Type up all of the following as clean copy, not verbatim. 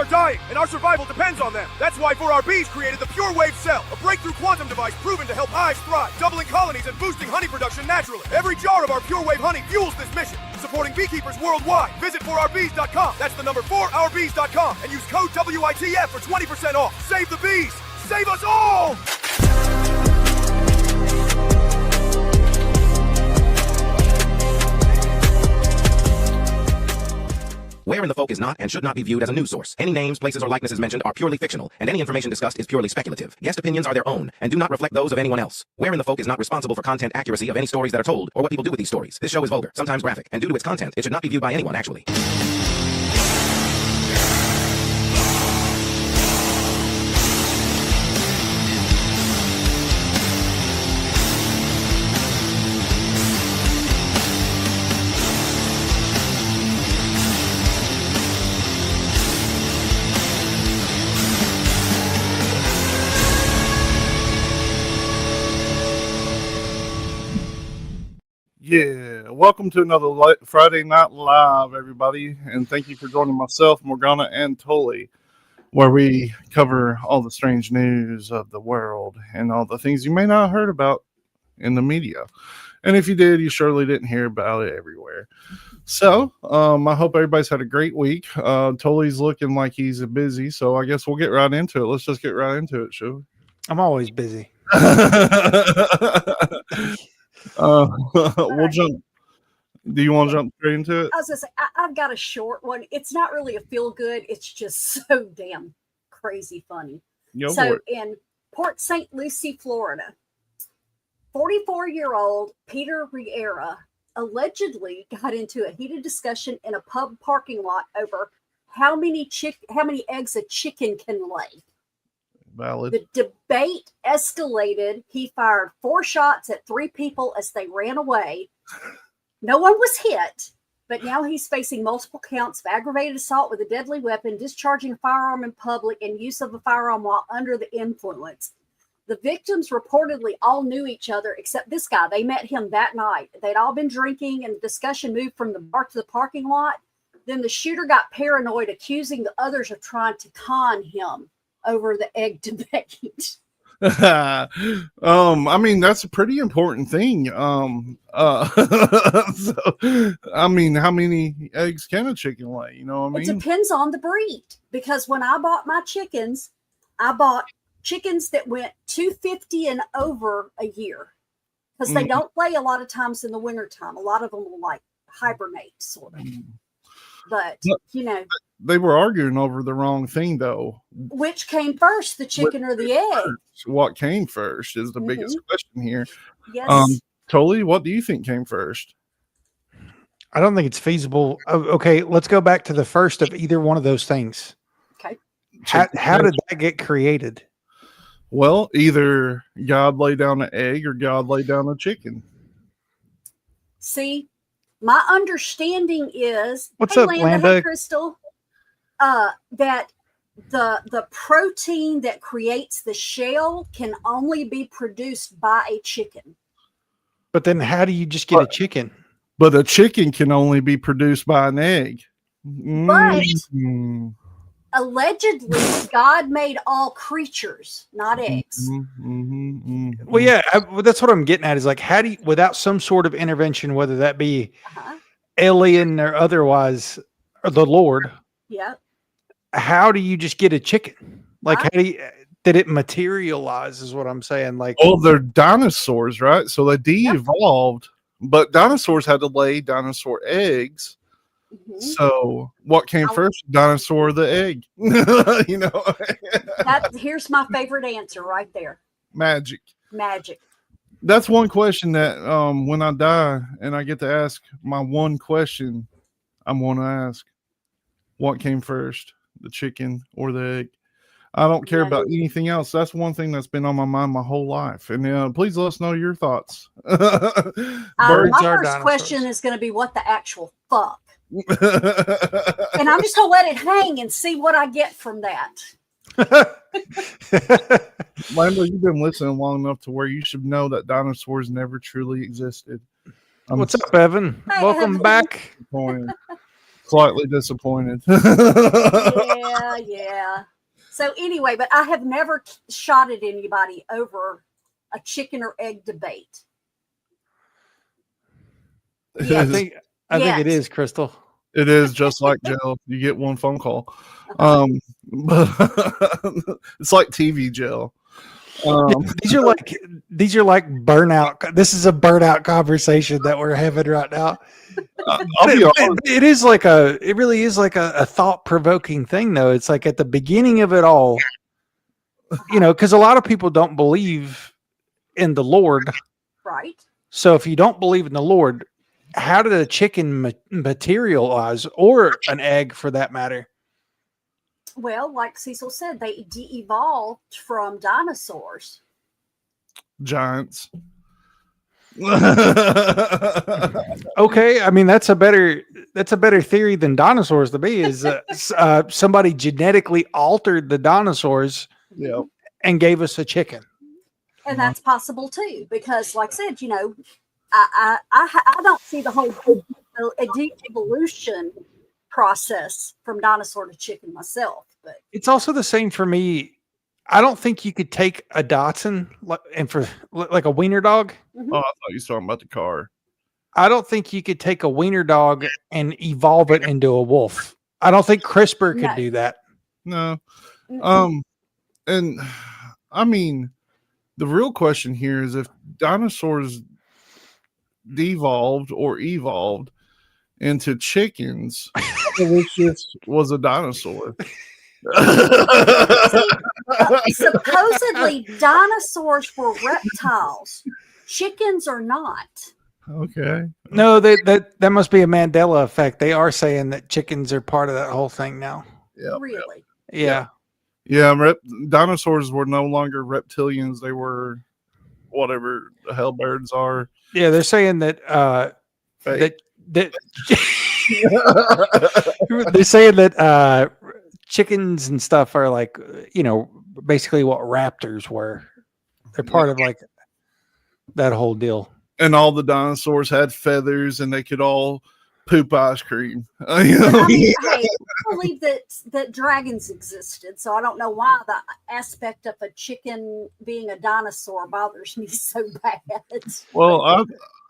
are dying, and our survival depends on them. That's why 4RB's created the Pure Wave Cell, a breakthrough quantum device proven to help hives thrive, doubling colonies and boosting honey production naturally. Every jar of our Pure Wave honey fuels this mission, supporting beekeepers worldwide. Visit 4RBs.com. That's the number 4RBs.com, and use code WITF for 20% off. Save the bees. Save us all! Where in the Folk is not and should not be viewed as a news source. Any names, places, or likenesses mentioned are purely fictional, and any information discussed is purely speculative. Guest opinions are their own and do not reflect those of anyone else. Where in the Folk is not responsible for content accuracy of any stories that are told or what people do with these stories. This show is vulgar, sometimes graphic, and due to its content, it should not be viewed by anyone, actually. Yeah, welcome to another Friday Night Live, everybody, and thank you for joining myself, Morgana, and Tully, where we cover all the strange news of the world and all the things you may not have heard about in the media. And if you did, you surely didn't hear about it everywhere. So, I hope everybody's had a great week. Tully's looking like he's busy, so I guess we'll get right into it. Let's just get right into it, shall we? I'm always busy. We'll jump. Do you want to jump straight into it? I was gonna say I've got a short one. It's not really a feel good. It's just so damn crazy funny. In Port St. Lucie, Florida, 44-year-old Peter Riera allegedly got into a heated discussion in a pub parking lot over how many eggs a chicken can lay. Valid. The debate escalated. He fired 4 shots at 3 people as they ran away. No one was hit, but now he's facing multiple counts of aggravated assault with a deadly weapon, discharging a firearm in public, and use of a firearm while under the influence. The victims reportedly all knew each other except this guy. They met him that night. They'd all been drinking, and the discussion moved from the bar to the parking lot. Then the shooter got paranoid, accusing the others of trying to con him over the egg debate. I mean, that's a pretty important thing. So, I mean, how many eggs can a chicken lay? You know what I mean? It depends on the breed, because when I bought my chickens, I bought chickens that went 250 and over a year, because they don't lay a lot of times in the wintertime. A lot of them will like hibernate sort of. But, you know, they were arguing over the wrong thing, though. Which came first, the chicken or the egg? What came first is the biggest question here. Yes. Tully, what do you think came first? I don't think it's feasible. Okay, let's go back to the first of either one of those things. Okay. How did that get created? Well, either God laid down an egg or God laid down a chicken. See, my understanding is, what's up, Landa? Hey, Crystal, that the protein that creates the shell can only be produced by a chicken. But then how do you just get a chicken? But a chicken can only be produced by an egg. But allegedly, God made all creatures, not eggs. Well, yeah, that's what I'm getting at is like, how do you, without some sort of intervention, whether that be alien or otherwise, or the Lord, how do you just get a chicken? Like, how do you, did it materialize is what I'm saying. Like, oh, they're dinosaurs, right? So they de-evolved, but dinosaurs had to lay dinosaur eggs. So what came first, dinosaur or the egg? You know, here's my favorite answer right there. Magic. That's one question that when I die and I get to ask my one question, I'm going to ask, what came first, the chicken or the egg? I don't care about anything else. That's one thing that's been on my mind my whole life. And please let us know your thoughts. My first question is going to be, what the actual fuck? And I'm just going to let it hang and see what I get from that. Lando, you've been listening long enough to where you should know that dinosaurs never truly existed. What's up, Evan? Welcome back. slightly disappointed. Yeah. So anyway, but I have never shot at anybody over a chicken or egg debate. I think it is, Crystal. It is just like jail. You get one phone call. But it's like TV jail. These are like burnout. This is a burnout conversation that we're having right now. It really is like a thought-provoking thing, though. It's like at the beginning of it all, because a lot of people don't believe in the Lord. Right. So if you don't believe in the Lord, how did a chicken materialize, or an egg for that matter? Well, like Cecil said, they de-evolved from dinosaurs. Giants. Okay, I mean that's a better theory than dinosaurs to me. Is somebody genetically altered the dinosaurs, and gave us a chicken, and that's possible too. Because, like I said, I don't see the whole de-evolution process from dinosaur to chicken myself, but it's also the same for me. I don't think you could take a Dachshund and for like a wiener dog. Mm-hmm. Oh, I thought you were talking about the car. I don't think you could take a wiener dog and evolve it into a wolf. I don't think CRISPR could do that. No. And I mean, the real question here is if dinosaurs devolved or evolved into chickens, which just was a dinosaur. Supposedly dinosaurs were reptiles. Chickens are not. Okay. No, that must be a Mandela effect. They are saying that chickens are part of that whole thing now. Yeah. Really? Yeah. Yeah. Dinosaurs were no longer reptilians. They were whatever the hell birds are. Yeah, they're saying that that they're saying that chickens and stuff are like, basically what raptors were. They're part of like that whole deal. And all the dinosaurs had feathers and they could all poop ice cream. I mean, hey, I believe that dragons existed, so I don't know why the aspect of a chicken being a dinosaur bothers me so bad. Well,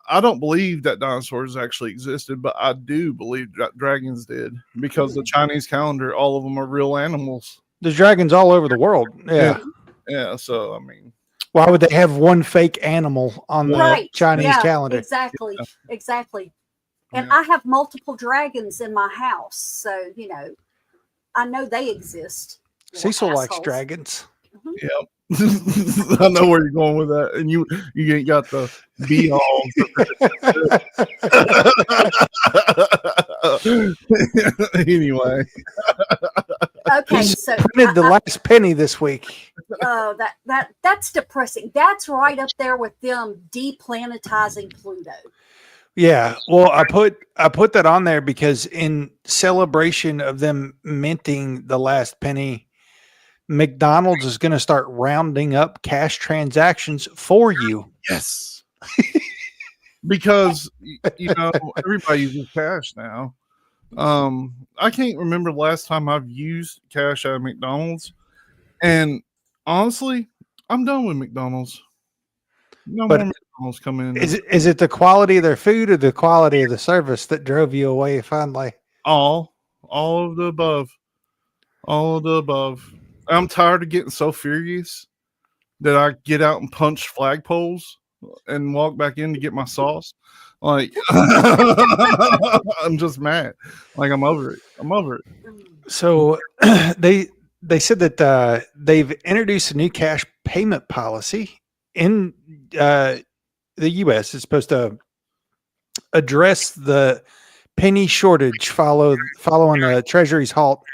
I don't believe that dinosaurs actually existed, but I do believe that dragons did, because the Chinese calendar, all of them are real animals. There's dragons all over the world. Yeah. Yeah. So, I mean, why would they have one fake animal on the Chinese calendar? Exactly. And I have multiple dragons in my house, so I know they exist. Cecil likes dragons. Mm-hmm. Yep. I know where you're going with that, and you ain't got the be all. Anyway. Okay, so printed the last penny this week. Oh, that's depressing. That's right up there with them deplanetizing Pluto. Yeah, well, I put that on there because in celebration of them minting the last penny, McDonald's is going to start rounding up cash transactions for you. Yes. Because everybody uses cash now. I can't remember the last time I've used cash at McDonald's, and honestly, I'm done with McDonald's. No more McDonald's coming in. Is it the quality of their food or the quality of the service that drove you away finally? All of the above. All of the above. I'm tired of getting so furious that I get out and punch flagpoles and walk back in to get my sauce. Like, I'm just mad. Like, I'm over it. So they said that they've introduced a new cash payment policy in the U.S. It's supposed to address the penny shortage following the Treasury's halt.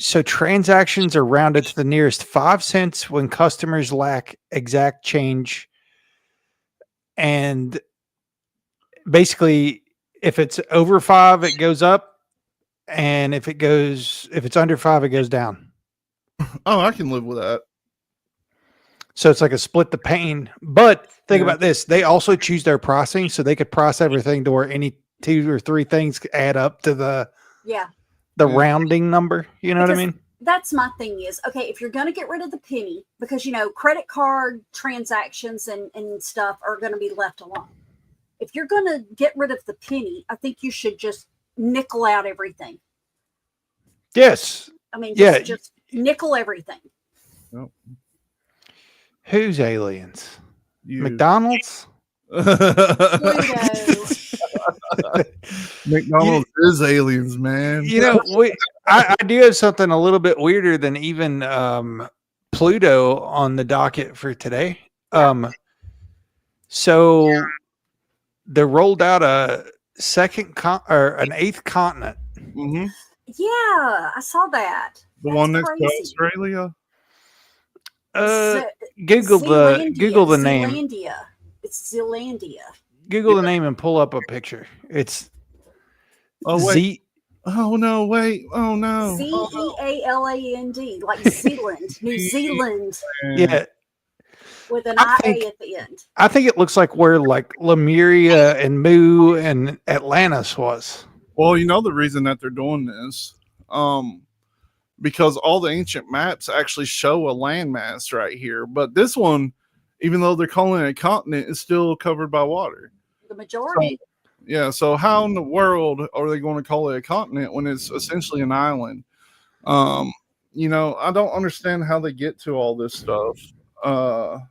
So transactions are rounded to the nearest 5 cents when customers lack exact change. And basically, if it's over 5, it goes up. And if it's under 5, it goes down. Oh, I can live with that. So it's like a split the pain. But think about this. They also choose their pricing, so they could price everything to where any 2 or 3 things add up to the rounding number. You know what I mean? That's my thing is, okay, if you're going to get rid of the penny, because, credit card transactions and stuff are going to be left alone. If you're going to get rid of the penny, I think you should just nickel out everything. Yes. I mean, just nickel everything. Yep. Who's aliens? You. McDonald's? McDonald's is aliens, man. I do have something a little bit weirder than even Pluto on the docket for today. So they rolled out a an 8th continent. Mm-hmm. Yeah, I saw that. The one next to Australia. Google the name. Zealandia. It's Zealandia. Google the name and pull up a picture. It's Oh no! Wait! Oh no! Zealand, like Zealand, New Zealand. Yeah, with an IA at the end. I think it looks like where like Lemuria and Mu and Atlantis was. Well, the reason that they're doing this, because all the ancient maps actually show a landmass right here, but this one, even though they're calling it a continent, is still covered by water. The majority. So how in the world are they going to call it a continent when it's essentially an island? I don't understand how they get to all this stuff.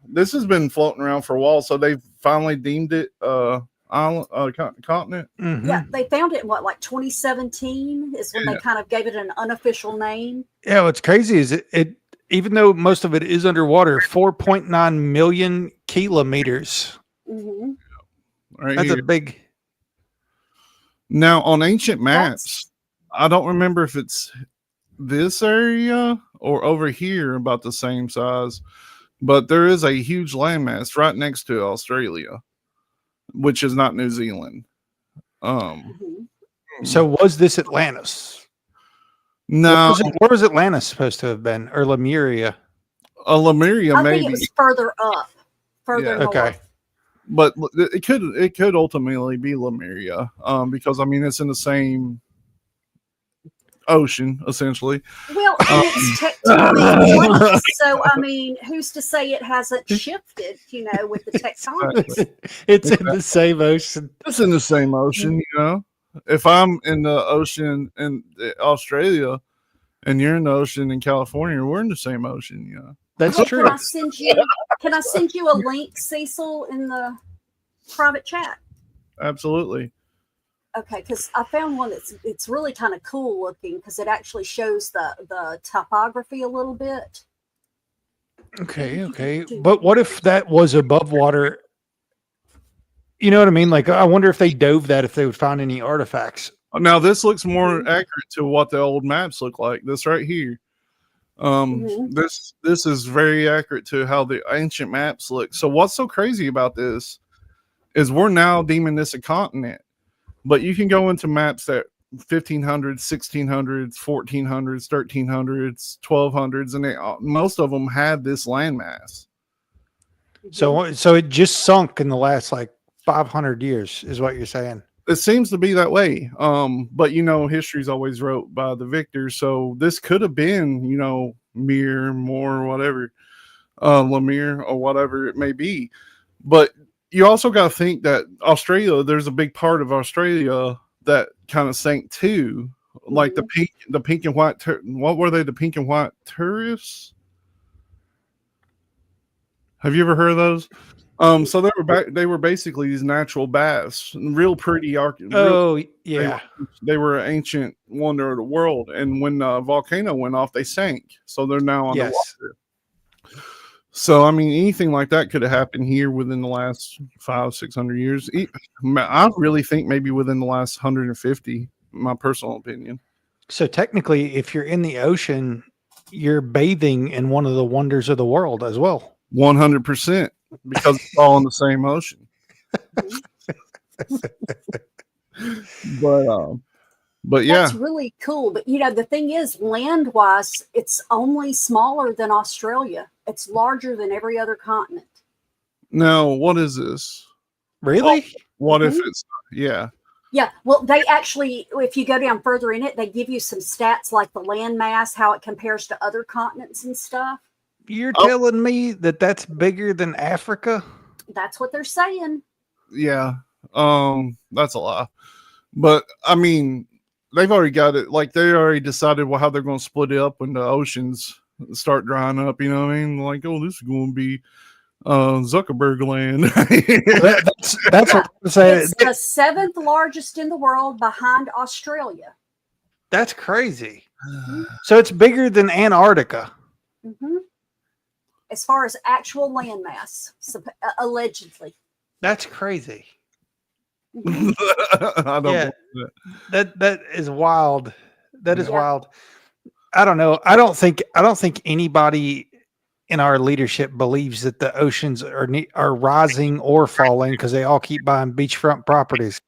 This has been floating around for a while, so they've finally deemed it island, continent. Mm-hmm. Yeah, they found it in 2017 is when they kind of gave it an unofficial name. Yeah, what's crazy is it even though most of it is underwater, 4.9 million kilometers. Mm-hmm. Right, that's here. a big. Now on ancient maps, I don't remember if it's this area or over here about the same size, but there is a huge landmass right next to Australia, which is not New Zealand. So was this Atlantis? No. Where was Atlantis supposed to have been? Or Lemuria? Lemuria, I maybe. think it was further up, further north. Okay. But it could ultimately be Lemuria, because it's in the same ocean essentially. Well, and it's tectonic, so who's to say it hasn't shifted? With the tectonics. It's in the same ocean. It's in the same ocean, If I'm in the ocean in Australia, and you're in the ocean in California, we're in the same ocean, That's true. Can I send you a link, Cecil, in the private chat? Absolutely. Okay, because I found one it's really kind of cool looking because it actually shows the topography a little bit. Okay. But what if that was above water? You know what I mean? Like, I wonder if they dove that, if they would find any artifacts. Now, this looks more accurate to what the old maps look like. This right here. This is very accurate to how the ancient maps look. So what's so crazy about this is we're now deeming this a continent, but you can go into maps that 1500s, 1600s, 1400s, 1300s, 1200s, and most of them had this landmass. So it just sunk in the last 500 years is what you're saying. It seems to be that way. But history's always wrote by the victor. So this could have been, whatever, Lemire or whatever it may be. But you also got to think that Australia, there's a big part of Australia that kind of sank too. Like the pink and white, what were they? The pink and white tourists? Have you ever heard of those? So they were basically these natural baths, real pretty. They were an ancient wonder of the world, and when the volcano went off, they sank. So they're now underwater. Yes. So anything like that could have happened here within the last 500-600 years. I really think maybe within the last 150. My personal opinion. So technically, if you're in the ocean, you're bathing in one of the wonders of the world as well. 100%. Because it's all in the same ocean. but yeah, that's really cool. But the thing is, land wise, it's only smaller than Australia. It's larger than every other continent. Now, what is this? Really? What if it's Yeah, well, they actually, if you go down further in it, they give you some stats like the land mass, how it compares to other continents and stuff. You're telling me that that's bigger than Africa? That's what they're saying. Yeah, that's a lie. But I mean, they've already got it. Like they already decided how they're going to split it up when the oceans start drying up. You know what I mean? Like, oh, this is going to be Zuckerberg land. That's what I'm saying. It's the seventh largest in the world behind Australia. That's crazy. So it's bigger than Antarctica. Mm-hmm. As far as actual land mass, allegedly. That's crazy. I don't that is wild. That is wild. I don't know. I don't think anybody in our leadership believes that the oceans are rising or falling because they all keep buying beachfront properties.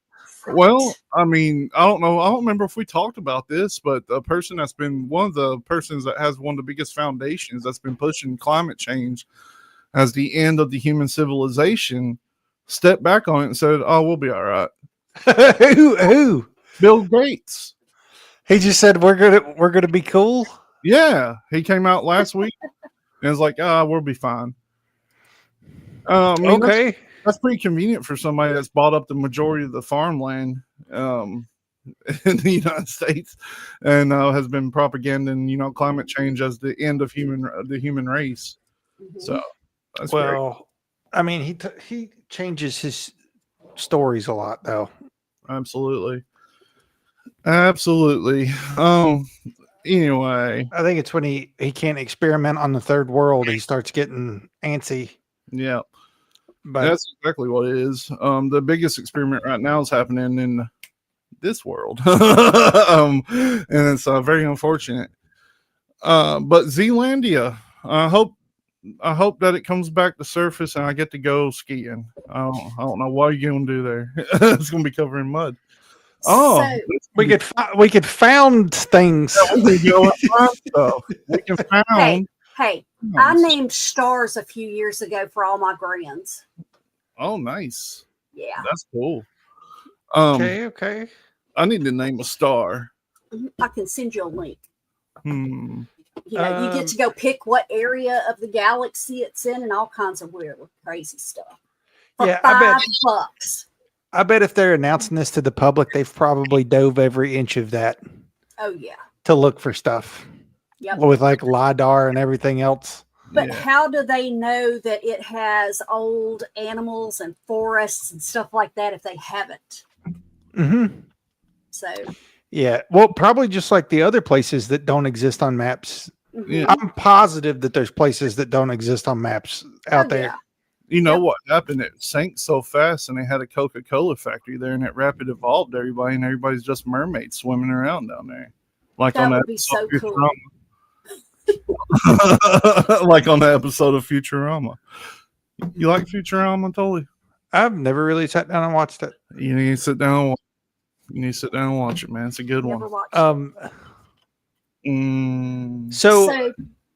Well, I mean, I don't know. I don't remember if we talked about this, but the person that's been one of the persons that has one of the biggest foundations that's been pushing climate change as the end of the human civilization stepped back on it and said, "Oh, we'll be all right." Who? Bill Gates. He just said we're gonna be cool. Yeah, he came out last week and was like, we'll be fine. I mean, okay. That's pretty convenient for somebody that's bought up the majority of the farmland in the United States and has been propaganding, climate change as the end of the human race. Mm-hmm. So that's well, great. I mean, he changes his stories a lot, though. Absolutely. Anyway, I think it's when he can't experiment on the third world, he starts getting antsy. Yeah. But that's exactly what it is. The biggest experiment right now is happening in this world. And it's very unfortunate. But Zealandia, I hope that it comes back to surface and I get to go skiing. I don't know what you're gonna do there. It's gonna be covered in mud. Oh, so, we could found things. Yeah, we can go and find stuff. We can found. Hey, I named stars a few years ago for all my grands. Oh, nice. Yeah, that's cool. Okay. I need to name a star. I can send you a link. You get to go pick what area of the galaxy it's in and all kinds of weird, crazy stuff. For $5. I bet if they're announcing this to the public, they've probably dove every inch of that. Oh, yeah. To look for stuff. Yep. With like LiDAR and everything else. But how do they know that it has old animals and forests and stuff like that if they haven't? Mm-hmm. So. Yeah. Well, probably just like the other places that don't exist on maps. Mm-hmm. Yeah. I'm positive that there's places that don't exist on maps out there. Yeah. You know what happened? It sank so fast, and they had a Coca-Cola factory there, and it rapid evolved everybody, and everybody's just mermaids swimming around down there, like that on would that be so cool. Like on the episode of Futurama. You like Futurama, Tolly? I've never really sat down and watched it. You need to sit down. You need to sit down and watch it, man. It's a good one. So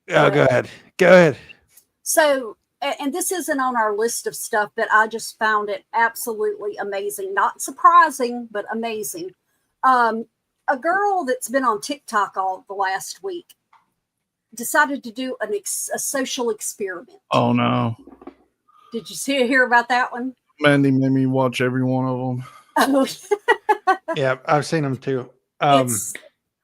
go ahead. Go ahead. So. And this isn't on our list of stuff, but I just found it absolutely amazing. Not surprising, but amazing. A girl that's been on TikTok all the last week decided to do a social experiment. Oh, no. Did you hear about that one? Mandy made me watch every one of them. Oh. Yeah, I've seen them too. It's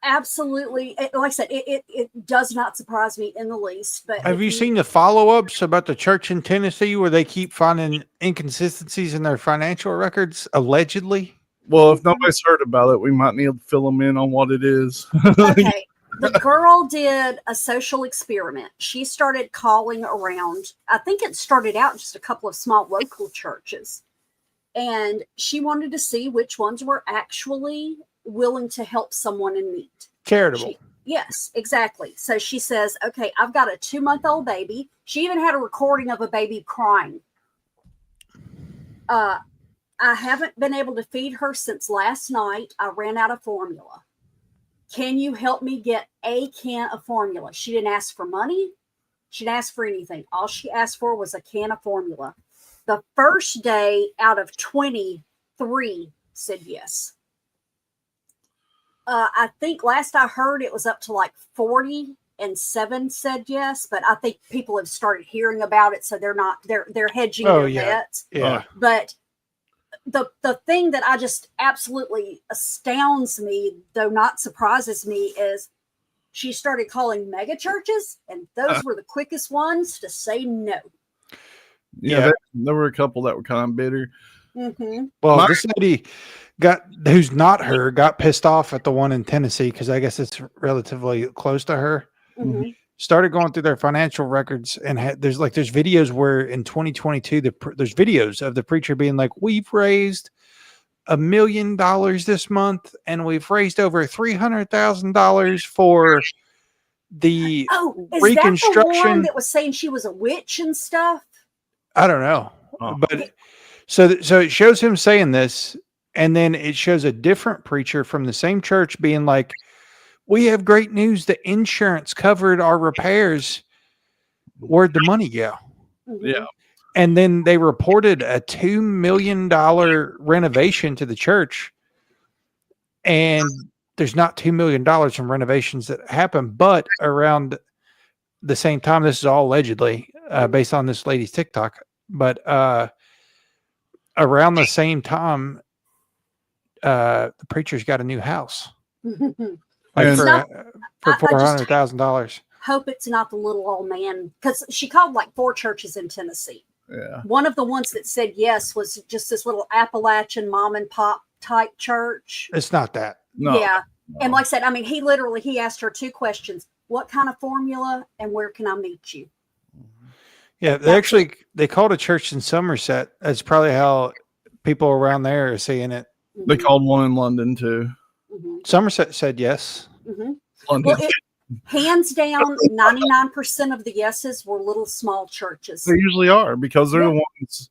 absolutely, like I said, it does not surprise me in the least. But have you seen the follow-ups about the church in Tennessee where they keep finding inconsistencies in their financial records, allegedly? Well, if nobody's heard about it, we might need to fill them in on what it is. Okay. The girl did a social experiment. She started calling around. I think it started out just a couple of small local churches. And she wanted to see which ones were actually willing to help someone in need. Charitable. Yes, exactly. So she says, okay, I've got a 2-month-old baby. She even had a recording of a baby crying. I haven't been able to feed her since last night. I ran out of formula. Can you help me get a can of formula? She didn't ask for money. She didn't ask for anything. All she asked for was a can of formula. The first day out of 23 said yes. I think last I heard it was up to like 40 and 7 said yes, but I think people have started hearing about it, so they're hedging their bets. Yeah. But the thing that I just absolutely astounds me, though not surprises me, is she started calling mega churches, and those were the quickest ones to say no. Yeah. There were a couple that were kind of bitter. Mm-hmm. Well, this lady who's not her, got pissed off at the one in Tennessee because I guess it's relatively close to her. Mm-hmm. Started going through their financial records and there's videos where in 2022 there's videos of the preacher being like, we've raised $1 million this month and we've raised over $300,000 for the reconstruction. That the one that was saying she was a witch and stuff? I don't know, but so it shows him saying this, and then it shows a different preacher from the same church being like, we have great news. The insurance covered our repairs. Where'd the money go? Mm-hmm. Yeah. And then they reported a $2 million renovation to the church. And there's not $2 million from renovations that happened, but around the same time, this is all allegedly based on this lady's TikTok, but around the same time, the preacher's got a new house. Like for $400,000. Hope it's not the little old man, because she called like 4 churches in Tennessee. Yeah. One of the ones that said yes was just this little Appalachian mom and pop type church. It's not that. No. Yeah. No. And like I said, I mean, he asked her 2 questions. What kind of formula and where can I meet you? Yeah, they called a church in Somerset. That's probably how people around there are seeing it. They called one in London too. Mm-hmm. Somerset said yes. Mm-hmm. London. Well, hands down, 99% of the yeses were little small churches. They usually are, because they're the ones.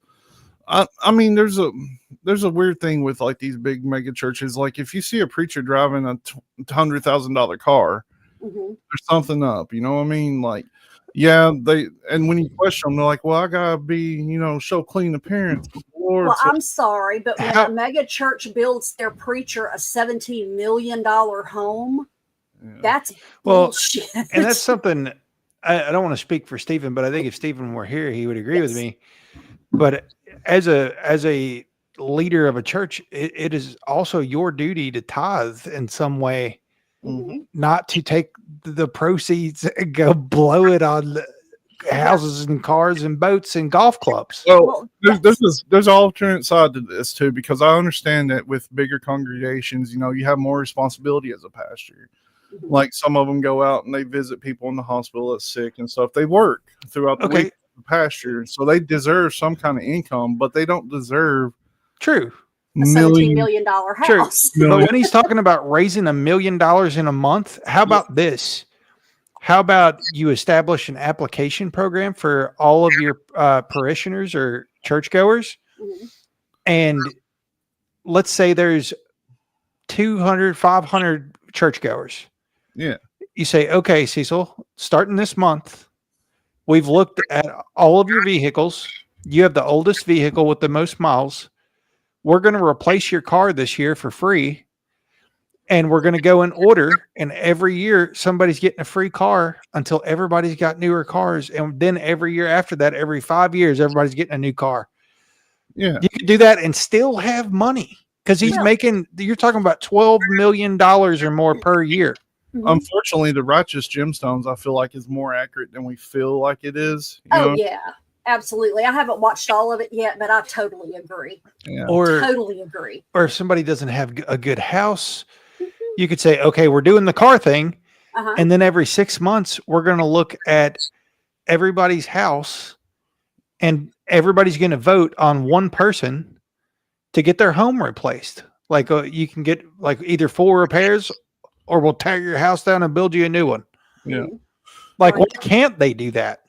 I mean, there's a weird thing with like these big mega churches. Like if you see a preacher driving a $100,000 car, there's something up. You know what I mean? Like, yeah, and when you question them, they're like, well, I gotta be, show clean appearance. Lord, I'm sorry, but when a mega church builds their preacher a $17 million home, that's bullshit. And that's something I don't want to speak for Stephen, but I think if Stephen were here, he would agree with me. But as a leader of a church, it is also your duty to tithe in some way, not to take the proceeds and go blow it on houses and cars and boats and golf clubs. Well, there's an alternate side to this too, because I understand that with bigger congregations, you have more responsibility as a pastor. Like some of them go out and they visit people in the hospital that's sick and stuff. They work throughout the week in the pasture, so they deserve some kind of income, but they don't deserve a $17 million house. But when he's talking about raising $1 million in a month, how about this? How about you establish an application program for all of your parishioners or churchgoers? And let's say there's 200, 500 churchgoers. Yeah. You say, okay, Cecil, starting this month, we've looked at all of your vehicles. You have the oldest vehicle with the most miles. We're going to replace your car this year for free. And we're going to go in order. And every year, somebody's getting a free car until everybody's got newer cars. And then every year after that, every 5 years, everybody's getting a new car. Yeah. You can do that and still have money. Because he's you're talking about $12 million or more per year. Unfortunately, the Righteous Gemstones, I feel like, is more accurate than we feel like it is. Yeah, absolutely. I haven't watched all of it yet, but I totally agree. Yeah. Totally agree. Or if somebody doesn't have a good house, you could say, okay, we're doing the car thing. And then every 6 months, we're going to look at everybody's house and everybody's going to vote on one person to get their home replaced. Like you can get like either full repairs or we'll tear your house down and build you a new one. Yeah. Like, why can't they do that?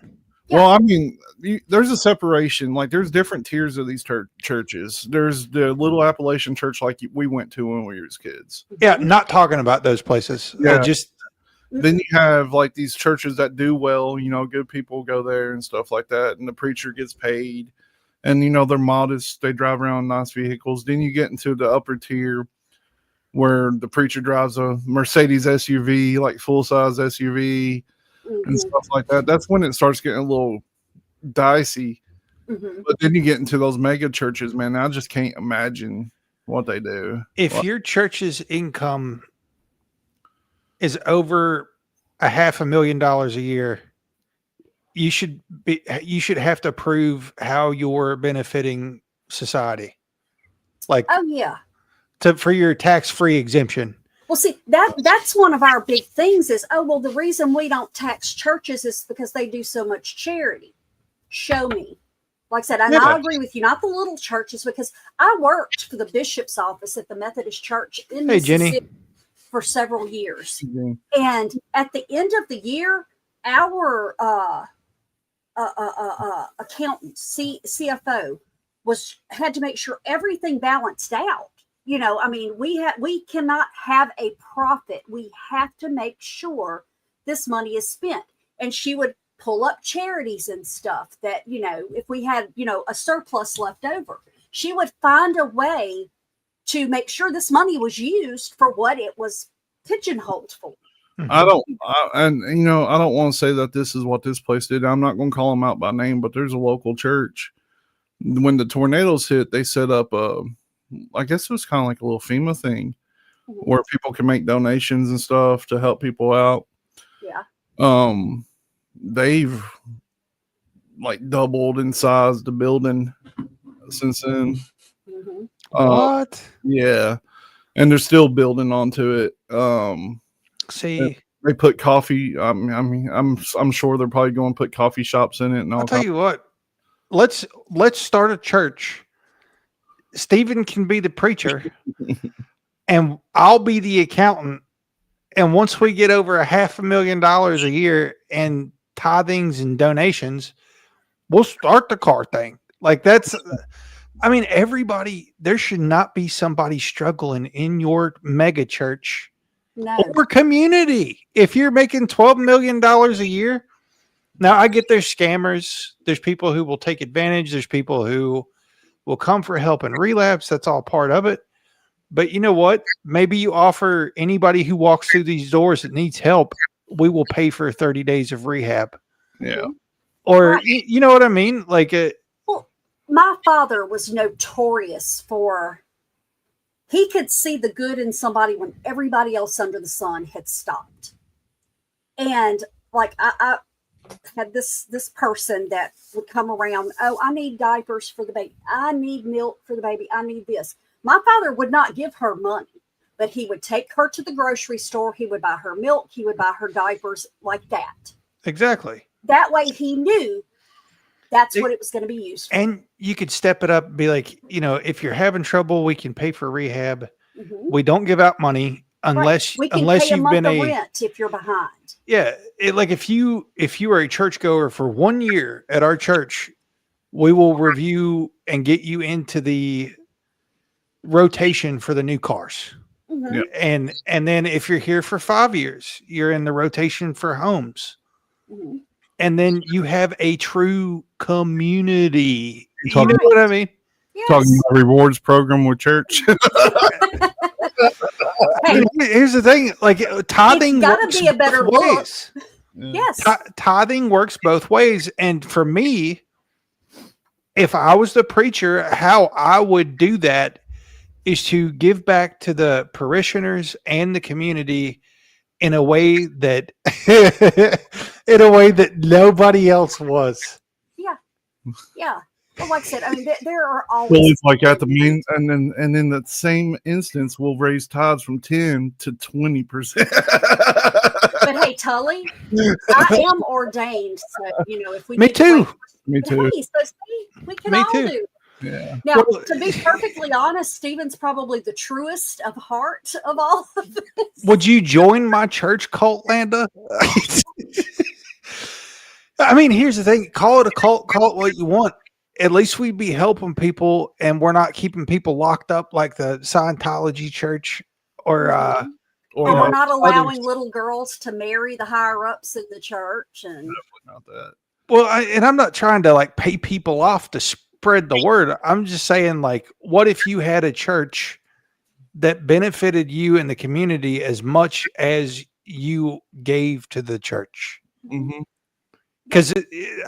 Well, I mean, there's a separation. Like, there's different tiers of these churches. There's the little Appalachian church like we went to when we were kids. Yeah, not talking about those places. Yeah. Then you have like these churches that do well, good people go there and stuff like that. And the preacher gets paid and, they're modest. They drive around nice vehicles. Then you get into the upper tier where the preacher drives a Mercedes SUV, like full size SUV and stuff like that. That's when it starts getting a little dicey. But then you get into those mega churches, man. I just can't imagine what they do. If your church's income is over $500,000 a year, you should have to prove how you're benefiting society. Like, oh yeah, for your tax-free exemption. Well, see, that's one of our big things is, oh, well, the reason we don't tax churches is because they do so much charity. Show me. Like I said, and I agree with you, not the little churches, because I worked for the bishop's office at the Methodist Church in Mississippi for several years. And at the end of the year, our accountant, CFO, had to make sure everything balanced out. You know, I mean, we cannot have a profit. We have to make sure this money is spent. And she would pull up charities and stuff that, you know, if we had, you know, a surplus left over, she would find a way to make sure this money was used for what it was pigeonholed for. I don't want to say that this is what this place did. I'm not going to call them out by name, but there's a local church. When the tornadoes hit, they set up I guess it was kind of like a little FEMA thing where people can make donations and stuff to help people out. Yeah. They've like doubled in size the building since then. What? Yeah. And they're still building onto it. See, they put coffee. I mean, I'm sure they're probably going to put coffee shops in it. And I'll tell you what, let's start a church. Stephen can be the preacher and I'll be the accountant. And once we get over $500,000 a year in tithings and donations, we'll start the car thing. Like that's, I mean, everybody, there should not be somebody struggling in your mega church or community. If you're making $12 million a year, now I get there's scammers. There's people who will take advantage. There's people who will come for help and relapse. That's all part of it. But you know what? Maybe you offer anybody who walks through these doors that needs help, we will pay for 30 days of rehab. Yeah. Or, right. You know what I mean? Like, well, my father was notorious for, he could see the good in somebody when everybody else under the sun had stopped. And like, I had this person that would come around, oh, I need diapers for the baby. I need milk for the baby. I need this. My father would not give her money, but he would take her to the grocery store. He would buy her milk. He would buy her diapers like that. Exactly. That way he knew that's what it was going to be used for. And you could step it up and be like, you know, if you're having trouble, we can pay for rehab. We don't give out money unless we can unless pay you've a been month of rent if you're behind. Yeah. Like if you are a churchgoer for 1 year at our church, we will review and get you into the rotation for the new cars. Yeah. And then if you're here for 5 years, you're in the rotation for homes. And then you have a true community. You know what I mean? Yes. Talking about rewards program with church. Hey, here's the thing, like tithing gotta be a better ways. Yes. Tithing works both ways. And for me, if I was the preacher, how I would do that is to give back to the parishioners and the community in a way that nobody else was. Yeah. Yeah. Well, like I said, I mean, there are always. Well, it's like at the main, and in that same instance, we'll raise tithes from 10 to 20%. But hey, Tully, I am ordained, so you know if we. Me too. Me too. Hey, so see, we can Me all too. do. Yeah. Now, to be perfectly honest, Stephen's probably the truest of heart of all of this. Would you join my church cult, Landa? I mean, here's the thing. Call it a cult, call it what you want. At least we'd be helping people and we're not keeping people locked up like the Scientology church or we're not allowing little girls to marry the higher ups in the church. And Not that. well, I'm not trying to like pay people off to spread the word. I'm just saying, like, what if you had a church that benefited you and the community as much as you gave to the church. Mm-hmm. Because,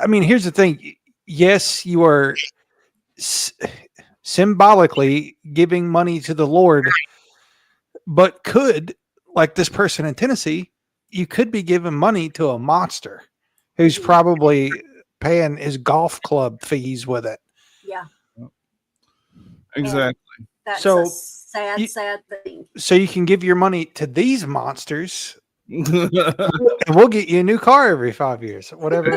I mean, here's the thing. Yes, you are symbolically giving money to the Lord, but could, like this person in Tennessee, you could be giving money to a monster who's probably paying his golf club fees with it. Yeah. Exactly. And that's So a sad thing. So you can give your money to these monsters and we'll get you a new car every 5 years. Whatever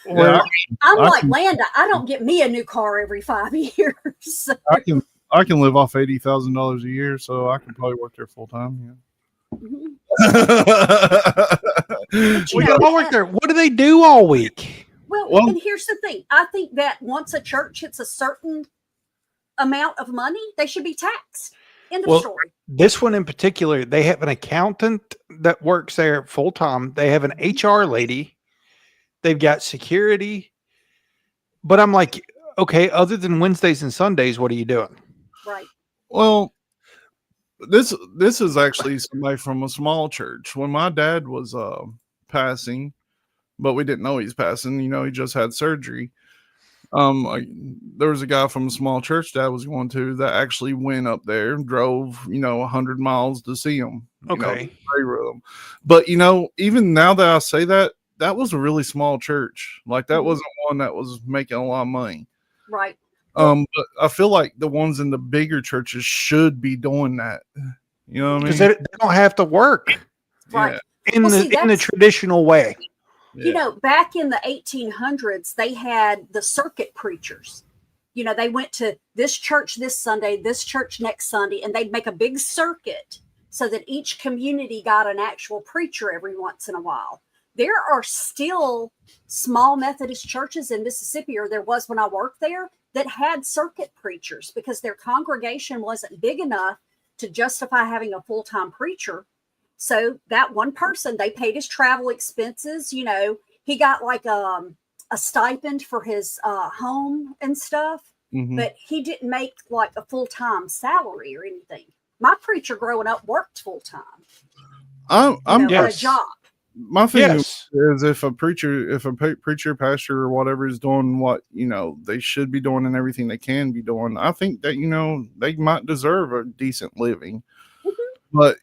I'm like Landa. I don't get me a new car every 5 years. I can live off $80,000 a year, so I can probably work there full time. Yeah. Mm-hmm. We all work there. What do they do all week? Well, and here's the thing. I think that once a church hits a certain amount of money, they should be taxed. End of story. This one in particular, they have an accountant that works there full time. They have an HR lady. They've got security. But I'm like, okay, other than Wednesdays and Sundays, what are you doing? Right. Well, this is actually somebody from a small church. When my dad was passing, but we didn't know he's passing. You know, he just had surgery. There was a guy from a small church Dad was going to that actually went up there, drove 100 miles to see him. Okay, pray with him. But even now that I say that, that was a really small church. Like that wasn't one that was making a lot of money. Right. But I feel like the ones in the bigger churches should be doing that. You know what I mean? Because they don't have to work, right? In the traditional way. Yeah. Back in the 1800s, they had the circuit preachers. They went to this church this Sunday, this church next Sunday, and they'd make a big circuit so that each community got an actual preacher every once in a while. There are still small Methodist churches in Mississippi, or there was when I worked there, that had circuit preachers because their congregation wasn't big enough to justify having a full-time preacher. So that one person, they paid his travel expenses. He got like a stipend for his home and stuff, but he didn't make like a full-time salary or anything. My preacher growing up worked full-time. I'm a job. My thing is if a preacher, pastor, or whatever is doing what they should be doing and everything they can be doing, I think that they might deserve a decent living. But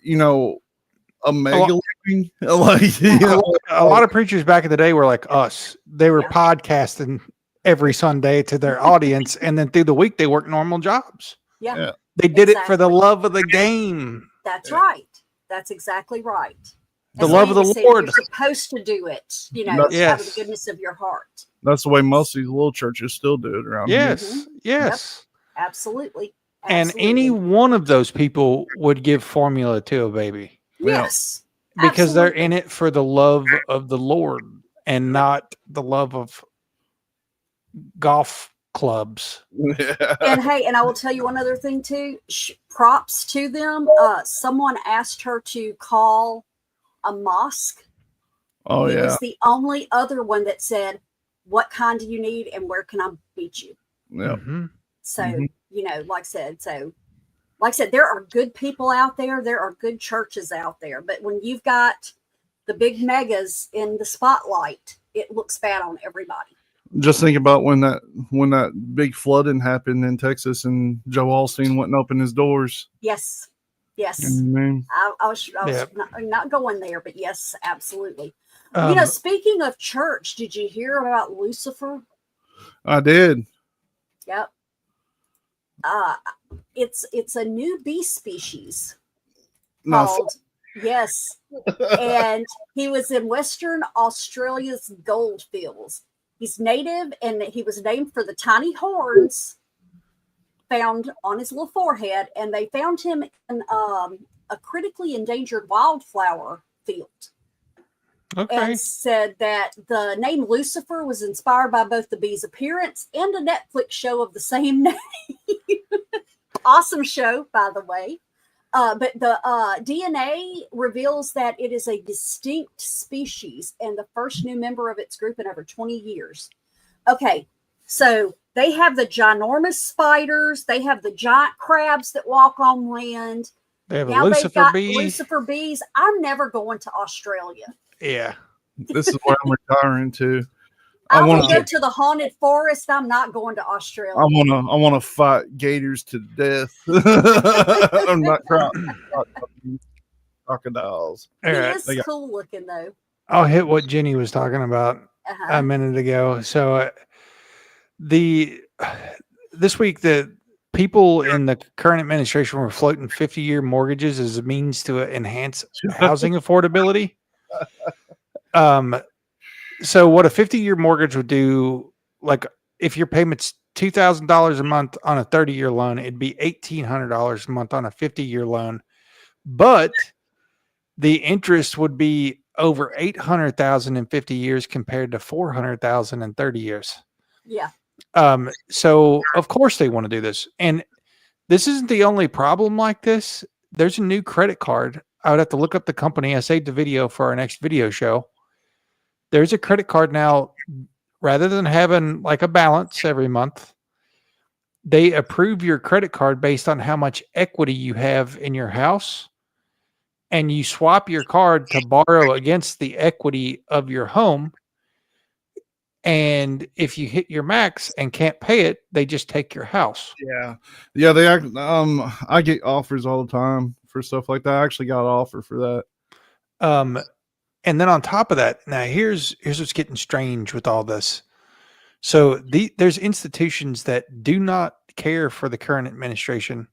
a mega living, like a lot of preachers back in the day were like us. They were podcasting every Sunday to their audience, and then through the week they worked normal jobs. Yeah. They did it for the love of the game. That's right. That's exactly right. The love of the Lord. You're supposed to do it, out of the goodness of your heart. That's the way most of these little churches still do it around here. Yes. Yep. Absolutely. And any one of those people would give formula to a baby. Yes. Because they're in it for the love of the Lord and not the love of golf clubs. And hey, and I will tell you one other thing too. Props to them. Someone asked her to call a mosque. Oh, he was the only other one that said, "What kind do you need and where can I meet you?" Yeah. So, like I said, there are good people out there. There are good churches out there. But when you've got the big megas in the spotlight, it looks bad on everybody. Just think about when that big flooding happened in Texas and Joe Osteen wouldn't open his doors. Yes. Yes. I was not going there, but yes, absolutely. Speaking of church, did you hear about Lucifer? I did. Yep. It's a new bee species called yes, and he was in Western Australia's goldfields. He's native, and he was named for the tiny horns found on his little forehead, and they found him in a critically endangered wildflower field. Okay. And said that the name Lucifer was inspired by both the bee's appearance and a Netflix show of the same name. Awesome show, by the way. But the DNA reveals that it is a distinct species and the first new member of its group in over 20 years. Okay, so They have the ginormous spiders. They have the giant crabs that walk on land. They have Now a they've Lucifer got bee. Lucifer bees. I'm never going to Australia. Yeah. This is where I'm retiring to. I want will go to the haunted forest. I'm not going to Australia. I want to fight gators to death. I'm not crocodiles. He is cool looking though. I'll hit what Jenny was talking about a minute ago. So this week the people in the current administration were floating 50-year mortgages as a means to enhance housing affordability. So what a 50-year mortgage would do, like if your payment's $2,000 a month on a 30-year loan, it'd be $1,800 a month on a 50-year loan. But the interest would be over $800,000 in 50 years compared to $400,000 in 30 years. Yeah. So of course they want to do this. And this isn't the only problem like this. There's a new credit card. I would have to look up the company. I saved the video for our next video show. There's a credit card now, rather than having like a balance every month, they approve your credit card based on how much equity you have in your house. And you swap your card to borrow against the equity of your home. And if you hit your max and can't pay it, they just take your house. Yeah. They act. I get offers all the time for stuff like that. I actually got an offer for that. And then on top of that, now here's what's getting strange with all this. So there's institutions that do not care for the current administration.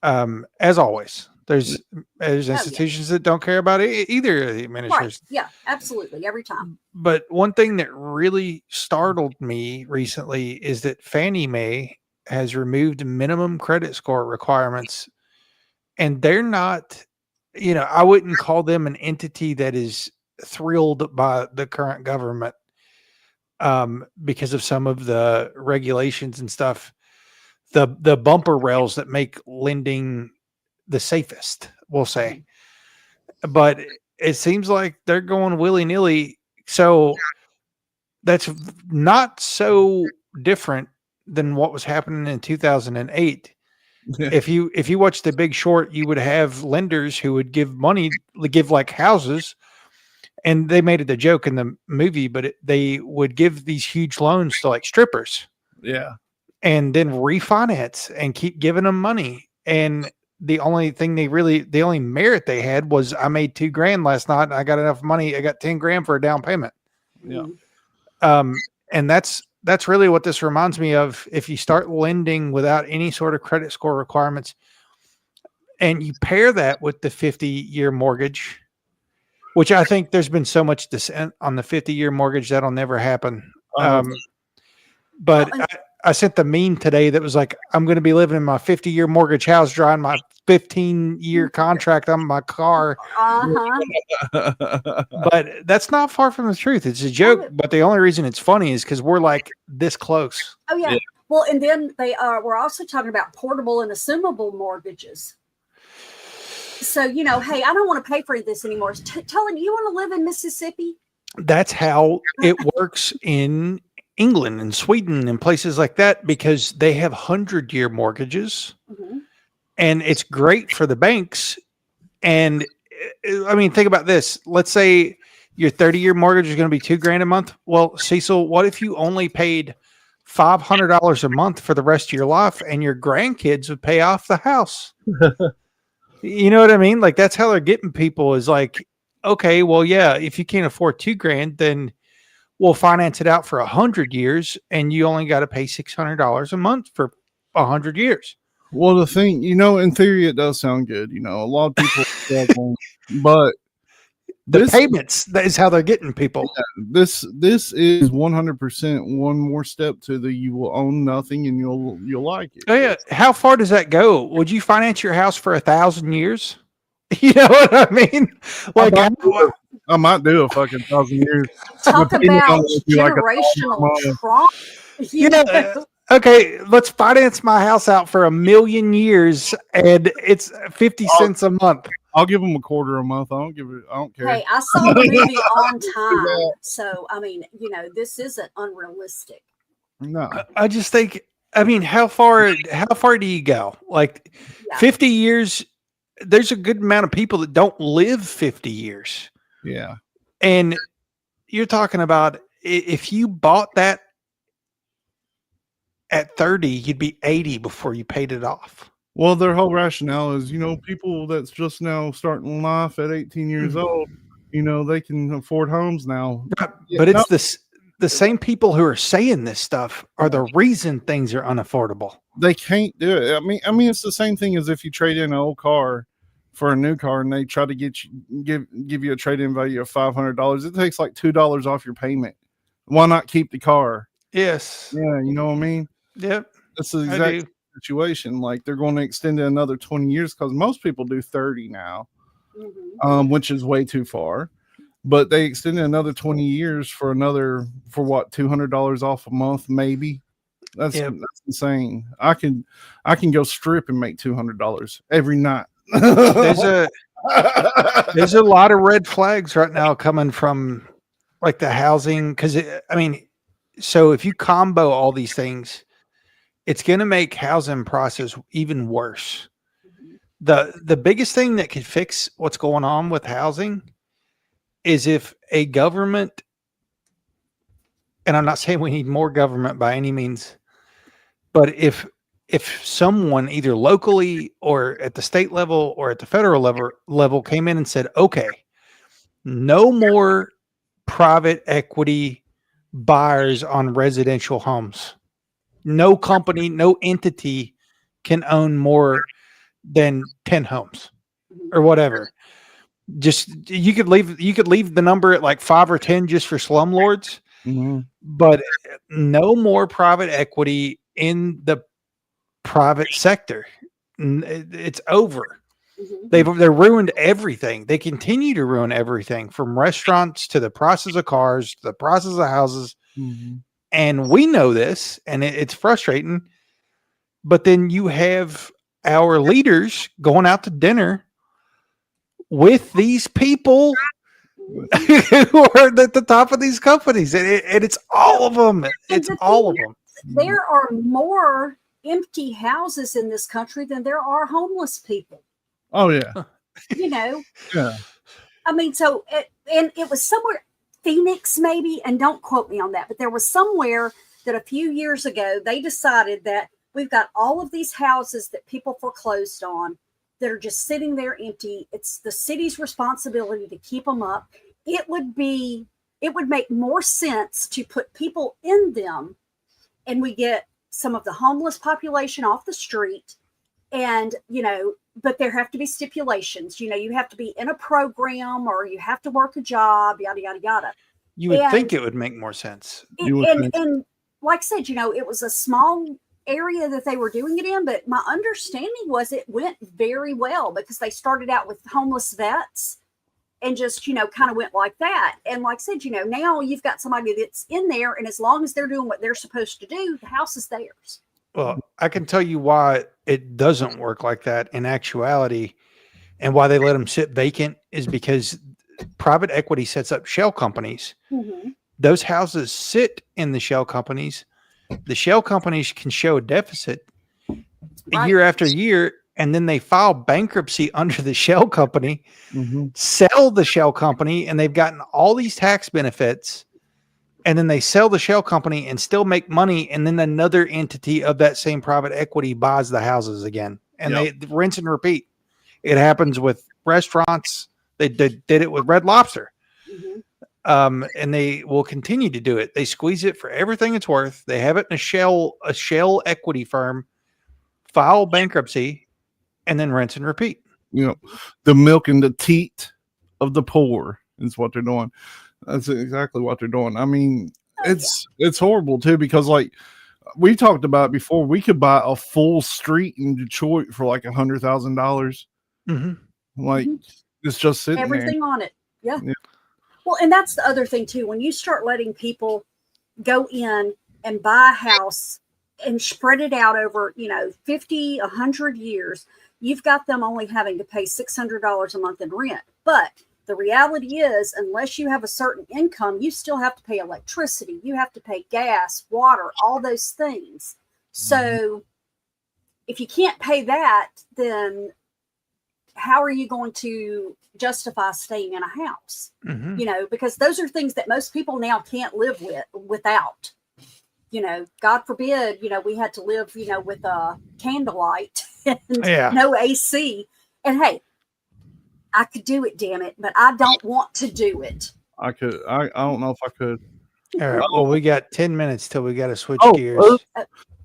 As always, there's institutions that don't care about either of the administration. Right. Yeah, absolutely. Every time. But one thing that really startled me recently is that Fannie Mae has removed minimum credit score requirements, and they're not, I wouldn't call them an entity that is thrilled by the current government because of some of the regulations and stuff, the bumper rails that make lending the safest, we'll say. But it seems like they're going willy-nilly. So that's not so different than what was happening in 2008. If you watch The Big Short, you would have lenders who would give money, give like houses, and they made it a joke in the movie, but they would give these huge loans to like strippers. Yeah. And then refinance and keep giving them money. And the only merit they had was I made $2,000 last night and I got enough money. I got $10,000 for a down payment. Yeah. And that's really what this reminds me of. If you start lending without any sort of credit score requirements and you pair that with the 50-year mortgage, which I think there's been so much dissent on the 50-year mortgage, that'll never happen. But I sent the meme today that was like, I'm going to be living in my 50-year mortgage house, drawing my 15-year contract on my car. But that's not far from the truth. It's a joke, but the only reason it's funny is because we're like this close. Oh, yeah. Well, and then we're also talking about portable and assumable mortgages. So, hey, I don't want to pay for this anymore. Telling you want to live in Mississippi? That's how it works in England and Sweden and places like that, because they have 100-year mortgages. Mm-hmm. And it's great for the banks. And I mean, think about this. Let's say your 30-year mortgage is going to be $2,000 a month. Well, Cecil, what if you only paid $500 a month for the rest of your life and your grandkids would pay off the house? You know what I mean? Like, that's how they're getting people, is like, okay, well, yeah, if you can't afford $2,000, then we'll finance it out for 100 years and you only got to pay $600 a month for 100 years. Well, the thing, in theory, it does sound good. A lot of people struggle, but the payments, that is how they're getting people. Yeah, this is 100% one more step to the you will own nothing and you'll like it. Oh yeah, how far does that go? Would you finance your house for 1,000 years? You know what I mean? Like, I might do a fucking 1,000 years. Talk about generational trauma. Yeah. Okay, let's finance my house out for 1,000,000 years, and it's 50 cents a month. I'll give them $0.25 a month. I don't care. Hey, I saw the movie on time, so I mean, this isn't unrealistic. No. I just think, I mean, how far do you go? Like 50 years, there's a good amount of people that don't live 50 years. Yeah. And you're talking about if you bought that at 30, you'd be 80 before you paid it off. Well, their whole rationale is, people that's just now starting life at 18 years old, they can afford homes now. But it's the same people who are saying this stuff are the reason things are unaffordable. They can't do it. I mean, it's the same thing as if you trade in an old car for a new car and they try to give you a trade-in value of $500. It takes like $2 off your payment. Why not keep the car? Yes. Yeah, you know what I mean? Yep. That's the exact situation. Like they're going to extend it another 20 years because most people do 30 now, which is way too far. But they extended another 20 years for what, $200 off a month, maybe. That's insane. I can go strip and make $200 every night. There's a lot of red flags right now coming from like the housing, because so if you combo all these things, it's going to make housing process even worse. The biggest thing that could fix what's going on with housing is if a government, and I'm not saying we need more government by any means, but if someone either locally or at the state level or at the federal level came in and said, okay, no more private equity buyers on residential homes. No company, no entity can own more than 10 homes or whatever. Just you could leave the number at like 5 or 10 just for slumlords, but no more private equity in the private sector. It's over. They're ruined everything. They continue to ruin everything, from restaurants to the prices of cars to the prices of houses. And we know this, and it's frustrating. But then you have our leaders going out to dinner with these people who are at the top of these companies, and it's all of them. It's all of them. There are more empty houses in this country than there are homeless people. Oh yeah. Yeah. I mean, so it was somewhere, Phoenix maybe, and don't quote me on that, but there was somewhere that a few years ago they decided that we've got all of these houses that people foreclosed on that are just sitting there empty. It's the city's responsibility to keep them up. It would make more sense to put people in them, and we get some of the homeless population off the street, and but there have to be stipulations. You have to be in a program, or you have to work a job, yada yada yada. You would think it would make more sense. And like I said, it was a small area that they were doing it in, but my understanding was it went very well because they started out with homeless vets and just kind of went like that. And like I said, now you've got somebody that's in there, and as long as they're doing what they're supposed to do, the house is theirs. Well, I can tell you why it doesn't work like that in actuality, and why they let them sit vacant is because private equity sets up shell companies. Those houses sit in the shell companies. The shell companies can show a deficit year after year, and then they file bankruptcy under the shell company, sell the shell company, and they've gotten all these tax benefits. And then they sell the shell company and still make money. And then another entity of that same private equity buys the houses again. And they rinse and repeat. It happens with restaurants. They did it with Red Lobster. And they will continue to do it. They squeeze it for everything it's worth. They have it in a shell equity firm, file bankruptcy, and then rinse and repeat. The milk and the teat of the poor is what they're doing. That's exactly what they're doing. I mean, it's horrible too, because like we talked about before, we could buy a full street in Detroit for like $100,000. Like it's just sitting everything there. On it. Yeah. Well, and that's the other thing too. When you start letting people go in and buy a house and spread it out over, 50, 100 years, you've got them only having to pay $600 a month in rent. But The reality is, unless you have a certain income, you still have to pay electricity, you have to pay gas, water, all those things. So if you can't pay that, then how are you going to justify staying in a house? You know, because those are things that most people now can't live without. You know, God forbid, you know, we had to live, you know, with a candlelight and no AC. And hey, I could do it, damn it, but I don't want to do it. I don't know if I could. All right. Well, we got 10 minutes till we got to switch gears.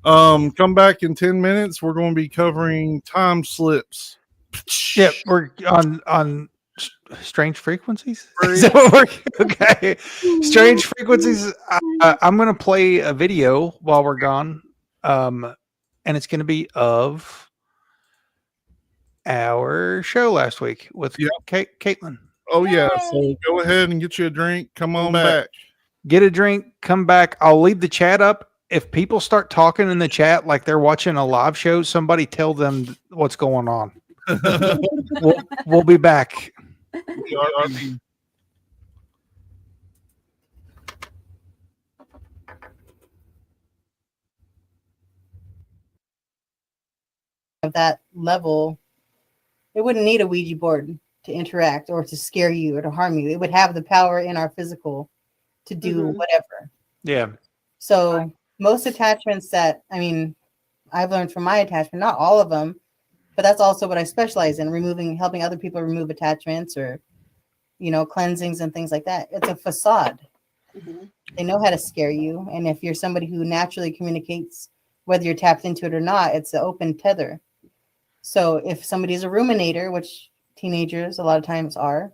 Come back in 10 minutes. We're going to be covering time slips. Yep, we're on strange frequencies. Is that what we're, okay, strange frequencies. I'm going to play a video while we're gone, and it's going to be of our show last week with Caitlin. Oh yeah, so go ahead and get you a drink. Come on back. Get a drink. Come back. I'll leave the chat up. If people start talking in the chat like they're watching a live show, somebody tell them what's going on. We'll be back. Of that level, it wouldn't need a Ouija board to interact or to scare you or to harm you. It would have the power in our physical to do whatever. Yeah. So most attachments that, I mean, I've learned from my attachment, not all of them, but that's also what I specialize in, helping other people remove attachments or, you know, cleansings and things like that. It's a facade. They know how to scare you. And if you're somebody who naturally communicates, whether you're tapped into it or not, it's an open tether. So if somebody's a ruminator, which teenagers a lot of times are,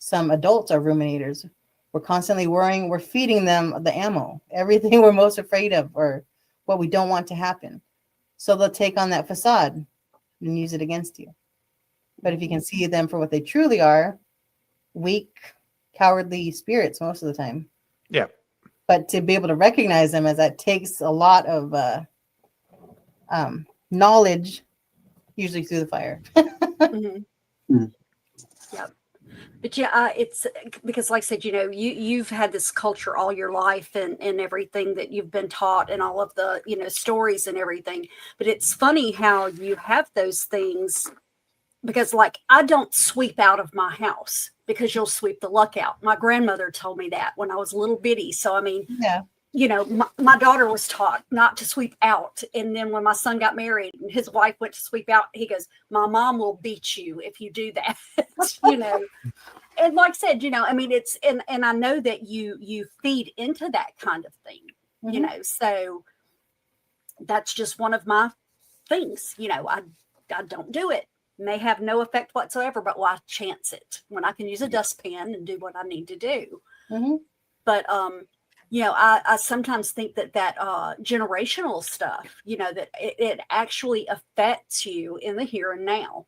some adults are ruminators. We're constantly worrying. We're feeding them the ammo, everything we're most afraid of or what we don't want to happen. So they'll take on that facade and use it against you. But if you can see them for what they truly are, weak, cowardly spirits most of the time. Yeah. But to be able to recognize them as that takes a lot of knowledge, usually through the fire. Yep. But yeah, it's because, like I said, you know, you've had this culture all your life and everything that you've been taught and all of the, you know, stories and everything. But it's funny how you have those things because, like, I don't sweep out of my house because you'll sweep the luck out. My grandmother told me that when I was a little bitty. So, I mean, you know, my daughter was taught not to sweep out. And then when my son got married and his wife went to sweep out, he goes, my mom will beat you if you do that, you know. And like I said, you know, I mean, it's, and I know that you feed into that kind of thing, you know, so that's just one of my things, you know, I don't do it. May have no effect whatsoever, but why chance it when I can use a dustpan and do what I need to do. But, you know, I sometimes think that generational stuff, you know, that it actually affects you in the here and now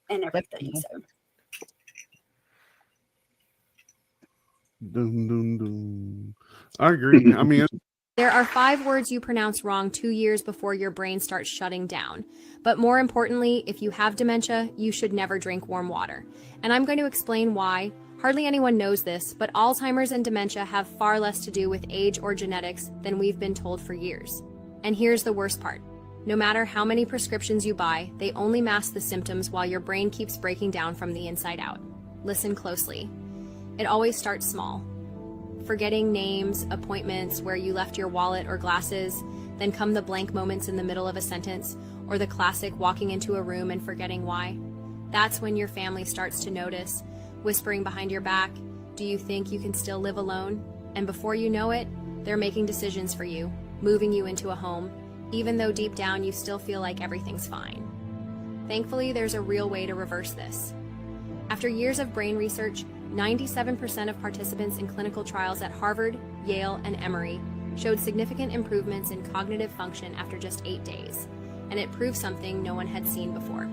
and everything. So. Dun, dun, dun. I agree. I mean, there are 5 words you pronounce wrong 2 years before your brain starts shutting down. But more importantly, if you have dementia, you should never drink warm water. And I'm going to explain why. Hardly anyone knows this, but Alzheimer's and dementia have far less to do with age or genetics than we've been told for years. And here's the worst part. No matter how many prescriptions you buy, they only mask the symptoms while your brain keeps breaking down from the inside out. Listen closely. It always starts small. Forgetting names, appointments, where you left your wallet or glasses, then come the blank moments in the middle of a sentence, or the classic walking into a room and forgetting why. That's when your family starts to notice, whispering behind your back, do you think you can still live alone? And before you know it, they're making decisions for you, moving you into a home, even though deep down you still feel like everything's fine. Thankfully, there's a real way to reverse this. After years of brain research, 97% of participants in clinical trials at Harvard, Yale, and Emory showed significant improvements in cognitive function after just 8 days, and it proved something no one had seen before.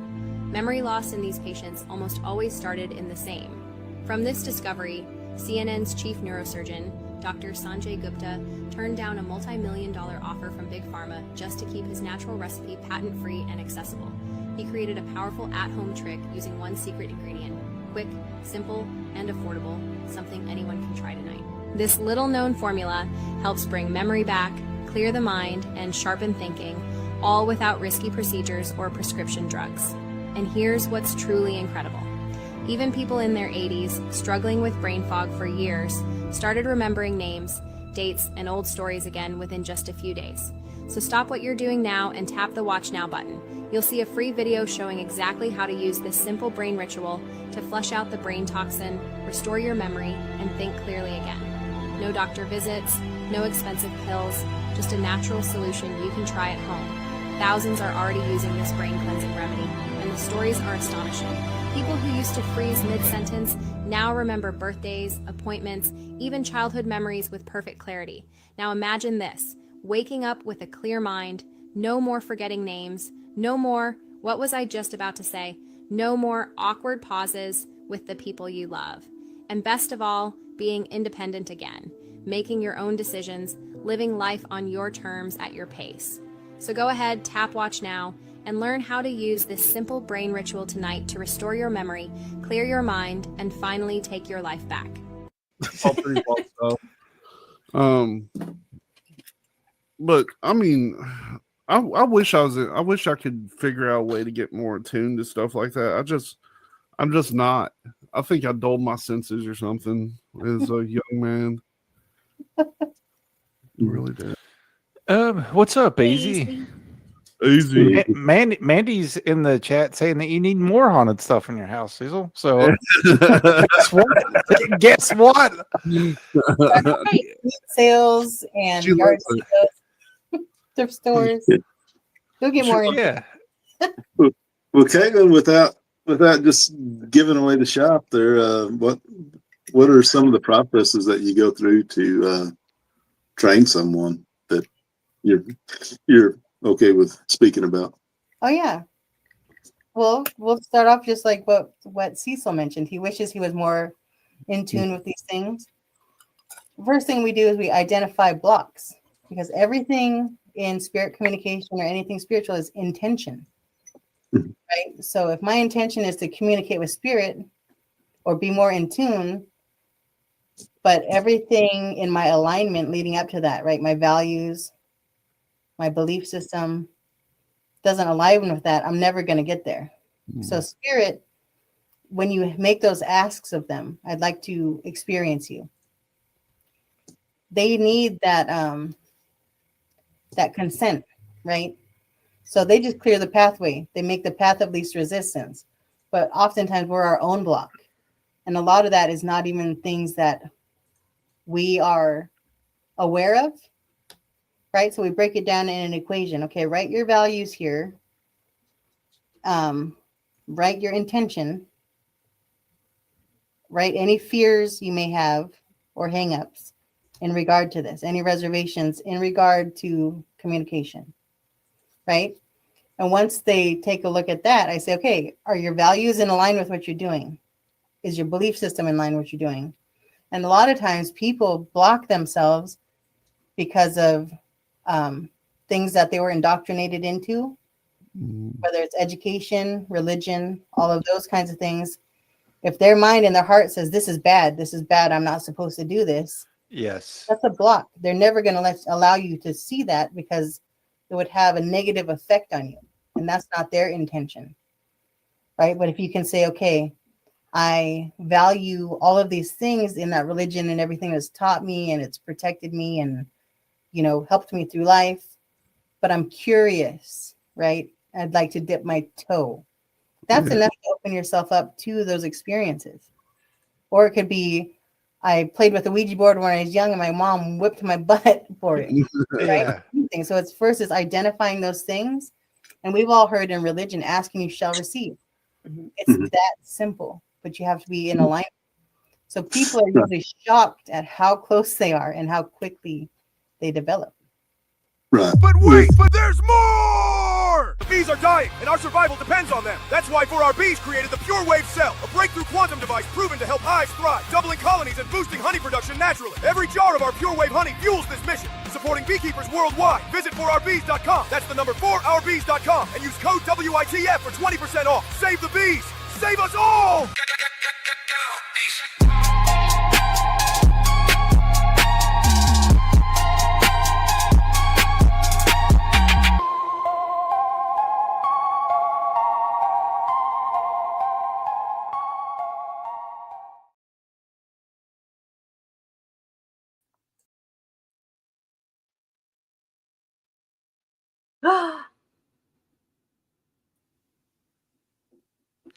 Memory loss in these patients almost always started in the same. From this discovery, CNN's chief neurosurgeon, Dr. Sanjay Gupta, turned down a multi-million-dollar offer from Big Pharma just to keep his natural recipe patent-free and accessible. He created a powerful at-home trick using one secret ingredient, Quick, simple, and affordable, something anyone can try tonight. This little-known formula helps bring memory back, clear the mind, and sharpen thinking, all without risky procedures or prescription drugs. And here's what's truly incredible. Even people in their 80s, struggling with brain fog for years, started remembering names, dates, and old stories again within just a few days. So stop what you're doing now and tap the Watch Now button. You'll see a free video showing exactly how to use this simple brain ritual to flush out the brain toxin, restore your memory, and think clearly again. No doctor visits, no expensive pills, just a natural solution you can try at home. Thousands are already using this brain cleansing remedy, and the stories are astonishing. People who used to freeze mid-sentence now remember birthdays, appointments, even childhood memories with perfect clarity. Now imagine this, waking up with a clear mind, no more forgetting names, no more, what was I just about to say? No more awkward pauses with the people you love. And best of all, being independent again, making your own decisions, living life on your terms at your pace. So go ahead, tap Watch Now, and learn how to use this simple brain ritual tonight to restore your memory, clear your mind, and finally take your life back. All pretty well stuff. But I mean, I wish I could figure out a way to get more attuned to stuff like that. I'm just not. I think I dulled my senses or something as a young man. I really did. What's up, Easy? Easy. Mandy's in the chat saying that you need more haunted stuff in your house, Cecil. So guess what? Sales and yard sales, thrift stores. Go get more. Yeah. Well, Caitlin, without just giving away the shop there, what are some of the processes that you go through to train someone that you're okay with speaking about? Oh yeah. Well, we'll start off just like what Cecil mentioned. He wishes he was more in tune with these things. First thing we do is we identify blocks, because everything in spirit communication or anything spiritual is intention. Right? So if my intention is to communicate with spirit or be more in tune, but everything in my alignment leading up to that, right? My values, my belief system doesn't align with that, I'm never going to get there. So spirit, when you make those asks of them, I'd like to experience you. They need that that consent, right? So they just clear the pathway. They make the path of least resistance. But oftentimes we're our own block. And a lot of that is not even things that we are aware of, right? So we break it down in an equation. Okay, write your values here. Write your intention. Write any fears you may have or hangups in regard to this, any reservations in regard to communication, right? And once they take a look at that, I say, okay, are your values in line with what you're doing? Is your belief system in line with what you're doing? And a lot of times people block themselves because of things that they were indoctrinated into, whether it's education, religion, all of those kinds of things. If their mind and their heart says, this is bad, I'm not supposed to do this. Yes. That's a block. They're never going to allow you to see that, because it would have a negative effect on you. And that's not their intention, right? But if you can say, okay, I value all of these things in that religion and everything that's taught me, and it's protected me and, helped me through life, but I'm curious, right? I'd like to dip my toe. That's enough to open yourself up to those experiences. Or it could be, I played with a Ouija board when I was young and my mom whipped my butt for it. Right? Yeah. So it's identifying those things. And we've all heard in religion, asking you shall receive. It's that simple, but you have to be in alignment. So people are usually shocked at how close they are and how quickly they develop. Right. But wait, but there's more! The bees are dying, and our survival depends on them. That's why 4RB's created the Pure Wave Cell, a breakthrough quantum device proven to help hives thrive, doubling colonies and boosting honey production naturally. Every jar of our Pure Wave honey fuels this mission, supporting beekeepers worldwide. Visit 4RBs.com. That's the number 4RBs.com, and use code WITF for 20% off. Save the bees! Save us all!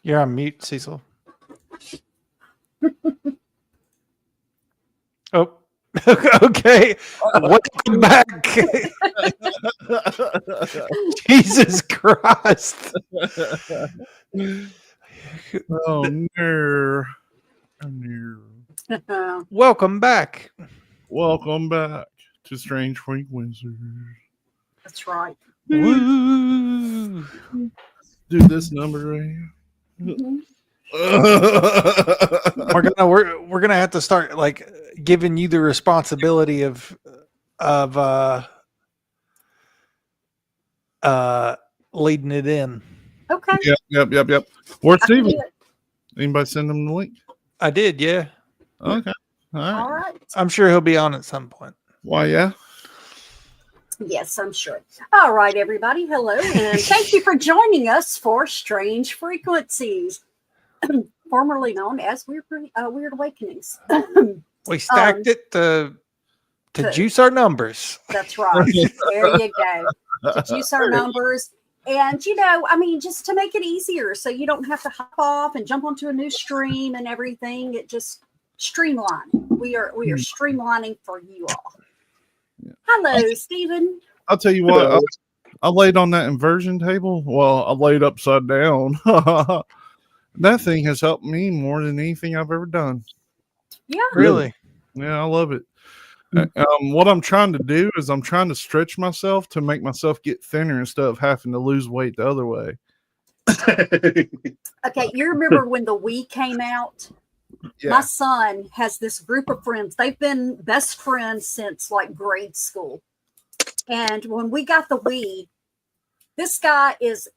You're on mute, Cecil. Oh, okay. Welcome back. Jesus Christ. Oh no. No. Welcome back. Welcome back to Strange Frequencies. That's right. Woo. Do this number right here. Mhm. We're gonna have to start like giving you the responsibility of leading it in. Okay. Yep. Where's I can do Steven? it. Anybody send him the link? I did, yeah. Okay. All right. All right. I'm sure he'll be on at some point. Why, yeah. Yes, I'm sure. All right, everybody. Hello, and thank you for joining us for Strange Frequencies, formerly known as Weird Awakenings. We stacked it to juice our numbers. That's right. There you go. To juice our numbers. And, just to make it easier so you don't have to hop off and jump onto a new stream and everything. It just streamline. We are streamlining for you all. Hello, Stephen. I'll tell you what, I laid on that inversion table. Well, I laid upside down. That thing has helped me more than anything I've ever done. Yeah. Really? Yeah, I love it. What I'm trying to do is I'm trying to stretch myself to make myself get thinner instead of having to lose weight the other way. Okay, you remember when the Wii came out? Yeah. My son has this group of friends. They've been best friends since like grade school. And when we got the Wii, this guy is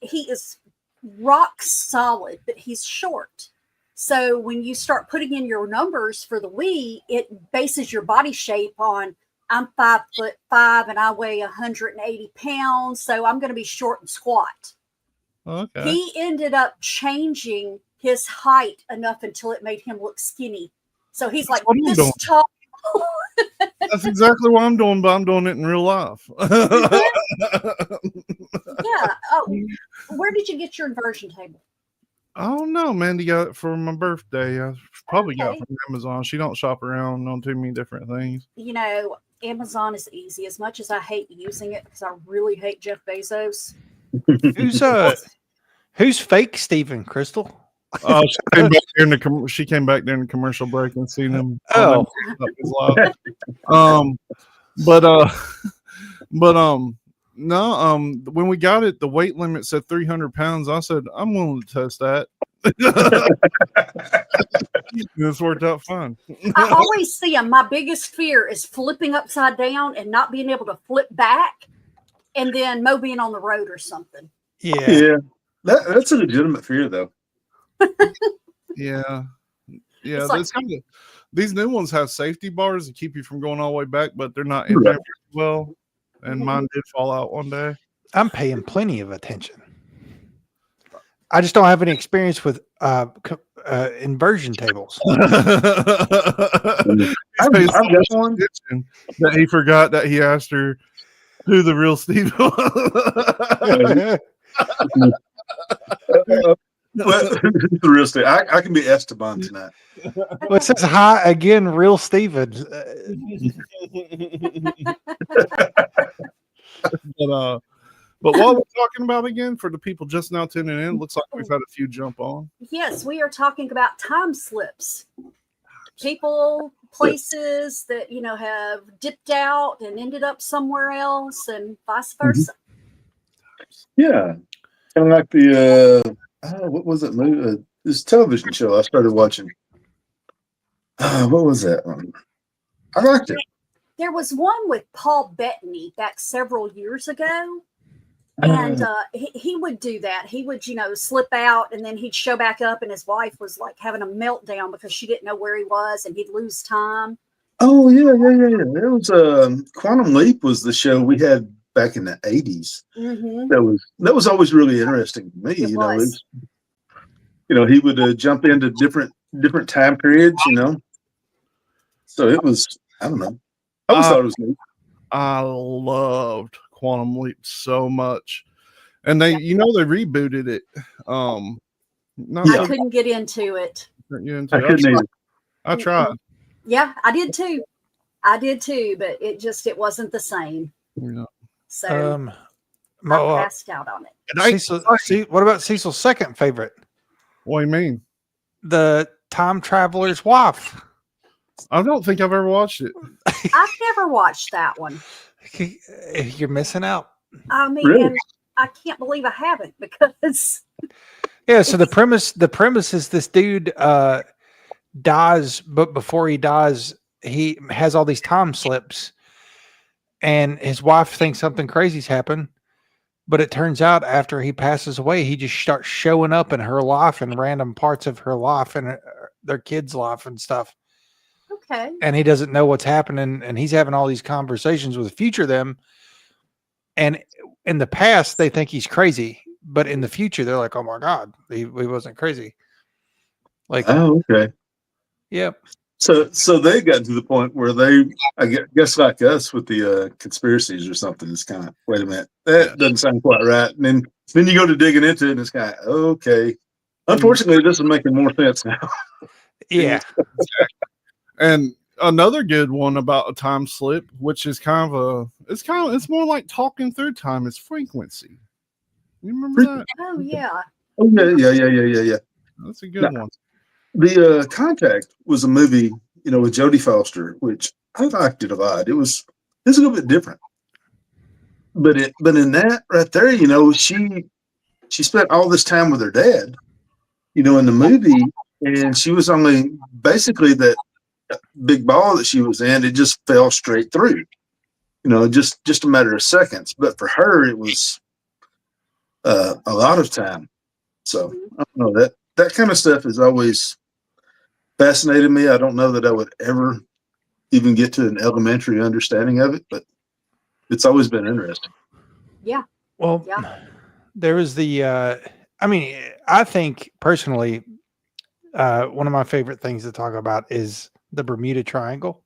rock solid, but he's short. So when you start putting in your numbers for the Wii, it bases your body shape on I'm 5'5" and I weigh 180 pounds. So I'm going to be short and squat. Okay. He ended up changing his height enough until it made him look skinny. So he's That's like what I'm this doing. tall. That's exactly what I'm doing, but I'm doing it in real life. Yeah. Oh, where did you get your inversion table? I don't know. Mandy got it for my birthday. I probably got Okay. it from Amazon. She don't shop around on too many different things. Amazon is easy. As much as I hate using it because I really hate Jeff Bezos. Who's fake Stephen, Crystal? She came back during the commercial break and seen him. Oh. No, when we got it, the weight limit said 300 pounds. I said, I'm willing to test that. This worked out fine. I always see him. My biggest fear is flipping upside down and not being able to flip back, and then Mo being on the road or something. Yeah. That's a legitimate fear, though. Yeah. It's like- These new ones have safety bars to keep you from going all the way back, but they're not in there very well. And mine did fall out one day. I'm paying plenty of attention. I just don't have any experience with inversion tables. I've got one that he forgot that he asked her who the real Steve was. The real Steve. I can be Esteban tonight. Well, it says hi again, real Steven. But what we're talking about again, for the people just now tuning in, looks like we've had a few jump on. Yes, we are talking about time slips. People, places that, have dipped out and ended up somewhere else and vice versa. Yeah. Kind of like the, what was it? This television show I started watching. What was that one? I liked it. There was one with Paul Bettany back several years ago. And he would do that. He would, slip out and then he'd show back up and his wife was like having a meltdown because she didn't know where he was and he'd lose time. Oh, yeah. It was Quantum Leap was the show we had back in the 80s. Mm-hmm. That was always really interesting to me. He would jump into different time periods, So it was, I don't know. I always thought it was neat. I loved Quantum Leap so much, and they rebooted it. I couldn't get into it. I couldn't either. I tried. Yeah, I did too. But it wasn't the same. Yeah. So I passed out on it. What about Cecil's second favorite? What do you mean? The Time Traveler's Wife. I don't think I've ever watched it. I've never watched that one. You're missing out. I mean, Really? and I can't believe I haven't because Yeah, so the premise is this dude dies, but before he dies, he has all these time slips, and his wife thinks something crazy's happened, but it turns out after he passes away, he just starts showing up in her life and random parts of her life and their kids' life and stuff. okay. And he doesn't know what's happening, and he's having all these conversations with future them. And in the past, they think he's crazy, but in the future, they're like, "Oh my God, he wasn't crazy." Like, Oh, okay. yep. So they got to the point where they, I guess, like us with the conspiracies or something. It's kind of, wait a minute, that doesn't sound quite right. And then you go to digging into it, and it's kind of okay. Unfortunately, this is making more sense now. Yeah. And another good one about a time slip, which is it's more like talking through time, is frequency. You remember that? Oh yeah. Oh, yeah. That's a good one. The Contact was a movie, with Jodie Foster, which I liked it a lot. It's a little bit different, but in that right there, she spent all this time with her dad, in the movie, and she was only basically that big ball that she was in. It just fell straight through, just a matter of seconds. But for her, it was a lot of time. So I don't know, that kind of stuff has always fascinated me. I don't know that I would ever even get to an elementary understanding of it, but it's always been interesting. Yeah. Well, there was I think personally, one of my favorite things to talk about is the Bermuda Triangle.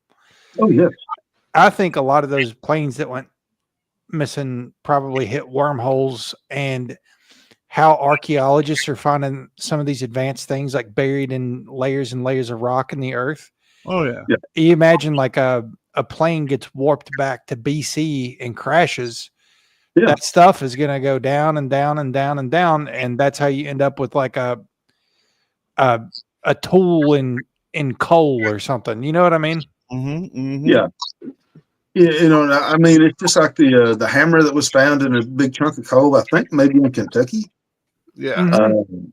Oh, yeah. I think a lot of those planes that went missing probably hit wormholes, and how archaeologists are finding some of these advanced things like buried in layers and layers of rock in the earth. Oh yeah. You imagine like a plane gets warped back to BC and crashes. Yeah. That stuff is going to go down and down and down and down. And that's how you end up with like a tool in coal or something. You know what I mean? Mm-hmm, mm-hmm. Yeah. Yeah, I mean, it's just like the hammer that was found in a big chunk of coal, I think maybe in Kentucky. Yeah. Mhm.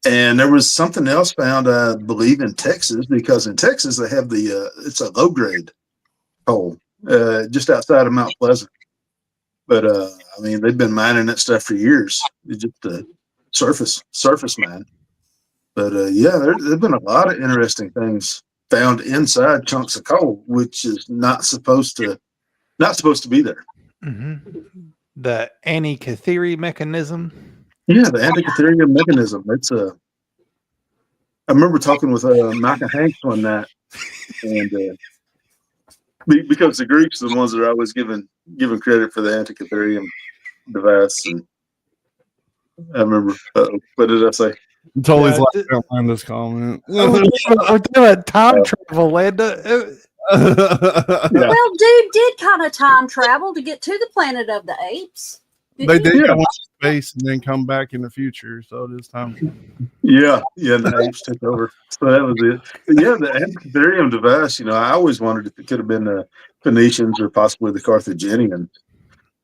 And there was something else found, I believe, in Texas, because in Texas they have it's a low grade coal just outside of Mount Pleasant. But I mean, they've been mining that stuff for years. It's just a surface mine. But there've been a lot of interesting things found inside chunks of coal, which is not supposed to be there. Mm-hmm. The Antikythera mechanism. Yeah, the Antikythera mechanism. I remember talking with Micah Hanks on that, and because the Greeks are the ones that are always given credit for the Antikythera device, and I remember. What did I say? It's always like this comment. We're doing time travel, Linda. Well, dude did kind of time travel to get to the planet of the apes. They did go into space and then come back in the future, so it is time. Yeah, the apes took over. So that was it. But yeah, the Antikythera device. I always wondered if it could have been the Phoenicians or possibly the Carthaginians,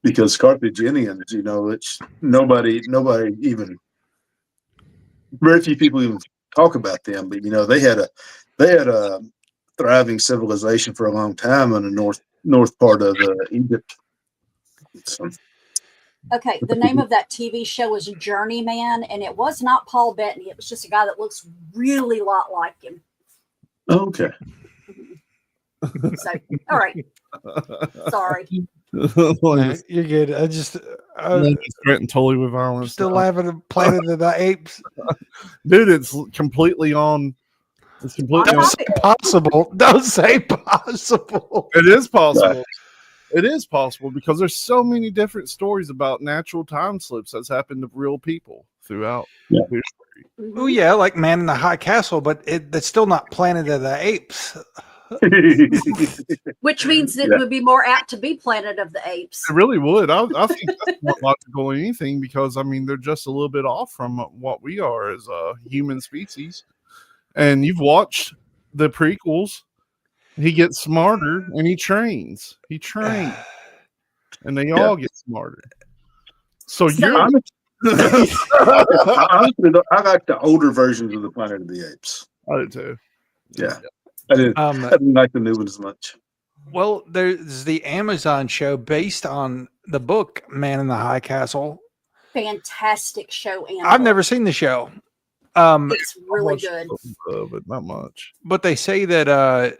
because Carthaginians, it's nobody even. Very few people even talk about them, but they had a thriving civilization for a long time in the north part of Egypt. So. Okay, the name of that TV show was Journeyman, and it was not Paul Bettany. It was just a guy that looks really a lot like him. Okay. So, all right. Sorry. You're good. I just threatened totally with violence. Still laughing at Planet of the Apes. Dude, it's completely on. It's completely Don't say possible. Don't say possible. It is possible. It is possible because there's so many different stories about natural time slips that's happened to real people throughout history. Oh yeah, like Man in the High Castle, but that's still not Planet of the Apes. Which means it would be more apt to be Planet of the Apes. It really would. I think that's more logical than anything because, I mean, they're just a little bit off from what we are as a human species. And you've watched the prequels. He gets smarter and he trains. And they all get smarter. So you're... Honestly, I like the older versions of the Planet of the Apes. I did too. Yeah. I didn't like the new ones as much. Well, there's the Amazon show based on the book Man in the High Castle. Fantastic show, and I've never seen the show. It's really good, but not much. But they say that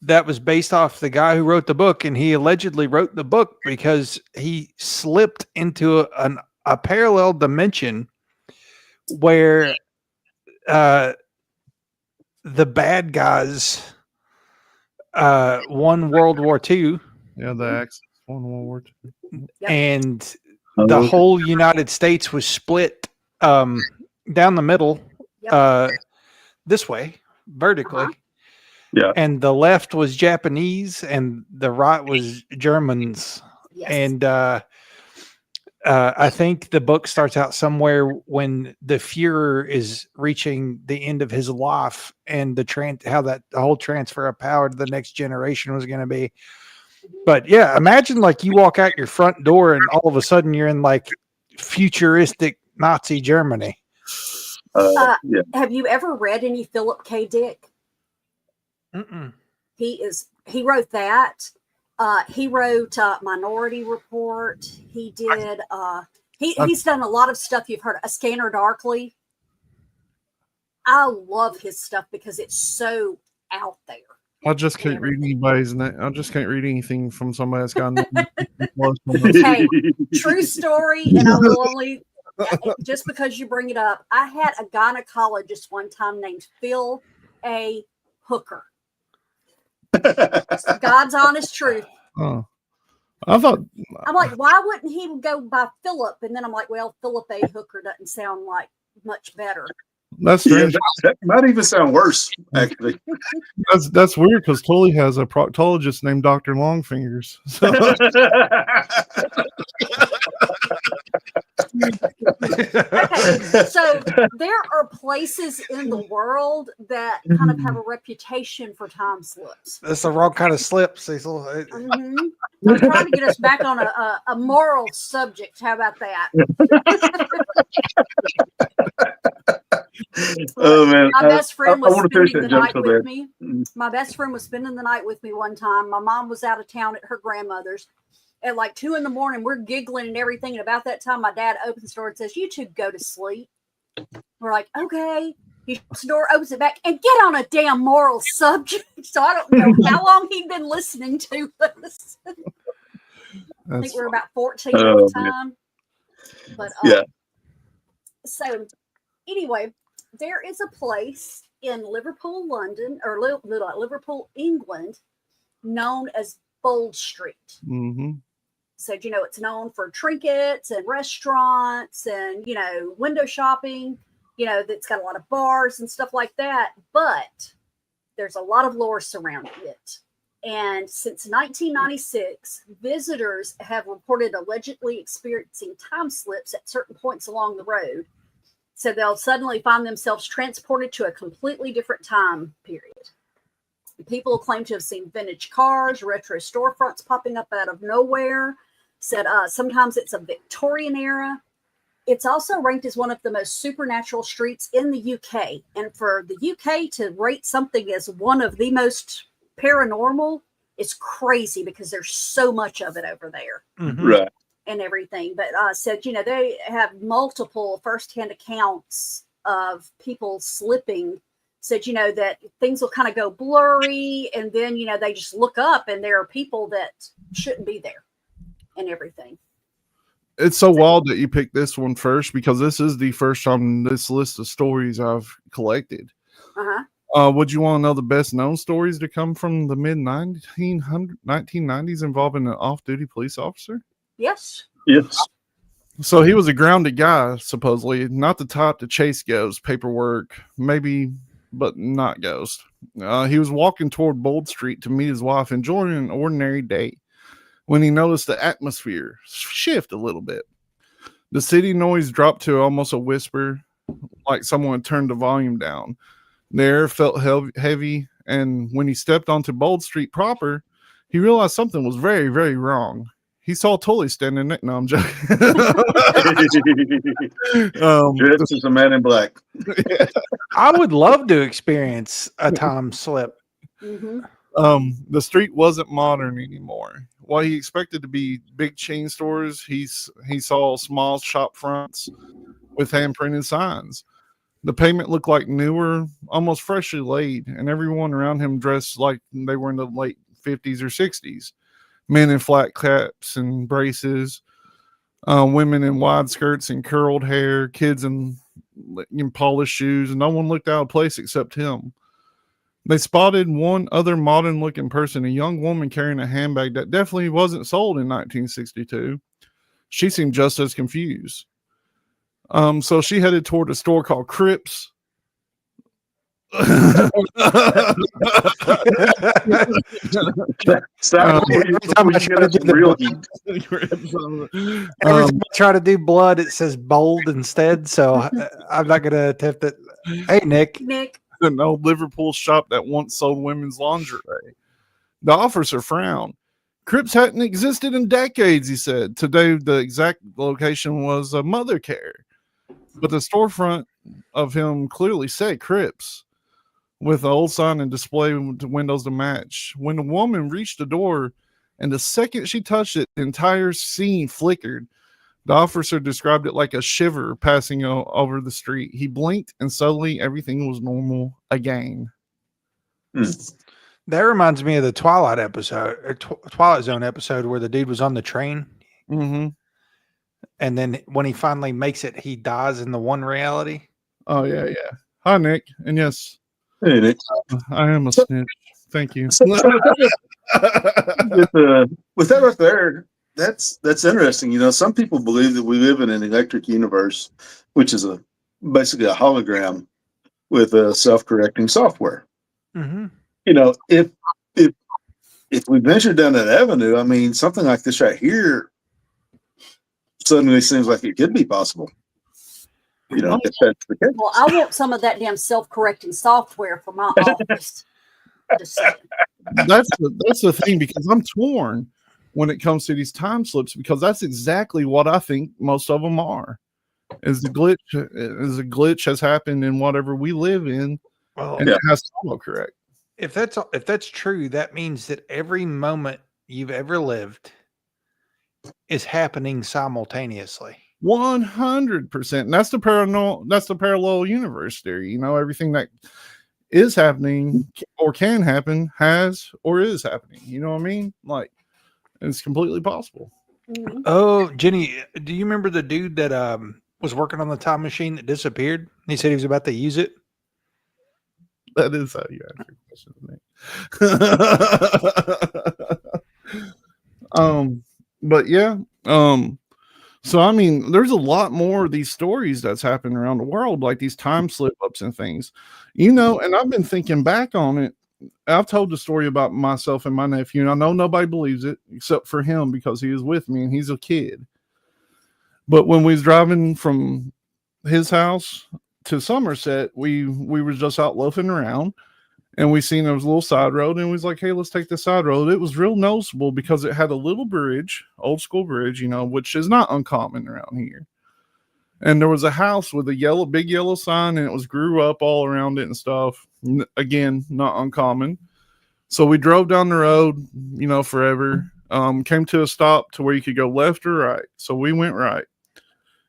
that was based off the guy who wrote the book, and he allegedly wrote the book because he slipped into a parallel dimension where the bad guys won World War II. Yeah, the Axis won World War II. And the whole United States was split down the middle this way, vertically. Yeah. And the left was Japanese and the right was Germans. Yes. And I think the book starts out somewhere when the Fuhrer is reaching the end of his life and how the whole transfer of power to the next generation was going to be. But yeah, imagine like you walk out your front door and all of a sudden you're in like futuristic Nazi Germany. Have you ever read any Philip K. Dick? Mm-mm. He wrote that. He wrote Minority Report. He did. He's done a lot of stuff you've heard. A Scanner Darkly. I love his stuff because it's so out there. I just can't read anybody's name. I just can't read anything from somebody that's got. Hey, true story, and I will only just because you bring it up. I had a gynecologist one time named Phil A. Hooker. God's honest truth. Oh, I'm like, why wouldn't he go by Philip? And then I'm like, well, Philip A. Hooker doesn't sound like much better. That's strange. That might even sound worse, actually. That's weird because Tully has a proctologist named Dr. Longfingers. So. Okay, so there are places in the world that kind of have a reputation for time slips. That's the wrong kind of slip, Cecil. I'm trying to get us back on a moral subject. How about that? Oh man! My best friend was spending the night with with me. My best friend was spending the night with me one time. My mom was out of town at her grandmother's. At like 2 a.m, we're giggling and everything. And about that time, my dad opens the door and says, "You two go to sleep." We're like, "Okay." He shuts the door, opens it back, and get on a damn moral subject. So I don't know how long he'd been listening to us. I think we were about 14 at the time. But yeah. So anyway, there is a place in Liverpool, London, or Liverpool, England, known as Bold Street. Mm-hmm. So, it's known for trinkets and restaurants and, window shopping, that's got a lot of bars and stuff like that. But there's a lot of lore surrounding it. And since 1996, visitors have reported allegedly experiencing time slips at certain points along the road. So they'll suddenly find themselves transported to a completely different time period. People claim to have seen vintage cars, retro storefronts popping up out of nowhere. Said sometimes it's a Victorian era. It's also ranked as one of the most supernatural streets in the UK. And for the UK to rate something as one of the most paranormal is crazy because there's so much of it over there. Mm-hmm. Right. And everything. But said, they have multiple firsthand accounts of people slipping. Said, that things will kind of go blurry. And then, they just look up and there are people that shouldn't be there and everything. It's so wild that you picked this one first because this is the first time this list of stories I've collected. Uh-huh. Would you want to know the best known stories to come from the mid 1990s involving an off-duty police officer? Yes. Yes. So he was a grounded guy, supposedly, not the type to chase ghosts, paperwork, maybe, but not ghost. He was walking toward Bold Street to meet his wife, enjoying an ordinary day, when he noticed the atmosphere shift a little bit. The city noise dropped to almost a whisper, like someone had turned the volume down. The air felt heavy, and when he stepped onto Bold Street proper, he realized something was very, very wrong. He saw Tully standing next. No, I'm joking. Dressed as a man in black. I would love to experience a time slip. Mm-hmm. The street wasn't modern anymore. While he expected to be big chain stores, he saw small shop fronts with handprinted signs. The pavement looked like newer, almost freshly laid, and everyone around him dressed like they were in the late 50s or 60s. Men in flat caps and braces, women in wide skirts and curled hair, kids in polished shoes, and no one looked out of place except him. They spotted one other modern-looking person, a young woman carrying a handbag that definitely wasn't sold in 1962. She seemed just as confused. So she headed toward a store called Crips. Every time I try to do blood, it says bold instead. So I'm not going to attempt it. Hey, Nick. An old Liverpool shop that once sold women's lingerie. The officer frowned. Crips hadn't existed in decades, he said. Today, the exact location was a mother care. But the storefront of him clearly said Crips, with the old sign and display windows to match. When the woman reached the door, and the second she touched it, the entire scene flickered. The officer described it like a shiver passing over the street. He blinked, and suddenly everything was normal again. That reminds me of the Twilight episode, or Twilight Zone episode, where the dude was on the train. Mm-hmm. And then when he finally makes it, he dies in the one reality. Oh, yeah. Hi, Nick. And yes, hey, Nick. I am a snitch. Thank you. With that right there, that's interesting. You know, some people believe that we live in an electric universe, which is basically a hologram with a self-correcting software. Mm-hmm. You know, if we venture down that avenue, I mean, something like this right here suddenly seems like it could be possible. You know, if that's the case. Well, I want some of that damn self-correcting software for my office. Just saying. That's the thing, because I'm torn when it comes to these time slips, because that's exactly what I think most of them are. Is a glitch has happened in whatever we live in, and it has to autocorrect. If that's true, that means that every moment you've ever lived is happening simultaneously. 100%. And that's the parallel universe theory. You know, everything that is happening or can happen has or is happening. You know what I mean? Like, it's completely possible. Oh, Jenny, do you remember the dude that was working on the time machine that disappeared? He said he was about to use it. That is how you answer questions, mate. But yeah. So I mean, there's a lot more of these stories that's happened around the world, like these time slip ups and things, you know. And I've been thinking back on it. I've told the story about myself and my nephew, and I know nobody believes it except for him, because he is with me and he's a kid. But when we was driving from his house to Somerset, we were just out loafing around, and we seen there was a little side road, and we was like, hey, let's take the side road. It was real noticeable because it had a little bridge, old school bridge, you know, which is not uncommon around here. And there was a house with a big yellow sign, and it was grew up all around it and stuff. Again, not uncommon. So we drove down the road, you know, forever. Came to a stop to where you could go left or right. So we went right,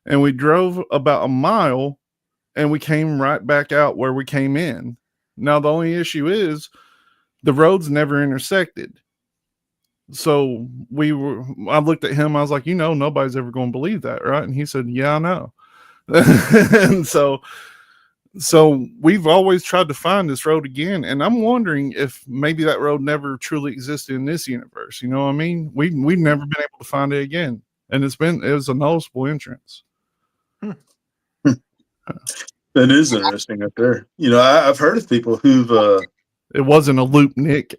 and we drove about a mile, and we came right back out where we came in. Now, the only issue is the roads never intersected. So I looked at him. I was like, you know, nobody's ever going to believe that, right? And he said, yeah, I know. And so So we've always tried to find this road again, and I'm wondering if maybe that road never truly existed in this universe. You know what I mean? We've never been able to find it again, and it was a noticeable entrance. That is interesting up there. You know, I've heard of people who've It wasn't a loop, Nick.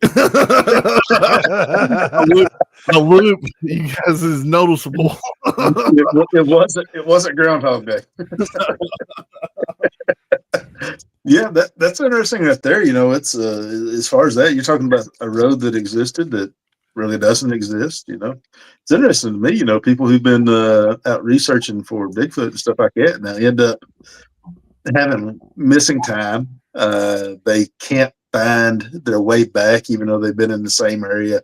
A loop, you guys, is noticeable. it wasn't Groundhog Day. Yeah, that's interesting right there. You know, it's as far as that, you're talking about a road that existed that really doesn't exist. You know, it's interesting to me. You know, people who've been out researching for Bigfoot and stuff like that now end up having missing time. They can't find their way back, even though they've been in the same area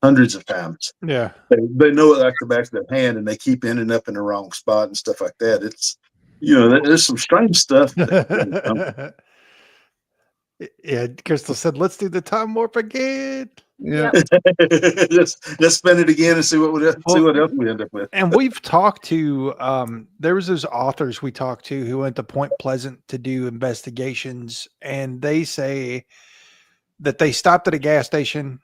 hundreds of times. Yeah. They know it like the back of their hand, and they keep ending up in the wrong spot and stuff like that. It's, you know, there's some strange stuff. Yeah, Crystal said, "Let's do the time warp again." Yeah. let's spin it again and see what else we end up with. And we've talked to there was those authors we talked to who went to Point Pleasant to do investigations, and they say that they stopped at a gas station,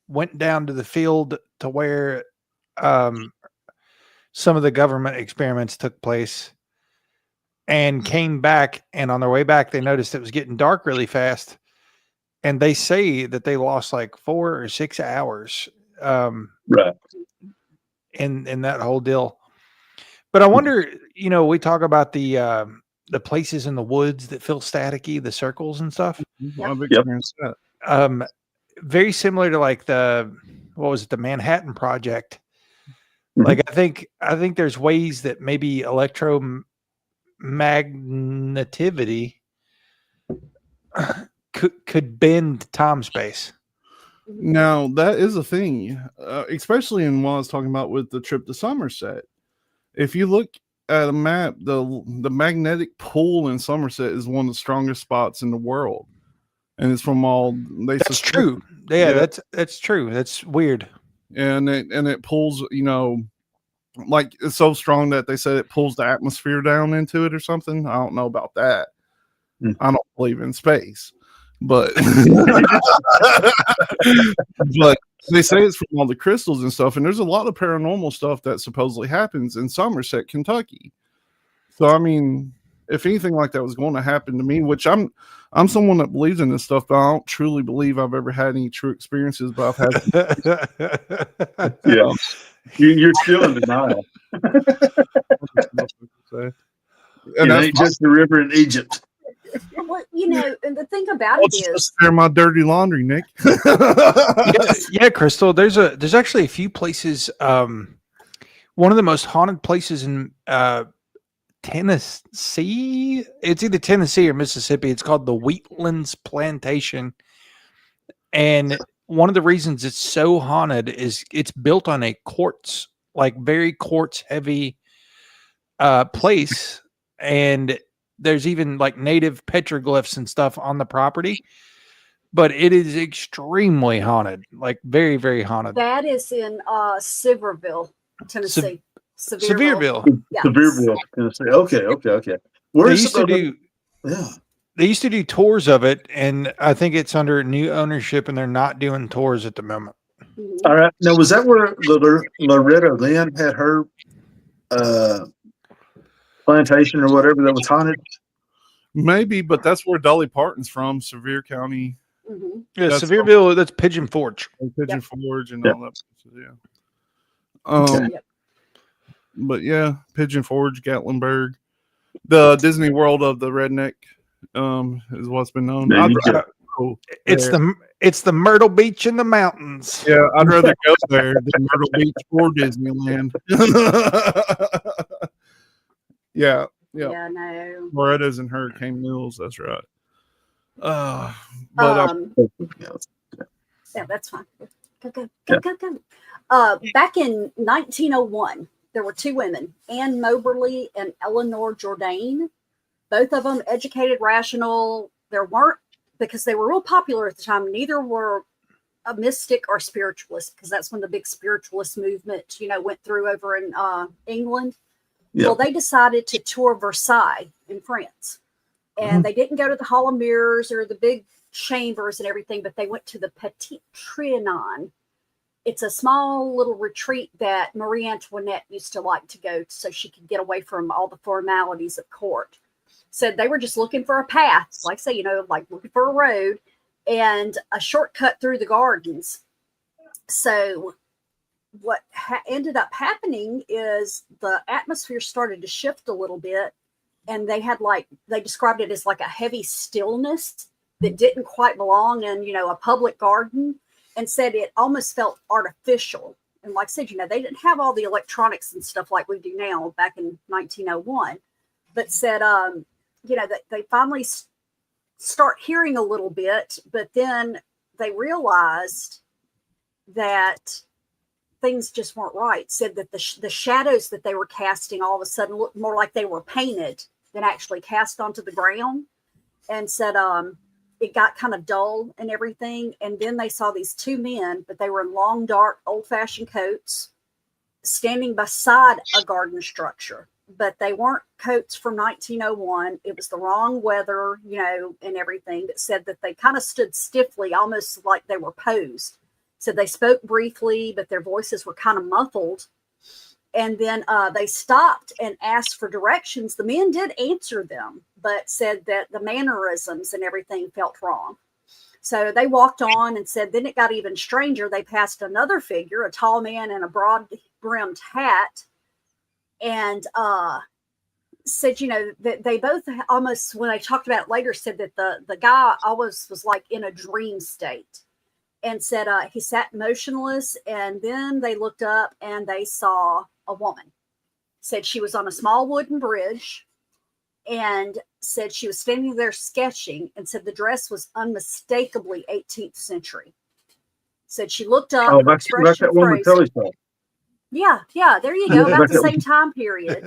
went down to the field to where some of the government experiments took place, and came back, and on their way back they noticed it was getting dark really fast, and they say that they lost like 4 or 6 hours Right. in that whole deal. But I wonder, you know, we talk about the places in the woods that feel staticky, the circles and stuff. I've experienced that. Very similar to like the Manhattan Project. Like I think there's ways that maybe electromagnetivity could bend time space. Now that is a thing, especially in what I was talking about with the trip to Somerset. If you look at a map, the magnetic pull in Somerset is one of the strongest spots in the world, and it's from all That's true. Yeah, that's true. That's weird. And it pulls, you know, like it's so strong that they said it pulls the atmosphere down into it or something. I don't know about that. I don't believe in space, but but they say it's from all the crystals and stuff. And there's a lot of paranormal stuff that supposedly happens in Somerset, Kentucky. So I mean, if anything like that was going to happen to me, which I'm someone that believes in this stuff, but I don't truly believe I've ever had any true experiences. But I've had, yeah, you're still in denial. And it ain't just the river in Egypt. Well, you know, and the thing about it is, just air my dirty laundry, Nick. yeah, Crystal. There's actually a few places. One of the most haunted places in Tennessee. It's either Tennessee or Mississippi. It's called the Wheatlands Plantation, and one of the reasons it's so haunted is it's built on a quartz, like very quartz heavy place, and there's even like native petroglyphs and stuff on the property, but it is extremely haunted, like very, very haunted. That is in Sevierville, Tennessee. Sevierville. Yeah. Sevierville, Tennessee. Okay. They used to do tours of it, and I think it's under new ownership, and they're not doing tours at the moment. All right. Now, was that where Loretta Lynn had her plantation or whatever that was haunted? Maybe, but that's where Dolly Parton's from, Sevier County. Mm-hmm. Yeah, Sevierville. That's Pigeon Forge. Pigeon Forge and all that. Yeah. But yeah, Pigeon Forge, Gatlinburg, the Disney World of the redneck, is what's been known. It's the Myrtle Beach in the mountains. Yeah, I'd rather go there than Myrtle Beach or Disneyland. Yeah. Yeah, no. Loretta's and Hurricane Mills. That's right. Yeah, that's fine. Go. Back in 1901, there were two women, Anne Moberly and Eleanor Jourdain. Both of them educated, rational. There weren't, because they were real popular at the time, neither were a mystic or spiritualist, because that's when the big spiritualist movement, went through over in England. Yep. Well, they decided to tour Versailles in France. And they didn't go to the Hall of Mirrors or the big chambers and everything, but they went to the Petit Trianon. It's a small little retreat that Marie Antoinette used to like to go to so she could get away from all the formalities of court. Said they were just looking for a path, like say, you know, like looking for a road and a shortcut through the gardens. So what ended up happening is the atmosphere started to shift a little bit, and they had they described it as like a heavy stillness that didn't quite belong in, you know, a public garden, and said it almost felt artificial. And like I said, you know, they didn't have all the electronics and stuff like we do now back in 1901, but said, you know, that they finally start hearing a little bit, but then they realized that things just weren't right. Said that the shadows that they were casting all of a sudden looked more like they were painted than actually cast onto the ground, and said it got kind of dull and everything. And then they saw these two men, but they were in long, dark, old-fashioned coats standing beside a garden structure. But they weren't coats from 1901. It was the wrong weather, you know, and everything. That said that they kind of stood stiffly, almost like they were posed. So they spoke briefly, but their voices were kind of muffled. And then they stopped and asked for directions. The men did answer them, but said that the mannerisms and everything felt wrong. So they walked on and said, then it got even stranger. They passed another figure, a tall man in a broad-brimmed hat, and said, you know, that they both almost, when they talked about it later, said that the guy always was like in a dream state. And said he sat motionless, and then they looked up and they saw a woman. Said she was on a small wooden bridge, and said she was standing there sketching, and said the dress was unmistakably 18th century. Said she looked up. Oh, that's that woman Telly saw. Yeah, there you go. About the same time period.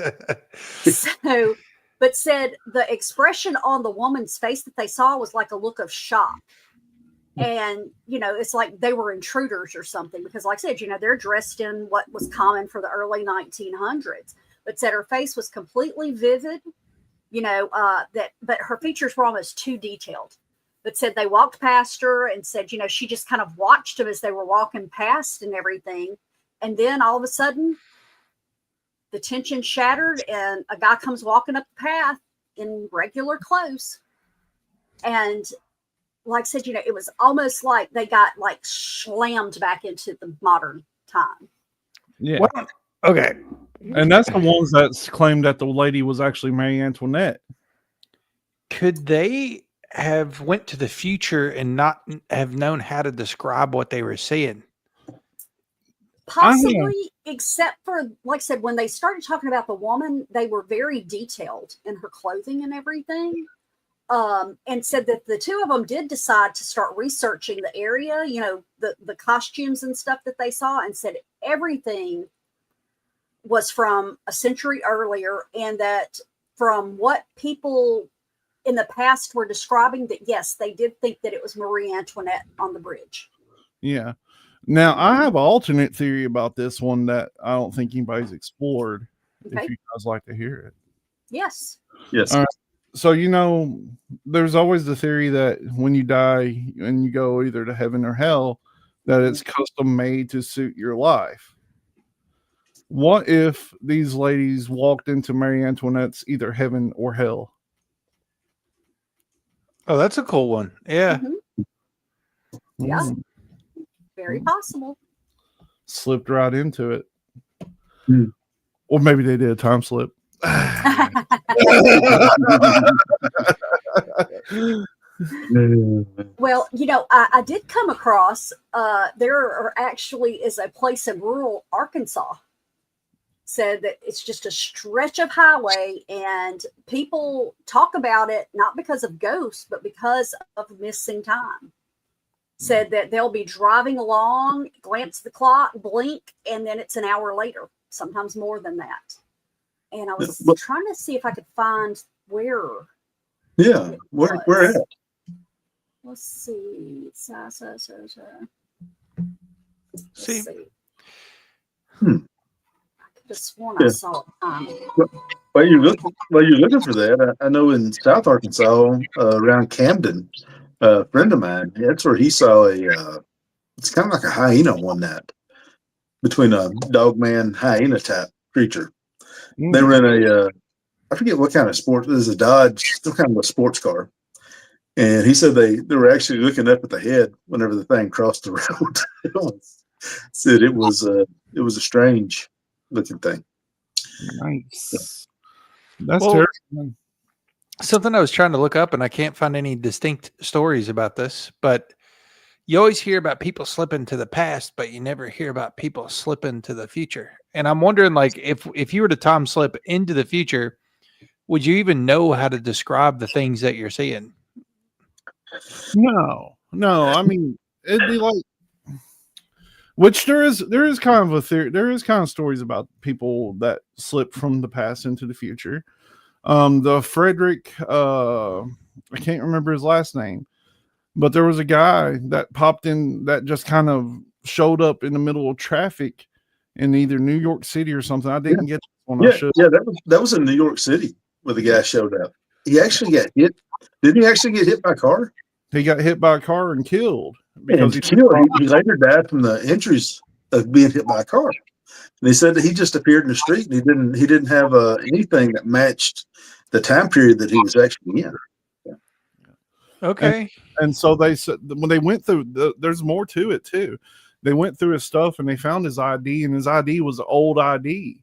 So, but said the expression on the woman's face that they saw was like a look of shock. And, you know, it's like they were intruders or something, because like I said, you know, they're dressed in what was common for the early 1900s, but said her face was completely vivid, you know, but her features were almost too detailed. But said they walked past her, and said, you know, she just kind of watched them as they were walking past and everything. And then all of a sudden the tension shattered, and a guy comes walking up the path in regular clothes. And like I said, you know, it was almost like they got like slammed back into the modern time. Yeah. Well, okay. And that's the ones that claimed that the lady was actually Marie Antoinette. Could they have went to the future and not have known how to describe what they were seeing? Possibly, except for, like I said, when they started talking about the woman, they were very detailed in her clothing and everything. And said that the two of them did decide to start researching the area, you know, the costumes and stuff that they saw, and said everything was from a century earlier, and that from what people in the past were describing, that yes, they did think that it was Marie Antoinette on the bridge. Yeah. Now, I have an alternate theory about this one that I don't think anybody's explored. Okay. If you guys like to hear it. Yes. Yes. All right. So, you know, there's always the theory that when you die and you go either to heaven or hell, that it's custom made to suit your life. What if these ladies walked into Marie Antoinette's either heaven or hell? Oh, that's a cool one. Yeah. Mm-hmm. Yeah. Very possible. Slipped right into it. Or maybe they did a time slip. Well, you know, I did come across there actually is a place in rural Arkansas. Said that it's just a stretch of highway, and people talk about it not because of ghosts, but because of missing time. Said that they'll be driving along, glance at the clock, blink, and then it's an hour later, sometimes more than that. And I was trying to see if I could find where. Yeah, where at? Let's see. Let's see. I could have sworn I saw it. While you're looking for that, I know in South Arkansas, around Camden, a friend of mine, that's where he saw it's kind of like a hyena one night between a dog man hyena type creature. They were in I forget what kind of sport. It was a Dodge, some kind of a sports car. And he said they were actually looking up at the head whenever the thing crossed the road. Said it was a strange looking thing. Nice. That's Well, terrible. something I was trying to look up, and I can't find any distinct stories about this, but you always hear about people slipping to the past, but you never hear about people slipping to the future. And I'm wondering, like, if you were to time slip into the future, would you even know how to describe the things that you're seeing? No. I mean, it'd be like, which there is kind of a theory. There is kind of stories about people that slip from the past into the future. The Frederick, I can't remember his last name, but there was a guy that popped in that just kind of showed up in the middle of traffic in either New York City or something. I didn't get this one. Yeah, that was in New York City where the guy showed up. He actually got hit. Didn't he actually get hit by a car? He got hit by a car and killed Because he later died from the injuries of being hit by a car. And he said that he just appeared in the street and he didn't have anything that matched the time period that he was actually in. Yeah. Okay. And so they said when they went through, there's more to it too. They went through his stuff and they found his ID, and his ID was an old ID,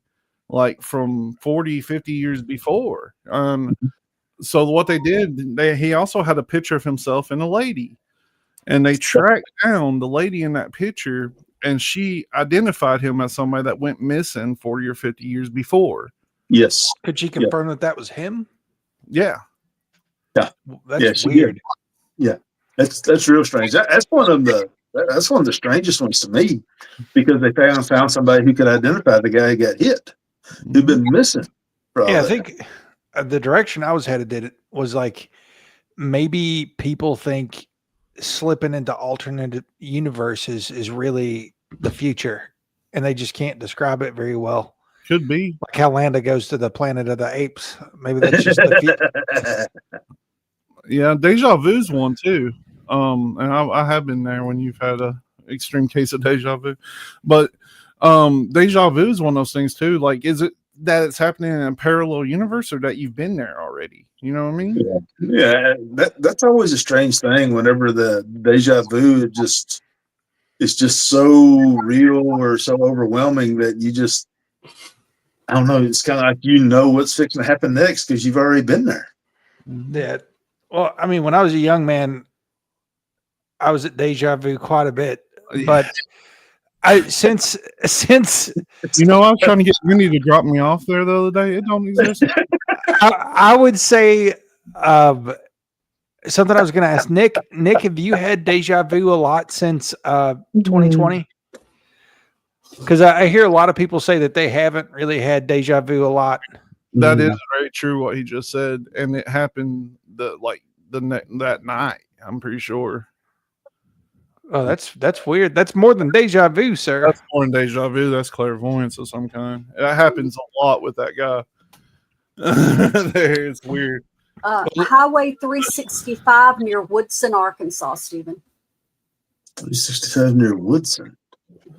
like from 40, 50 years before. So what they did, he also had a picture of himself and a lady, and they tracked down the lady in that picture, and she identified him as somebody that went missing 40 or 50 years before. Yes. Could she confirm that was him? Yeah. Yeah. That's weird. Yeah. That's real strange. That's one of the strangest ones to me, because they found somebody who could identify the guy who got hit, who'd been missing. Yeah, I think the direction I was headed was like maybe people think slipping into alternate universes is really the future, and they just can't describe it very well. Could be like how Landa goes to the planet of the apes. Maybe that's just the future. Yeah, deja vu's one too. And I have been there when you've had a extreme case of deja vu, but deja vu is one of those things too. Like, is it that it's happening in a parallel universe, or that you've been there already? You know what I mean? Yeah. That's always a strange thing. Whenever the deja vu it's just so real or so overwhelming that you just, I don't know. It's kind of like what's fixing to happen next because you've already been there. Yeah. Well, I mean, when I was a young man, I was at deja vu quite a bit, but since I was trying to get Mindy to drop me off there the other day. It don't exist. I would say something I was going to ask Nick. Nick, have you had deja vu a lot since 2020? Because I hear a lot of people say that they haven't really had deja vu a lot. That is very true what he just said, and it happened that night. I'm pretty sure. Oh, that's weird. That's more than deja vu, sir. That's more than deja vu. That's clairvoyance of some kind. That happens a lot with that guy. It's weird. Highway 365 near Woodson, Arkansas, Stephen. 365 near Woodson.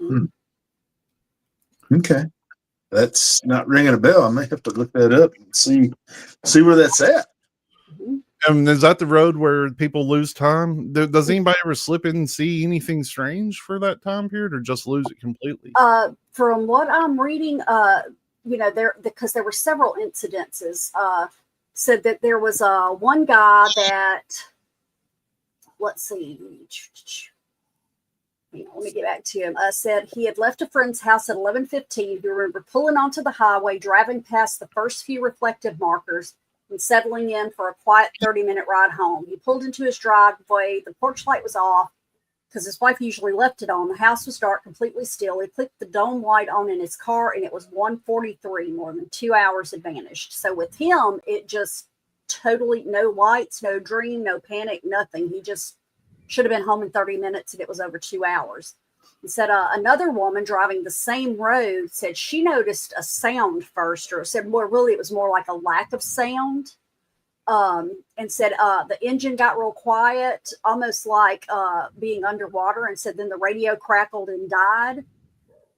Mm-hmm. Okay. That's not ringing a bell. I may have to look that up and see where that's at. And is that the road where people lose time? Does anybody ever slip in and see anything strange for that time period, or just lose it completely? From what I'm reading, because there were several incidences, said that there was one guy that, let's see, let me get back to him. Said he had left a friend's house at 11:15. He remembered pulling onto the highway, driving past the first few reflective markers, and settling in for a quiet 30-minute ride home. He pulled into his driveway. The porch light was off because his wife usually left it on. The house was dark, completely still. He clicked the dome light on in his car, and it was 1:43. More than 2 hours had vanished. So with him, it just totally no lights, no dream, no panic, nothing. He just should have been home in 30 minutes, and it was over 2 hours. And said another woman driving the same road said she noticed a sound first, or said more really it was more like a lack of sound. And said the engine got real quiet, almost like being underwater, and said then the radio crackled and died.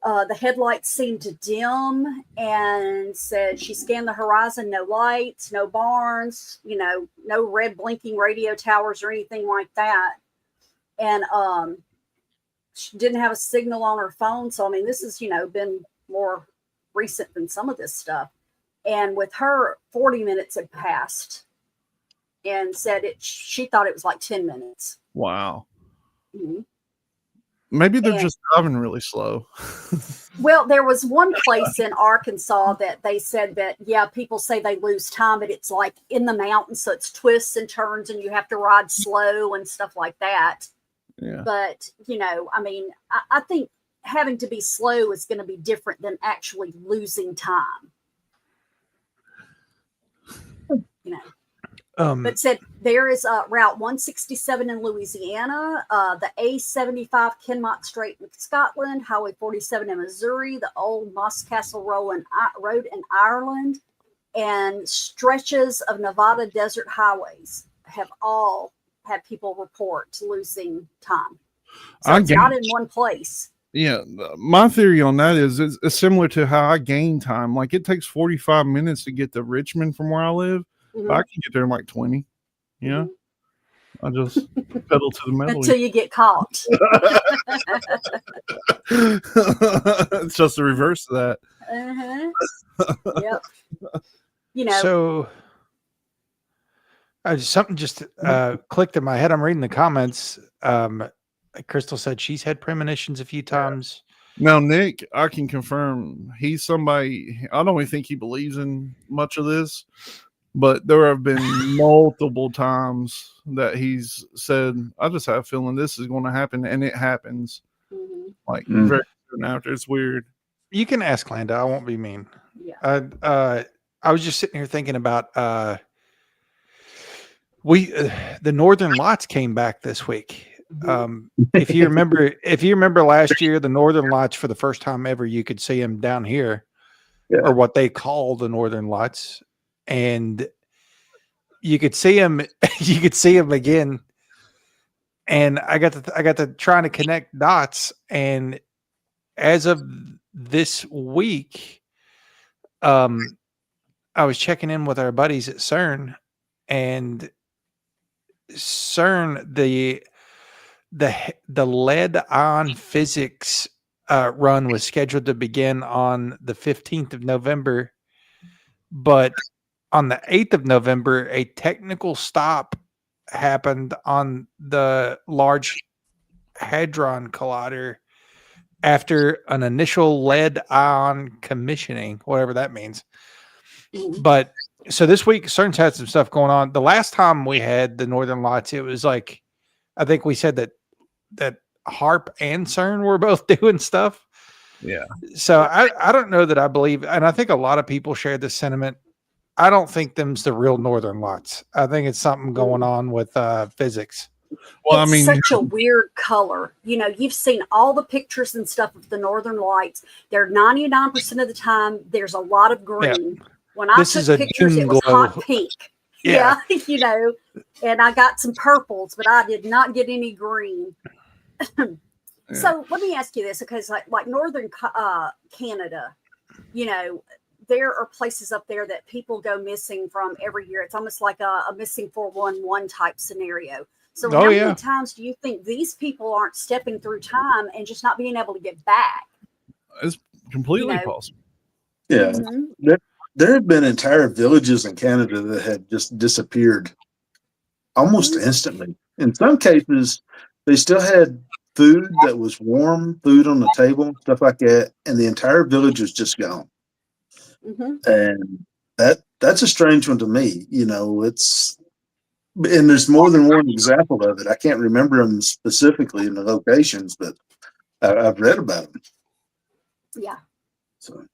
The headlights seemed to dim, and said she scanned the horizon, no lights, no barns, no red blinking radio towers or anything like that. And she didn't have a signal on her phone. So, I mean, this has, been more recent than some of this stuff. And with her, 40 minutes had passed, and said she thought it was like 10 minutes. Wow. Mm-hmm. Maybe they're just driving really slow. Well, there was one place in Arkansas that they said that, people say they lose time, but it's like in the mountains. So it's twists and turns and you have to ride slow and stuff like that. Yeah. But, I mean, I think having to be slow is going to be different than actually losing time. But said there is Route 167 in Louisiana, the A75 Kenmont Strait in Scotland, Highway 47 in Missouri, the old Moscastle Road in Ireland, and stretches of Nevada desert highways have all had people report losing time. So it's not in one place. Yeah, my theory on that is it's similar to how I gain time. Like it takes 45 minutes to get to Richmond from where I live. Mm-hmm. But I can get there in like 20. Yeah. Mm-hmm. I just pedal to the metal until you get caught. It's just the reverse of that. Yep. So something just clicked in my head. I'm reading the comments. Crystal said she's had premonitions a few times. Now, Nick, I can confirm he's somebody, I don't even think he believes in much of this, but there have been multiple times that he's said, I just have a feeling this is going to happen, and it happens. Like very soon after. It's weird. You can ask Landa. I won't be mean. Yeah. I was just sitting here thinking about the Northern Lights came back this week. If you remember last year, the Northern Lights, for the first time ever, you could see them down here, or what they call the Northern Lights, and you could see them. You could see them again. And I got to trying to connect dots, and as of this week, I was checking in with our buddies at CERN, and CERN, the lead-ion physics run was scheduled to begin on the 15th of November, but on the 8th of November, a technical stop happened on the Large Hadron Collider after an initial lead-ion commissioning, whatever that means. But so this week, CERN's had some stuff going on. The last time we had the Northern Lights, it was like, I think we said that HARP and CERN were both doing stuff. Yeah. So I don't know that I believe, and I think a lot of people share this sentiment. I don't think them's the real Northern Lights. I think it's something going on with physics. Well, it's such a weird color. You've seen all the pictures and stuff of the Northern Lights. They're 99% of the time, there's a lot of green. Yeah. When I took pictures, it was hot pink. Yeah. And I got some purples, but I did not get any green. So let me ask you this, because like Northern Canada, there are places up there that people go missing from every year. It's almost like a missing 411 type scenario. So how many times do you think these people aren't stepping through time and just not being able to get back? It's completely possible. Yeah. There have been entire villages in Canada that had just disappeared almost instantly. In some cases, they still had food that was warm, food on the table, stuff like that, and the entire village was just gone. And that's a strange one to me. And there's more than one example of it. I can't remember them specifically in the locations, but I've read about them. Yeah. So.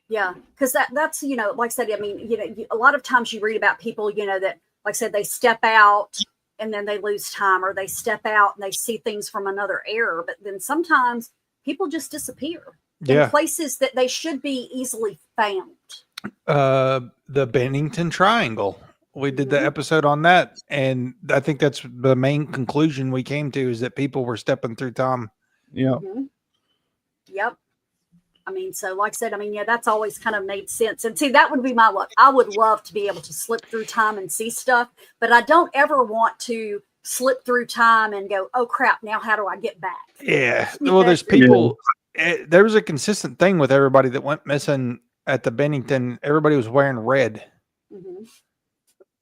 Yeah, because that's like I said, I mean, a lot of times you read about people, that, like I said, they step out and then they lose time, or they step out and they see things from another era. But then sometimes people just disappear Yeah. in places that they should be easily found. The Bennington Triangle. We did the episode on that, and I think that's the main conclusion we came to, is that people were stepping through time. Yeah. Yep. I mean, so like I said, I mean, yeah, that's always kind of made sense. And see, that would be my luck. I would love to be able to slip through time and see stuff, but I don't ever want to slip through time and go, oh crap, now how do I get back? Yeah. Well, there's people, there was a consistent thing with everybody that went missing at the Bennington. Everybody was wearing red.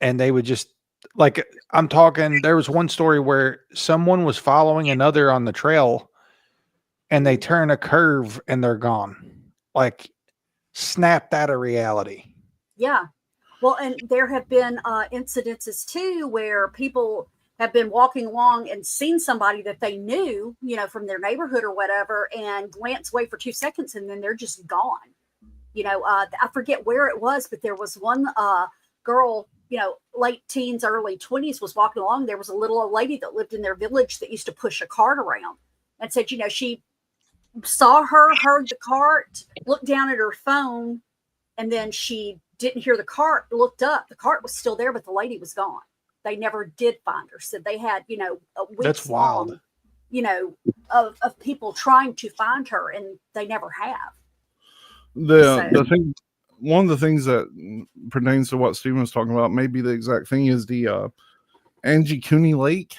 And they would just, like, I'm talking, there was one story where someone was following another on the trail and they turn a curve and they're gone. Like, snapped out of reality. Yeah. Well, and there have been incidences too where people have been walking along and seen somebody that they knew, you know, from their neighborhood or whatever, and glance away for 2 seconds and then they're just gone. You know, I forget where it was, but there was one girl, you know, late teens, early 20s, was walking along. There was a little old lady that lived in their village that used to push a cart around, and said, you know, she saw her, heard the cart, looked down at her phone, and then she didn't hear the cart, looked up, the cart was still there, but the lady was gone. They never did find her. So they had, you know, a week That's wild. long, you know, of people trying to find her, and they never have. The thing, one of the things that pertains to what Stephen was talking about, maybe the exact thing, is the Angie Cooney Lake,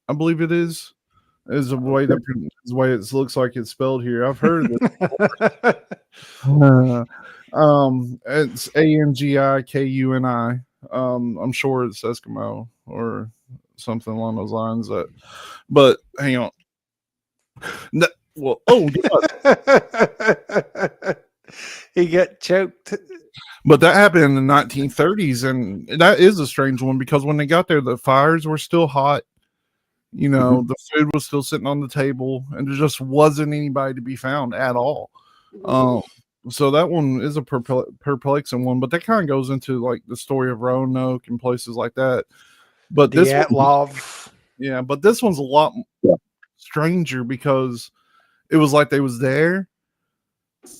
I believe it is the way that the way it looks like it's spelled here. I've heard of it. It's ANGIKUNI. I'm sure it's Eskimo or something along those lines. But hang on. No, well, oh God. He got choked. But that happened in the 1930s, and that is a strange one because when they got there, the fires were still hot. You know, the food was still sitting on the table, and there just wasn't anybody to be found at all. So that one is a perplexing one, but that kind of goes into like the story of Roanoke and places like that. But this one, yeah, but this one's a lot stranger because it was like they was there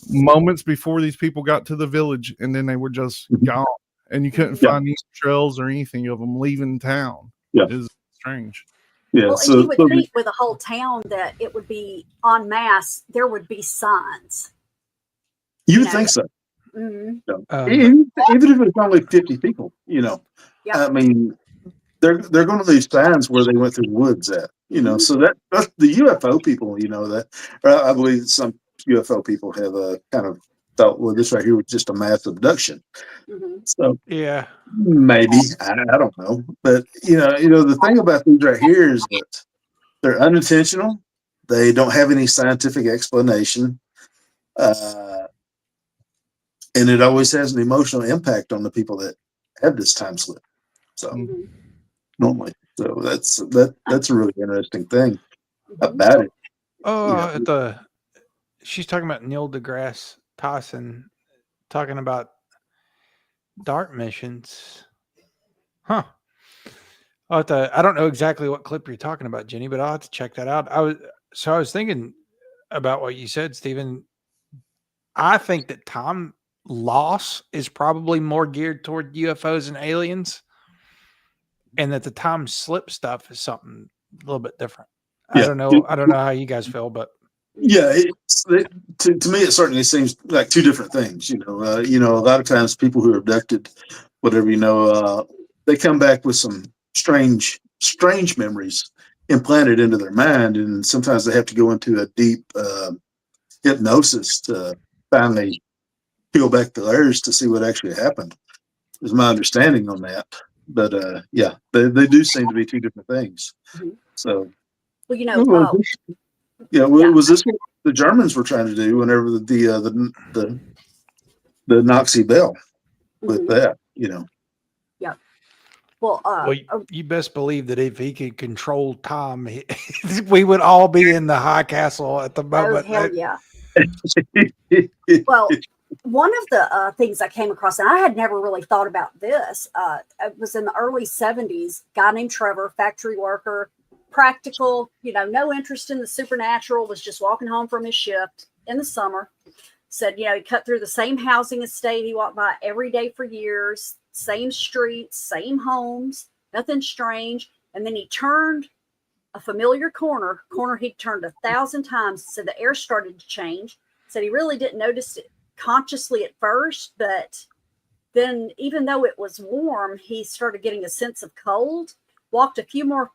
moments before these people got to the village, and then they were just gone, and you couldn't find any trails or anything of them leaving town. It's strange. Yeah, well, and you would think with a whole town that it would be en masse, there would be signs. You would think so. Even if it's only 50 people, you know, I mean, they're going to leave signs where they went through the woods at, you know, so that's the UFO people, you know, that I believe some UFO people have kind of thought, well, this right here was just a mass abduction. So yeah, maybe I don't know, but you know, the thing about these right here is that they're unintentional. They don't have any scientific explanation, and it always has an emotional impact on the people that have this time slip. So normally, so that's a really interesting thing about it. Oh, she's talking about Neil deGrasse Tyson talking about DART missions. Huh. I don't know exactly what clip you're talking about, Jenny, but I'll have to check that out. I was thinking about what you said, Stephen. I think that time loss is probably more geared toward UFOs and aliens, and that the time slip stuff is something a little bit different. I don't know how you guys feel, but yeah, to me, it certainly seems like two different things. You know, a lot of times people who are abducted, whatever, they come back with some strange memories implanted into their mind, and sometimes they have to go into a deep hypnosis to finally peel back the layers to see what actually happened. Is my understanding on that. But yeah, they do seem to be two different things. So, well, you know, was this what the Germans were trying to do whenever the Nazi Bell with that, you know? Yeah. Well, you best believe that if he could control time, we would all be in the high castle at the moment. Oh, hell yeah. Well, one of the things I came across, and I had never really thought about this, it was in the early 70s, a guy named Trevor, factory worker, practical, no interest in the supernatural, was just walking home from his shift in the summer. Said, he cut through the same housing estate he walked by every day for years, same streets, same homes, nothing strange. And then he turned a familiar corner he'd turned 1,000 times. Said the air started to change. Said he really didn't notice it consciously at first, but then even though it was warm, he started getting a sense of cold. Walked a few more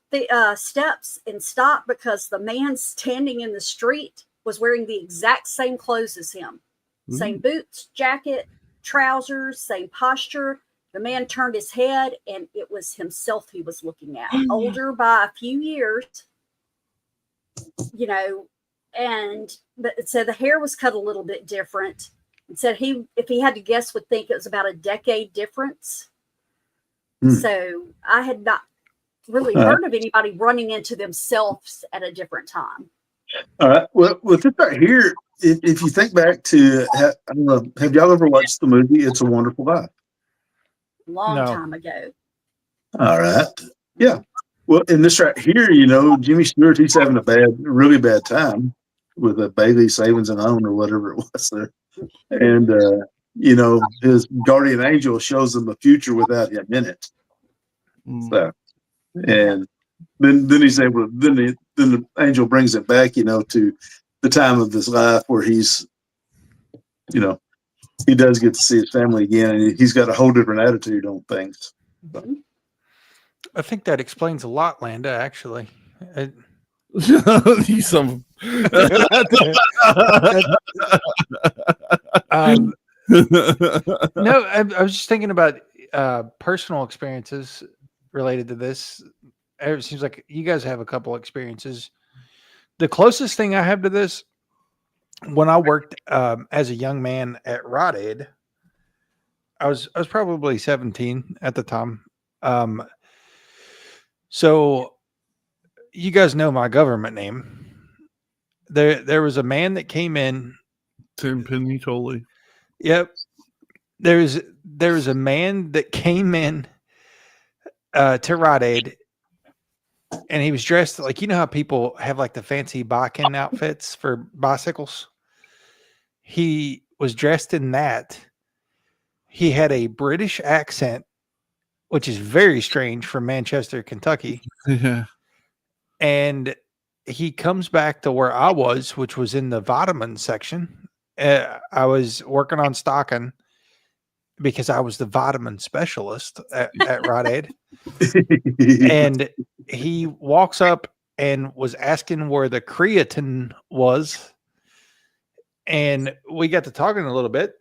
steps and stopped because the man standing in the street was wearing the exact same clothes as him. Same boots, jacket, trousers, same posture. The man turned his head and it was himself he was looking at. Older by a few years, but it said the hair was cut a little bit different. It said if he had to guess, would think it was about a decade difference. So I had not really heard of anybody running into themselves at a different time. All right. Well, with this right here, if you think back to, I don't know, have y'all ever watched the movie It's a Wonderful Life? Long time ago. All right. Yeah. Well, in this right here, Jimmy Stewart, he's having really bad time with a Bailey Savings and Own or whatever it was there. And, his guardian angel shows him a future without him in it. So, and then he's able, then the angel brings it back, to the time of his life where he's, he does get to see his family again, and he's got a whole different attitude on things. I think that explains a lot, Landa, actually. You some. No, I was just thinking about personal experiences related to this. It seems like you guys have a couple experiences. The closest thing I have to this, when I worked as a young man at Rite Aid, I was probably 17 at the time. So you guys know my government name. There was a man that came in. Tim Penny Tolley. Yep. There was a man that came in to Rite Aid, and he was dressed like, how people have like the fancy biking outfits for bicycles. He was dressed in that. He had a British accent, which is very strange from Manchester, Kentucky. Yeah. And he comes back to where I was, which was in the vitamin section. I was working on stocking because I was the vitamin specialist at Rite Aid. And he walks up and was asking where the creatine was. And we got to talking a little bit.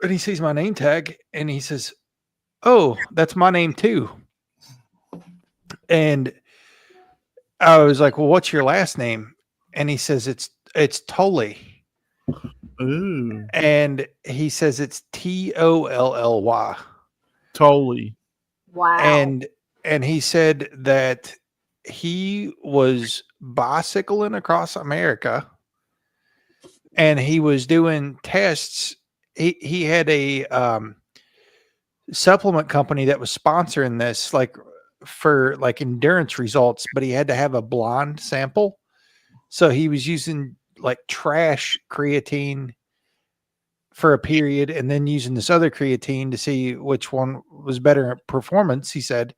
And he sees my name tag and he says, "Oh, that's my name too." And I was like, "Well, what's your last name?" And he says, it's Tolley. Ooh. And he says it's Tolly. Tolley. Wow. And he said that he was bicycling across America and he was doing tests. He had a supplement company that was sponsoring this, like for like endurance results, but he had to have a blind sample. So he was using like trash creatine for a period and then using this other creatine to see which one was better at performance, he said.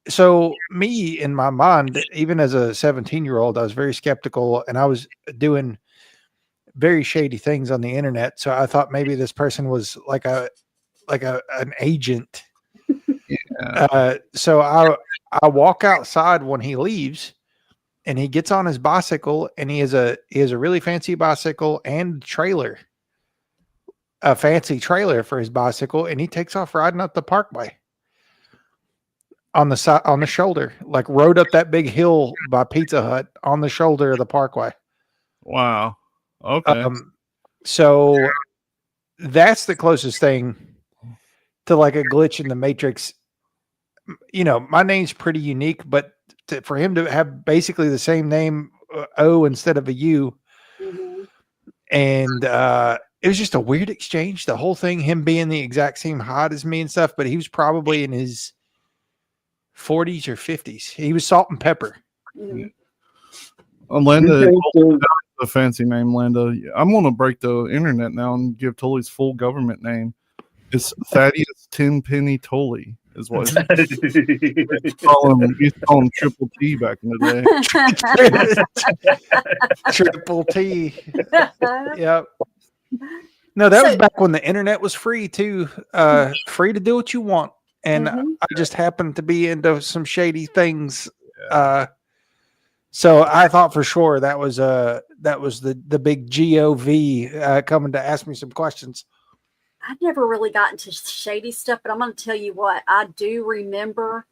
So me, in my mind, even as a 17-year-old, I was very skeptical and I was doing very shady things on the internet. So I thought maybe this person was like an agent. Yeah. So I walk outside when he leaves and he gets on his bicycle and he has a really fancy bicycle and trailer, a fancy trailer for his bicycle. And he takes off riding up the parkway on the side, on the shoulder, like rode up that big hill by Pizza Hut on the shoulder of the parkway. Wow. Okay. So that's the closest thing to like a glitch in the Matrix. My name's pretty unique, but for him to have basically the same name, O instead of a U, and it was just a weird exchange. The whole thing, him being the exact same height as me and stuff, but he was probably in his 40s or 50s. He was Salt and Pepper. Mhm. Linda, a fancy name, Linda. I'm going to break the internet now and give Tully's full government name. It's Thaddeus Tenpenny Tully, is what he's calling him Triple T back in the day. Triple T. Yep. No, that was back when the internet was free too. Free to do what you want. And I just happened to be into some shady things. So I thought for sure that was the big GOV coming to ask me some questions. I've never really gotten to shady stuff, but I'm going to tell you what, I do remember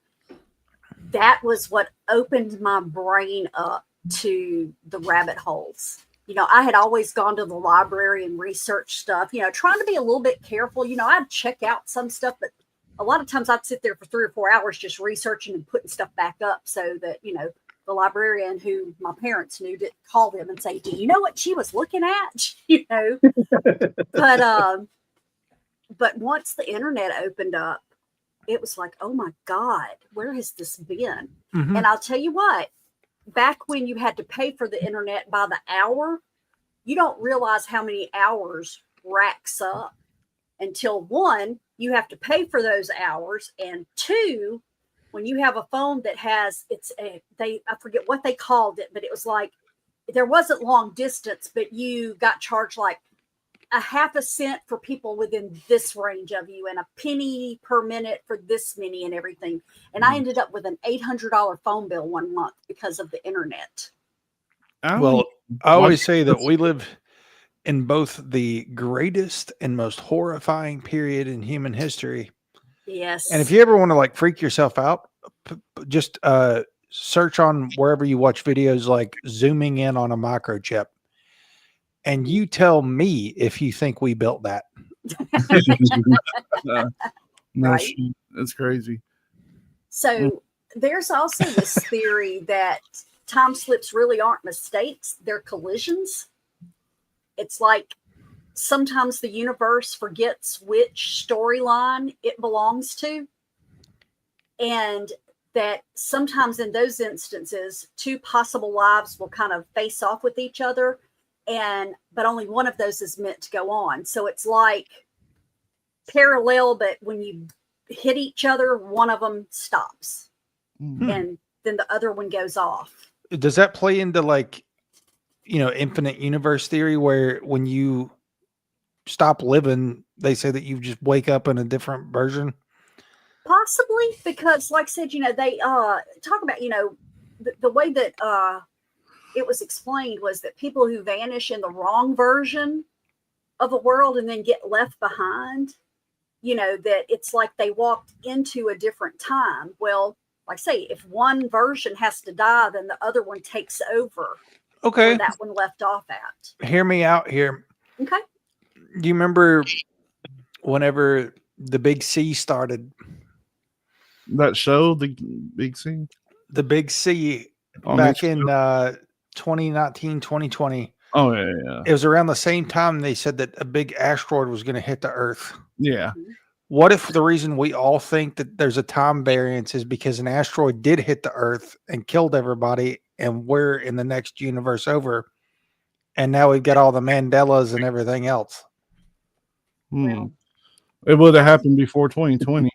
that was what opened my brain up to the rabbit holes. You know, I had always gone to the library and researched stuff, you know, trying to be a little bit careful. You know, I'd check out some stuff, but a lot of times I'd sit there for 3 or 4 hours just researching and putting stuff back up so that, you know, the librarian who my parents knew didn't call them and say, do you know what she was looking at? You know, but once the internet opened up, it was like, oh my God, where has this been? And I'll tell you what, back when you had to pay for the internet by the hour, you don't realize how many hours racks up until 1, you have to pay for those hours, and 2, when you have a phone that has I forget what they called it, but it was like there wasn't long distance, but you got charged like a half a cent for people within this range of you and a penny per minute for this many and everything. And I ended up with an $800 phone bill one month because of the internet. Well, I always say that we live in both the greatest and most horrifying period in human history. Yes. And if you ever want to like freak yourself out, just search on wherever you watch videos like zooming in on a microchip. And you tell me if you think we built that. No, right? It's crazy. So there's also this theory that time slips really aren't mistakes, they're collisions. It's like sometimes the universe forgets which storyline it belongs to. And that sometimes in those instances, 2 possible lives will kind of face off with each other. But only one of those is meant to go on. So it's like parallel, but when you hit each other, one of them stops and then the other one goes off. Does that play into like, you know, infinite universe theory where when you stop living, they say that you just wake up in a different version? Possibly, because like I said, you know, they talk about, you know, the way that it was explained was that people who vanish in the wrong version of a world and then get left behind, you know, that it's like they walked into a different time. Well, like I say, if one version has to die, then the other one takes over. Okay. Where that one left off at. Hear me out here. Okay. Do you remember whenever the Big C started? That show, the Big C? The Big C back in 2019, 2020. Oh, yeah. It was around the same time they said that a big asteroid was going to hit the Earth. Yeah. What if the reason we all think that there's a time variance is because an asteroid did hit the Earth and killed everybody, and we're in the next universe over, and now we've got all the Mandelas and everything else? It would have happened before 2020.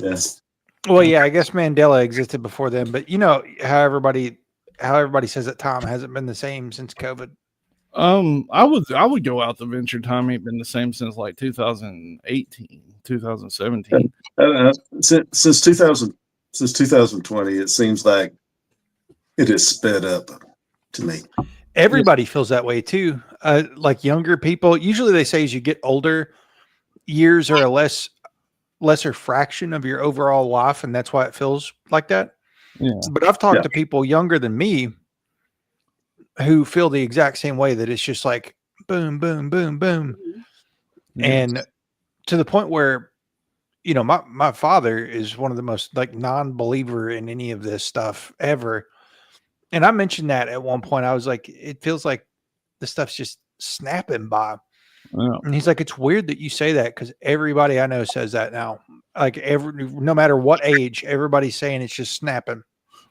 Yes. Well, yeah, I guess Mandela existed before then, but you know how everybody says that time hasn't been the same since COVID. I would go out the venture time ain't been the same since like 2018, 2017. Since 2020, it seems like it has sped up to me. Everybody feels that way too. Like younger people, usually they say as you get older, years are a lesser fraction of your overall life, and that's why it feels like that. Yeah. But I've talked to people younger than me who feel the exact same way, that it's just like boom, boom, boom, boom. Yes. And to the point where, you know, my father is one of the most like non-believer in any of this stuff ever. And I mentioned that at one point. I was like, it feels like the stuff's just snapping by. Yeah. And he's like, it's weird that you say that because everybody I know says that now. Like no matter what age, everybody's saying it's just snapping.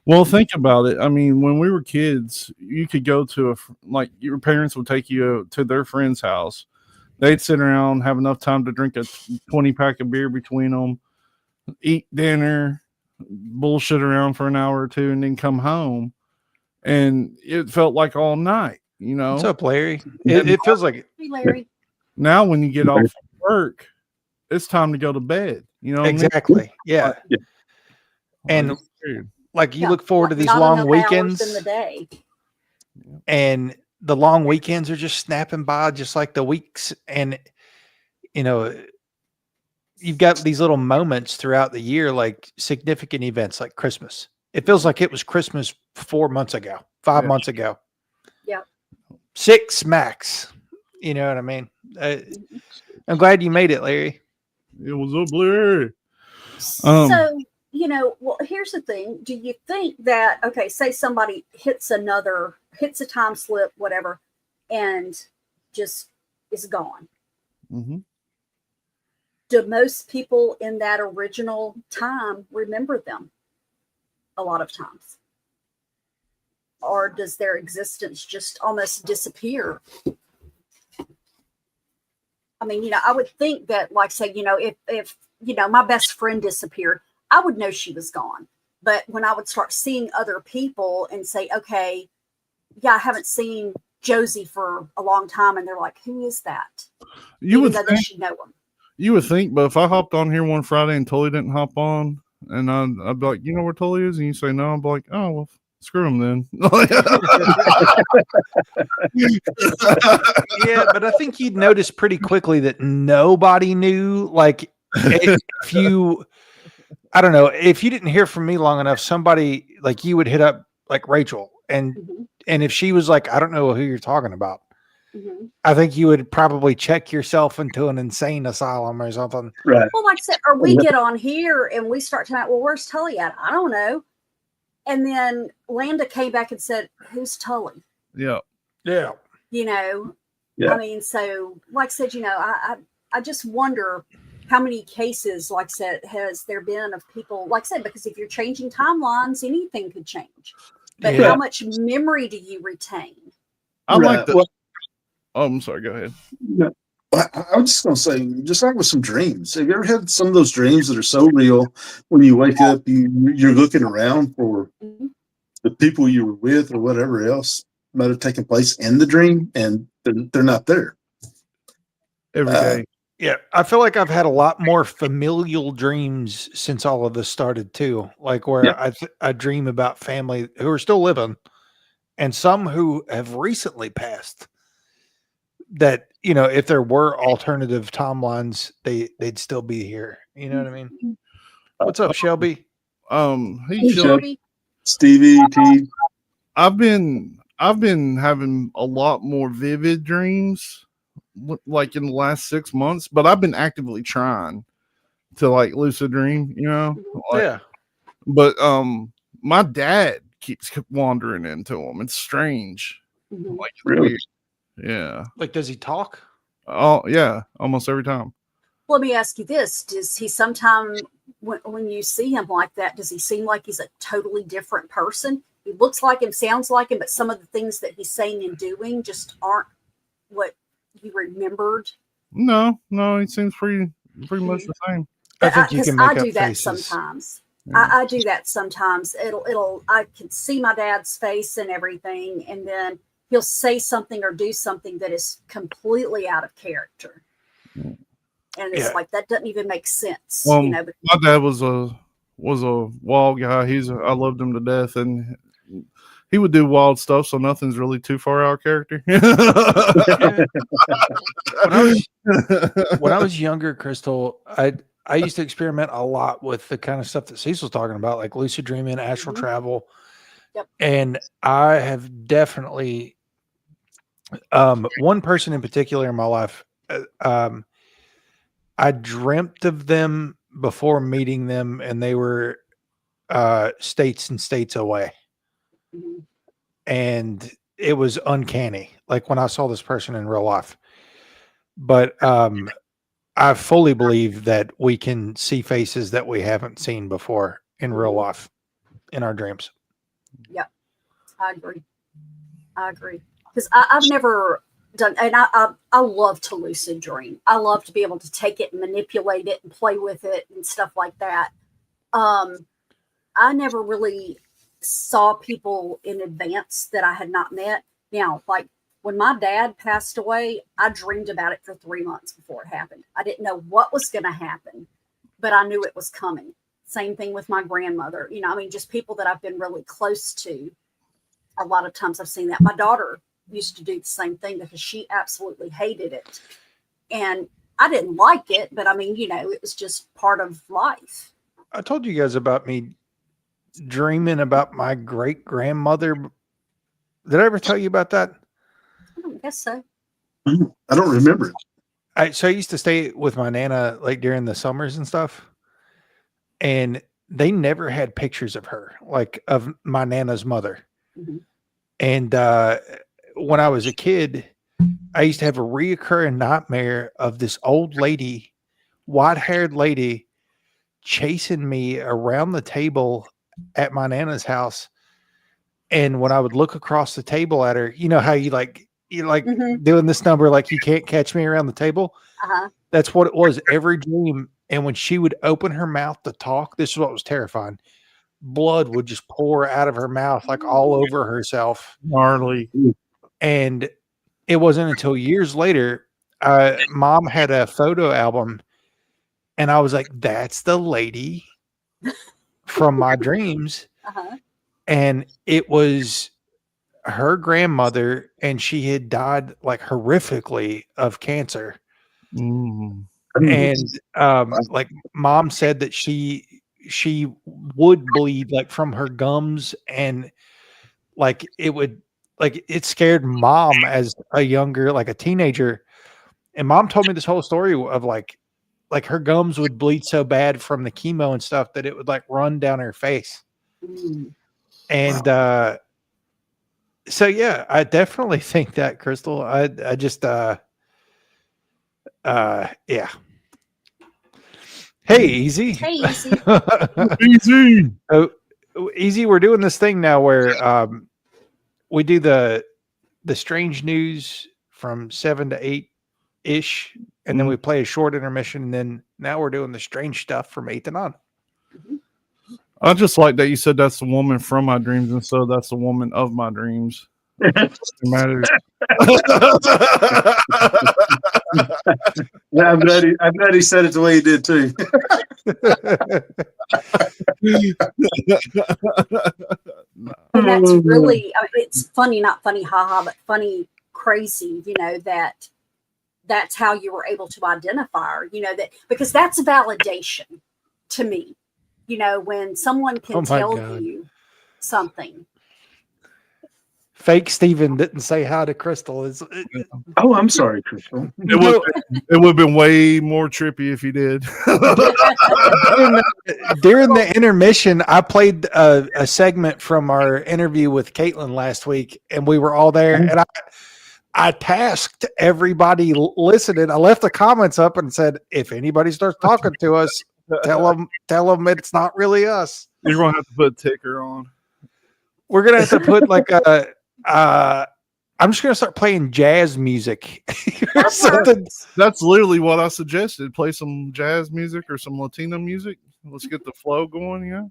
Well, think about it. I mean, when we were kids, you could go to like your parents would take you to their friend's house. They'd sit around, have enough time to drink a 20-pack of beer between them, eat dinner, bullshit around for an hour or two, and then come home. And it felt like all night, you know. What's up, Larry? It feels like it. Hey, Larry. Now, when you get off work, it's time to go to bed. You know, exactly. Yeah. And like you look forward to these long weekends in the day, and the long weekends are just snapping by, just like the weeks. And you know, you've got these little moments throughout the year, like significant events like Christmas. It feels like it was Christmas 4 months ago, 5 months ago. Yeah. 6 max. You know what I mean? I'm glad you made it, Larry. It was up, Larry. So, you know, well, here's the thing. Do you think that, okay, say somebody hits a time slip, whatever, and just is gone. Mm-hmm. Do most people in that original time remember them? A lot of times. Or does their existence just almost disappear? I mean, you know, I would think that, like, say, you know, if you know, my best friend disappeared, I would know she was gone. But when I would start seeing other people and say, okay, yeah, I haven't seen Josie for a long time, and they're like, who is that? You Even would though think, they should know them. You would think, but if I hopped on here one Friday and Tully didn't hop on, and I'd be like, you know where Tully is? And you say no, I'd be like, oh, well, screw him then. Yeah, but I think you'd notice pretty quickly that nobody knew. Like, if you, I don't know, if you didn't hear from me long enough, somebody like you would hit up like Rachel, and if she was like, I don't know who you're talking about, I think you would probably check yourself into an insane asylum or something. Right. Well, like I said, or we get on here and we start talking, well, where's Tully at? I don't know. And then Landa came back and said, who's Tully? Yeah. Yeah. You know, Yeah. I mean, so like I said, you know, I just wonder how many cases, like I said, has there been of people, like I said, because if you're changing timelines, anything could change. But how much memory do you retain? I like that. Oh, I'm sorry. Go ahead. Yeah. I was just going to say, just like with some dreams, have you ever had some of those dreams that are so real when you wake up, you're looking around for the people you were with or whatever else might have taken place in the dream, and they're not there. Every day. Yeah, I feel like I've had a lot more familial dreams since all of this started too. Like where I dream about family who are still living, and some who have recently passed. That, you know, if there were alternative timelines, they'd still be here. You know what I mean? What's up, Shelby? Hey, Shelby. Stevie T. I've been having a lot more vivid dreams, like in the last 6 months, but I've been actively trying to like lucid dream, you know? Like, Yeah. But my dad keeps wandering into them. It's strange. Like, it's Really? weird. Yeah. Like, does he talk? Oh, yeah. Almost every time. Let me ask you this. Does he sometimes, when you see him like that, does he seem like he's a totally different person? He looks like him, sounds like him, but some of the things that he's saying and doing just aren't what you remembered? No, he seems pretty much the same. I think you can make up do that faces. sometimes. Yeah. I do that sometimes. I can see my dad's face and everything, and then he'll say something or do something that is completely out of character. And it's like, that doesn't even make sense. Well, you know, but my dad was a wild guy. I loved him to death, and he would do wild stuff, so nothing's really too far out of character. When I was younger, Crystal, I used to experiment a lot with the kind of stuff that Cecil's talking about, like lucid dreaming, astral travel. Yep. And I have definitely one person in particular in my life, I dreamt of them before meeting them, and they were states and states away. And it was uncanny, like when I saw this person in real life. But I fully believe that we can see faces that we haven't seen before in real life in our dreams. Yep, I agree. Because I've never done, and I love to lucid dream. I love to be able to take it and manipulate it and play with it and stuff like that. I never really saw people in advance that I had not met. Now, like when my dad passed away, I dreamed about it for 3 months before it happened. I didn't know what was going to happen, but I knew it was coming. Same thing with my grandmother. I mean, just people that I've been really close to. A lot of times I've seen that. My daughter used to do the same thing because she absolutely hated it. And I didn't like it, but I mean, it was just part of life. I told you guys about me dreaming about my great grandmother. Did I ever tell you about that? I don't guess so. I don't remember. So I used to stay with my Nana like during the summers and stuff. And they never had pictures of her, like of my Nana's mother. Mm-hmm. And when I was a kid, I used to have a reoccurring nightmare of this old lady, white-haired lady, chasing me around the table at my Nana's house. And when I would look across the table at her, you know how you're doing this number like you can't catch me around the table. That's what it was every dream. And when she would open her mouth to talk, this is what was terrifying. Blood would just pour out of her mouth like all over herself. Gnarly. And it wasn't until years later, Mom had a photo album, and I was like, "That's the lady from my dreams." And it was her grandmother, and she had died like horrifically of cancer. And like Mom said that she would bleed like from her gums, and like it scared Mom as a younger, like a teenager. And Mom told me this whole story of like her gums would bleed so bad from the chemo and stuff that it would like run down her face. And so yeah, I definitely think that, Crystal. I just yeah. Hey, Easy. Hey, Easy. Easy. Oh, Easy, we're doing this thing now where we do the strange news from 7 to 8 ish, and then we play a short intermission, and then now we're doing the strange stuff from 8 to 9. I just like that you said that's the woman from my dreams, and so that's the woman of my dreams. It matters. I'm glad he said it the way he did too. And that's really, it's funny, not funny, haha, but funny, crazy, that's how you were able to identify her, that because that's validation to me, when someone can tell you something. Fake Steven didn't say hi to Crystal. Oh, I'm sorry, Crystal. It would have been way more trippy if he did. During the intermission, I played a segment from our interview with Caitlin last week, and we were all there. And I tasked everybody listening. I left the comments up and said, if anybody starts talking to us, tell them it's not really us. You're going to have to put a ticker on. We're going to have to put like I'm just going to start playing jazz music or something. That's literally what I suggested. Play some jazz music or some Latino music. Let's get the flow going. Yeah.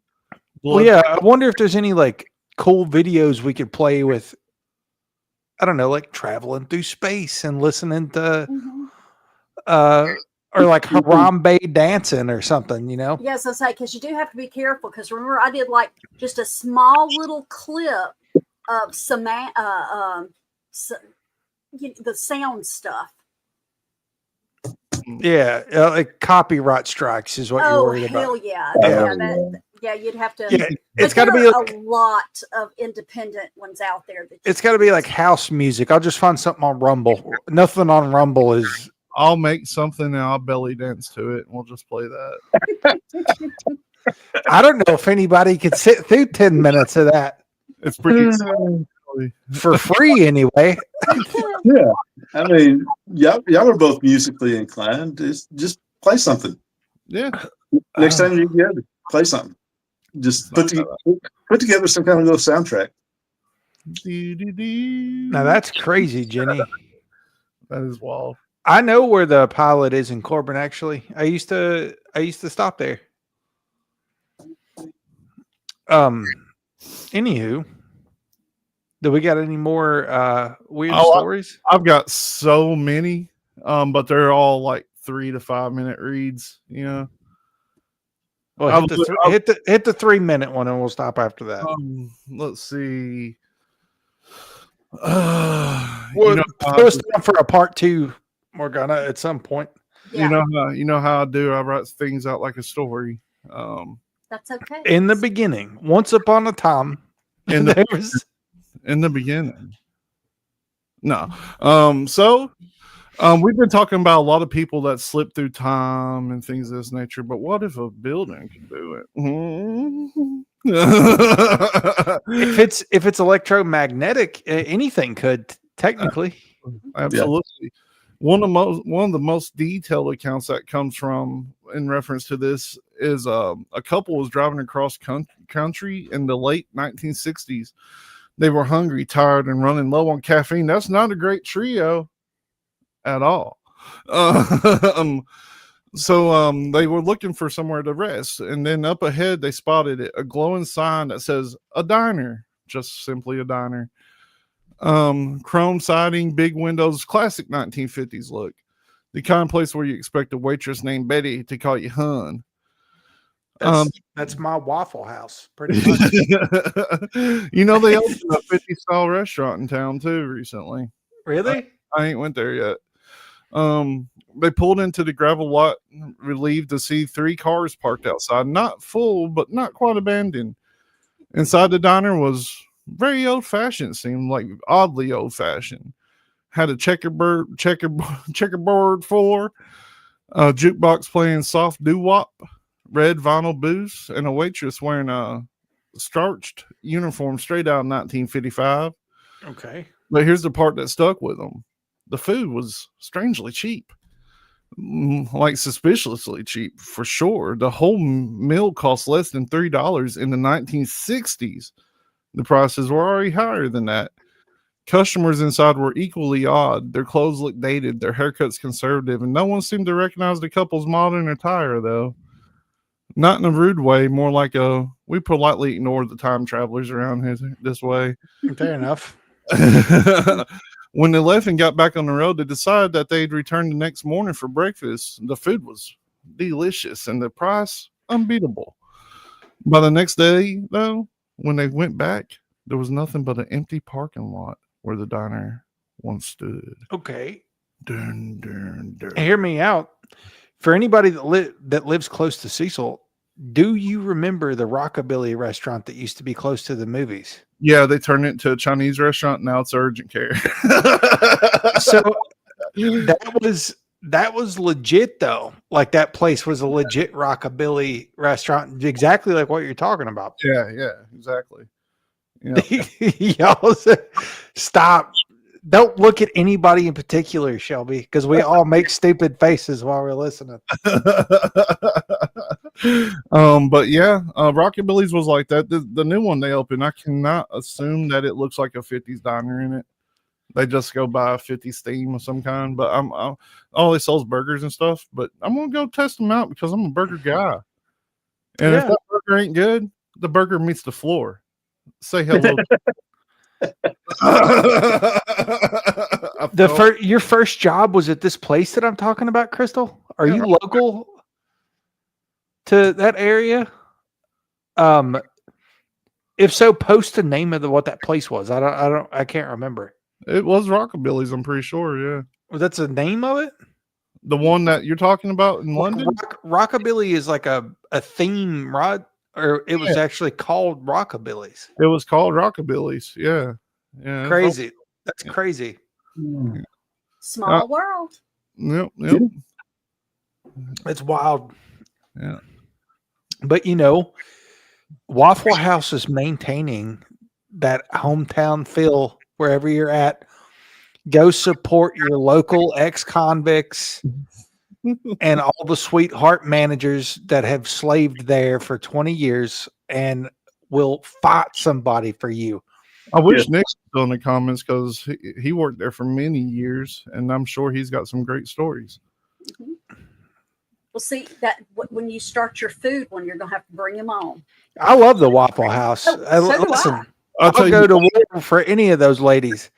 Well, yeah. I wonder if there's any like cool videos we could play with. I don't know, like traveling through space and listening to, or like Harambe dancing or something, Yes, I say, because you do have to be careful. Because remember, I did like just a small little clip of some the sound stuff. Yeah, like copyright strikes is what you're worried about. Oh, hell yeah. Yeah, you'd have to. Yeah, it's got to be a lot of independent ones out there. It's got to be like house music. I'll just find something on Rumble. Nothing on Rumble is. I'll make something and I'll belly dance to it, and we'll just play that. I don't know if anybody could sit through 10 minutes of that. It's pretty for free anyway. Yeah, I mean, y'all are both musically inclined. Just play something. Yeah. Next time you get together, play something. Just put together some kind of little soundtrack. Now that's crazy, Jenny. That is wild. I know where the pilot is in Corbin. Actually, I used to stop there. Anywho, do we got any more weird stories? I've got so many, but they're all like 3 to 5 minute reads. You know. Well, hit the 3 minute one, and we'll stop after that. Let's see. Post on for a part 2, Morgana, at some point. Yeah. You know how I do. I write things out like a story. That's okay. In the beginning, once upon a time, in the beginning. No. We've been talking about a lot of people that slip through time and things of this nature, but what if a building can do it? if it's electromagnetic, anything could technically. Absolutely. Yeah. One of the most detailed accounts that comes from in reference to this is a couple was driving across country in the late 1960s. They were hungry, tired, and running low on caffeine. That's not a great trio at all. So they were looking for somewhere to rest, and then up ahead they spotted a glowing sign that says a diner, just simply a diner. Chrome siding, big windows, classic 1950s look. The kind of place where you expect a waitress named Betty to call you hun. That's my Waffle House, pretty much. You know, they opened a 50-style restaurant in town too recently. Really? I ain't went there yet. They pulled into the gravel lot, relieved to see 3 cars parked outside, not full, but not quite abandoned. Inside the diner was very old-fashioned, seemed like oddly old-fashioned. Had a checkerboard floor, a jukebox playing soft doo-wop, red vinyl booths, and a waitress wearing a starched uniform straight out of 1955. Okay. But here's the part that stuck with them. The food was strangely cheap. Like suspiciously cheap, for sure. The whole meal cost less than $3 in the 1960s. The prices were already higher than that. Customers inside were equally odd. Their clothes looked dated, their haircuts conservative, and no one seemed to recognize the couple's modern attire, though. Not in a rude way, more like we politely ignore the time travelers around here this way. Fair enough. When they left and got back on the road, they decided that they'd return the next morning for breakfast. The food was delicious and the price unbeatable. By the next day, though, when they went back, there was nothing but an empty parking lot where the diner once stood. Okay. Dun, dun, dun. Hear me out. For anybody that lives close to Cecil, do you remember the Rockabilly restaurant that used to be close to the movies? Yeah, they turned it into a Chinese restaurant. Now it's urgent care. So that was legit though. Like that place was a legit Rockabilly restaurant, exactly like what you're talking about. Yeah, exactly. Yeah. Y'all stop. Don't look at anybody in particular, Shelby, because we all make stupid faces while we're listening. But yeah, Rockabilly's was like that. The new one they opened, I cannot assume that it looks like a 50s diner in it. They just go by a 50s theme of some kind. But all they sells burgers and stuff. But I'm gonna go test them out because I'm a burger guy. And if that burger ain't good, the burger meets the floor. Say hello. Your first job was at this place that I'm talking about, Crystal? Are you local to that area? If so, post the name of what that place was. I can't remember. It was Rockabilly's, I'm pretty sure, yeah. Well, that's the name of it? The one that you're talking about in London? Rockabilly is like a theme, right? Or it was actually called Rockabilly's. It was called Rockabilly's, yeah. Yeah. Crazy. That's crazy. Small world. Yep. It's wild. Yeah. But Waffle House is maintaining that hometown feel wherever you're at. Go support your local ex-convicts and all the sweetheart managers that have slaved there for 20 years and will fight somebody for you. I wish Nick was still in the comments because he worked there for many years, and I'm sure he's got some great stories. Well, see that when you start your food, when you're gonna have to bring them on. I love the Waffle House. So do I. I'll go to war for any of those ladies.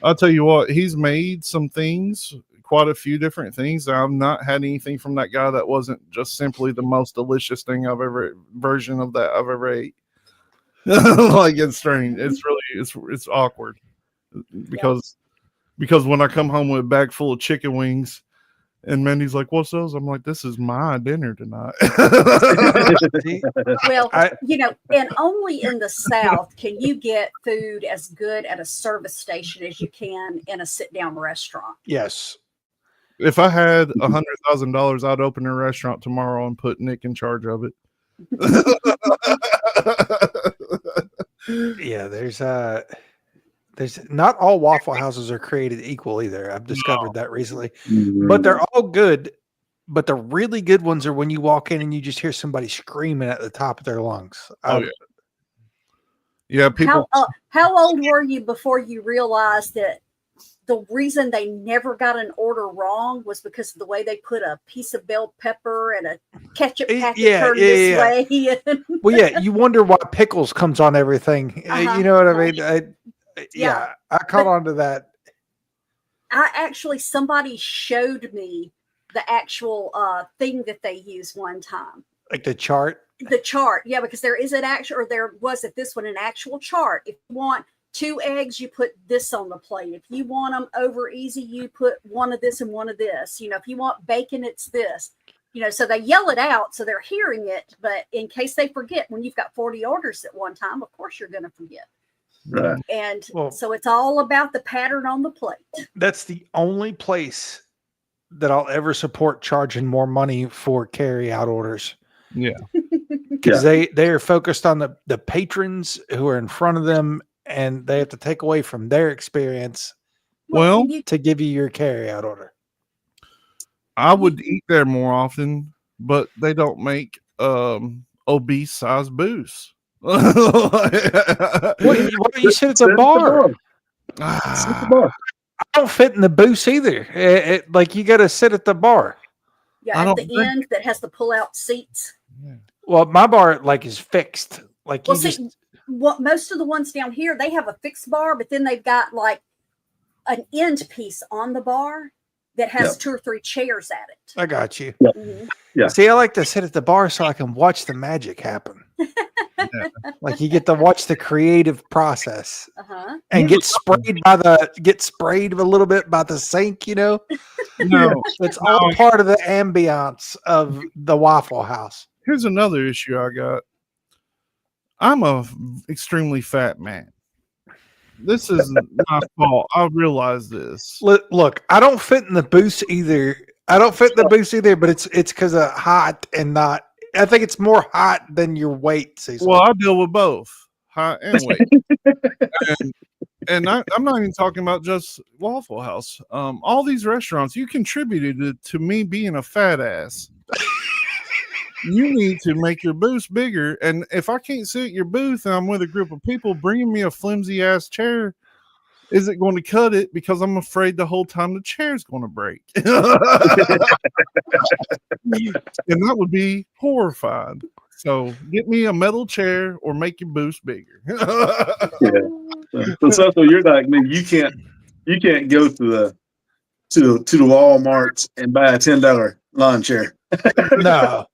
I'll tell you what, he's made some things, quite a few different things. I've not had anything from that guy that wasn't just simply the most delicious thing I've ever ate. Like, it's strange. It's really it's awkward because when I come home with a bag full of chicken wings and Mindy's like, "What's those?" I'm like, "This is my dinner tonight." Well, and only in the South can you get food as good at a service station as you can in a sit-down restaurant. Yes. If I had $100,000, I'd open a restaurant tomorrow and put Nick in charge of it. Yeah, there's not all Waffle Houses are created equal either. I've discovered that recently, but they're all good. But the really good ones are when you walk in and you just hear somebody screaming at the top of their lungs. Yeah, people. How old were you before you realized that the reason they never got an order wrong was because of the way they put a piece of bell pepper and a ketchup packet turned this way? Well, yeah, you wonder why pickles comes on everything. You know what I mean? I caught on to that. Somebody showed me the actual thing that they use one time. Like the chart? The chart, yeah, because there is an actual, or there was at this one, an actual chart. If you want 2 eggs, you put this on the plate. If you want them over easy, you put one of this and one of this. If you want bacon, it's this. So they yell it out, so they're hearing it. But in case they forget, when you've got 40 orders at one time, of course you're going to forget. Right. And so it's all about the pattern on the plate. That's the only place that I'll ever support charging more money for carry out orders. Yeah. Because they are focused on the patrons who are in front of them, and they have to take away from their experience to give you your carry out order. I would eat there more often, but they don't make obese size booths. Why don't you sit at the bar? I don't fit in the booth either. Like, you got to sit at the bar. Yeah, at the end that has the pull-out seats. Yeah. Well, my bar is fixed. Like, most of the ones down here, they have a fixed bar, but then they've got like an end piece on the bar that has 2 or 3 chairs at it. I got you. Yep. Mm-hmm. Yeah. See, I like to sit at the bar so I can watch the magic happen. Like, you get to watch the creative process and get sprayed a little bit by the sink, No, it's all part of the ambiance of the Waffle House. Here's another issue I got. I'm a extremely fat man. This is my fault. I realize this. Look, I don't fit in the booth either. But it's because of hot and not. I think it's more hot than your weight, Cecil. Well, I deal with both hot and weight. and I'm not even talking about just Waffle House. All these restaurants, you contributed to me being a fat ass. You need to make your booth bigger. And if I can't sit at your booth and I'm with a group of people, bringing me a flimsy ass chair isn't going to cut it, because I'm afraid the whole time the chair's going to break. And that would be horrified. So get me a metal chair or make your booth bigger. So you're like me. You can't go to the Walmart and buy a $10 lawn chair. No.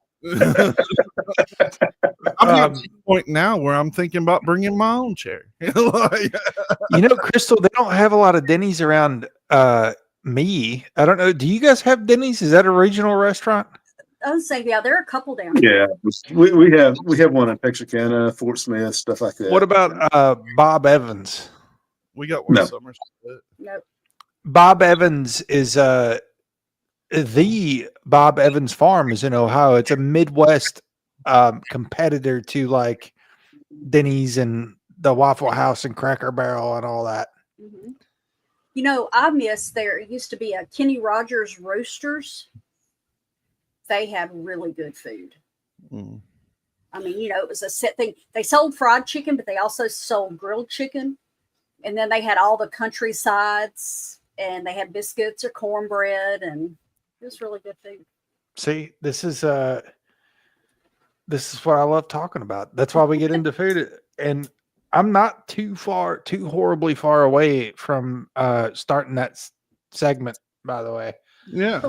I'm at the point now where I'm thinking about bringing my own chair. Crystal, they don't have a lot of Denny's around me. I don't know. Do you guys have Denny's? Is that a regional restaurant? I was saying, yeah, there are a couple down here. Yeah, we have one in Texarkana, Fort Smith, stuff like that. What about Bob Evans? We got one summer. Nope. Bob Evans is the Bob Evans Farm is in Ohio. It's a Midwest competitor to like Denny's and the Waffle House and Cracker Barrel and all that. Mm-hmm. You know, I miss there used to be a Kenny Rogers Roasters. They had really good food. Mm. I mean, you know, it was a set thing. They sold fried chicken, but they also sold grilled chicken. And then they had all the country sides, and they had biscuits or cornbread, and it was really good food. See, this is what I love talking about. That's why we get into food. And I'm not too horribly far away from starting that segment, by the way. Yeah.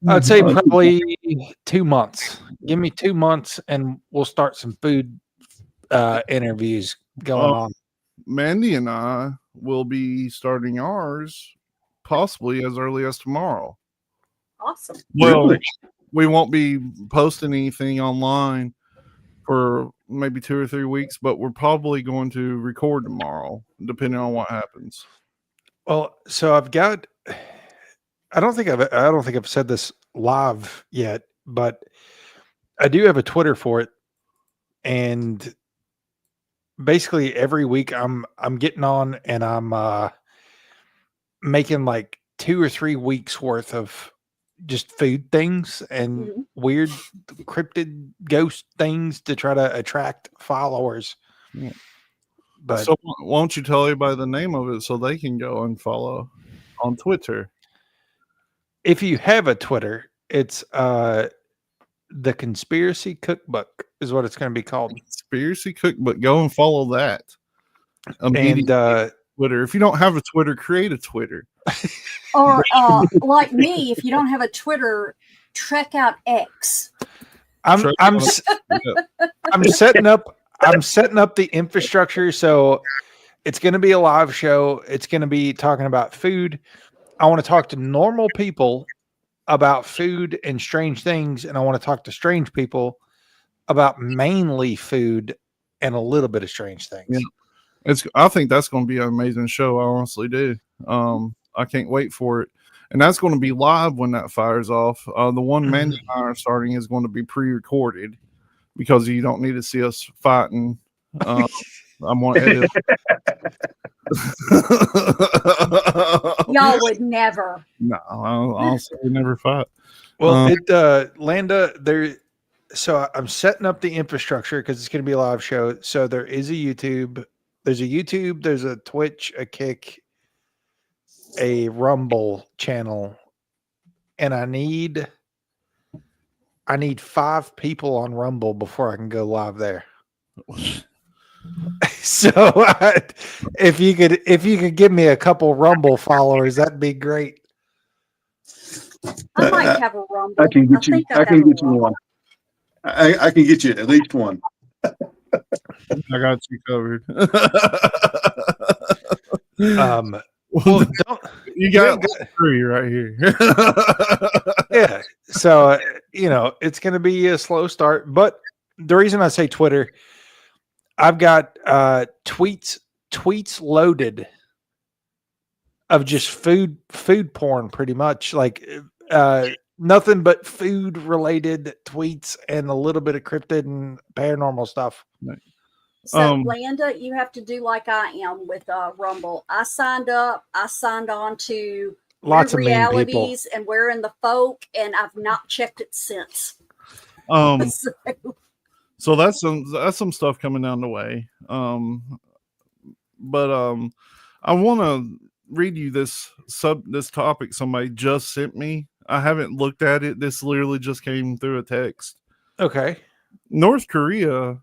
I'd say probably 2 months. Give me 2 months and we'll start some food interviews going on. Mandy and I will be starting ours possibly as early as tomorrow. Awesome. Well, Really? we won't be posting anything online for maybe 2 or 3 weeks, but we're probably going to record tomorrow, depending on what happens. Well, so I've got. I don't think I've said this live yet, but I do have a Twitter for it, and basically every week I'm getting on and I'm making like 2 or 3 weeks worth of just food things and weird cryptid ghost things to try to attract followers. Yeah. But So won't you tell everybody the name of it so they can go and follow on Twitter? if you have a Twitter, it's the Conspiracy Cookbook is what it's going to be called. Conspiracy Cookbook. Go and follow that. And Twitter. If you don't have a Twitter, create a Twitter. Or like me, if you don't have a Twitter, check out X. I'm setting up the infrastructure, so it's going to be a live show. It's going to be talking about food. I want to talk to normal people about food and strange things, and I want to talk to strange people about mainly food and a little bit of strange things. Yeah. I think that's going to be an amazing show. I honestly do. I can't wait for it. And that's going to be live when that fires off. The one Mandy and I are starting is going to be pre-recorded because you don't need to see us fighting. I'm going to edit. Y'all would never. No, I'll say we never fight. Well, Landa, so I'm setting up the infrastructure because it's going to be a live show. So there is a YouTube. There's a Twitch, a Kick, a Rumble channel, and I need 5 people on Rumble before I can go live there. So if you could give me a couple Rumble followers, that'd be great. I might have a Rumble. I can get you one. I can get you at least one. I got you covered. Well, you got 3 right here. Yeah. So, it's going to be a slow start. But the reason I say Twitter, I've got tweets loaded of just food porn, pretty much. Like nothing but food related tweets and a little bit of cryptid and paranormal stuff. So, Landa, you have to do like I am with Rumble. I signed up. I signed on to lots of realities and We're in the Folk, and I've not checked it since. So that's some stuff coming down the way. But I want to read you this topic somebody just sent me. I haven't looked at it. This literally just came through a text. Okay. North Korea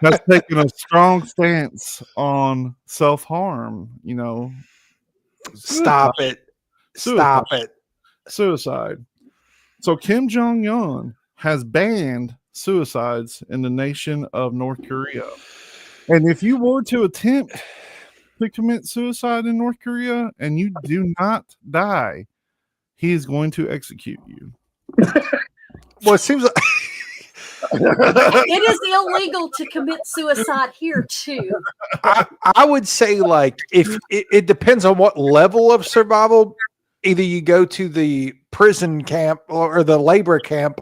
has taken a strong stance on self-harm, Stop it. Suicide. So Kim Jong-un has banned suicides in the nation of North Korea. And if you were to attempt to commit suicide in North Korea and you do not die, he is going to execute you. Well, it seems like it is illegal to commit suicide here too. I would say, like, if it depends on what level of survival. Either you go to the prison camp or the labor camp,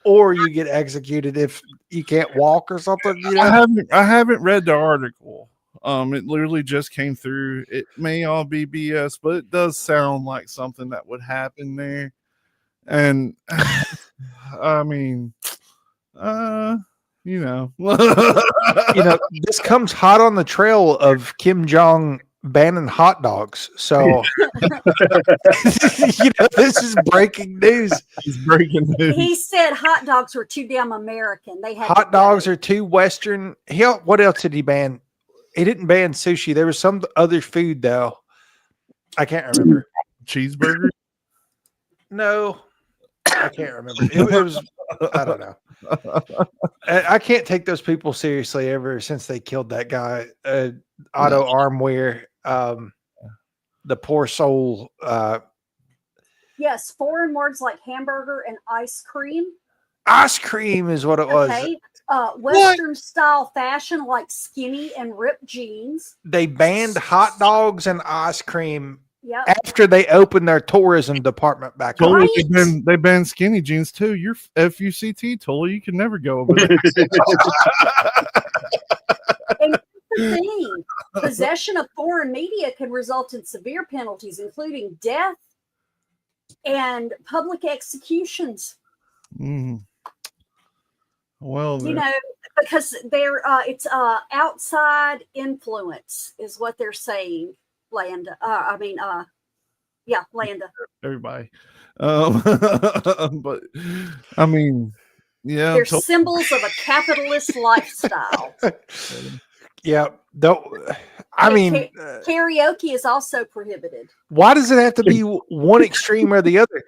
or you get executed if you can't walk or something. I haven't read the article. It literally just came through. It may all be BS, but it does sound like something that would happen there. And I mean, you know, this comes hot on the trail of Kim Jong banning hot dogs. So, this is breaking news. It's breaking news. He said hot dogs were too damn American. They had Hot dogs are too Western. What else did he ban? He didn't ban sushi. There was some other food though. I can't remember. Cheeseburger? No, I can't remember. It was. I don't know. I can't take those people seriously ever since they killed that guy, Otto Armweir, the poor soul. Yes, foreign words like hamburger and ice cream. Ice cream is what it was. Okay. Western style fashion like skinny and ripped jeans. They banned hot dogs and ice cream after they opened their tourism department back up. Totally, they banned skinny jeans too. You're FUCT, Totally. You can never go over there. And the thing, possession of foreign media can result in severe penalties, including death and public executions. Well, because it's outside influence is what they're saying. Landa. Landa. Everybody. But I mean, yeah. They're symbols of a capitalist lifestyle. Yeah. Karaoke is also prohibited. Why does it have to be one extreme or the other?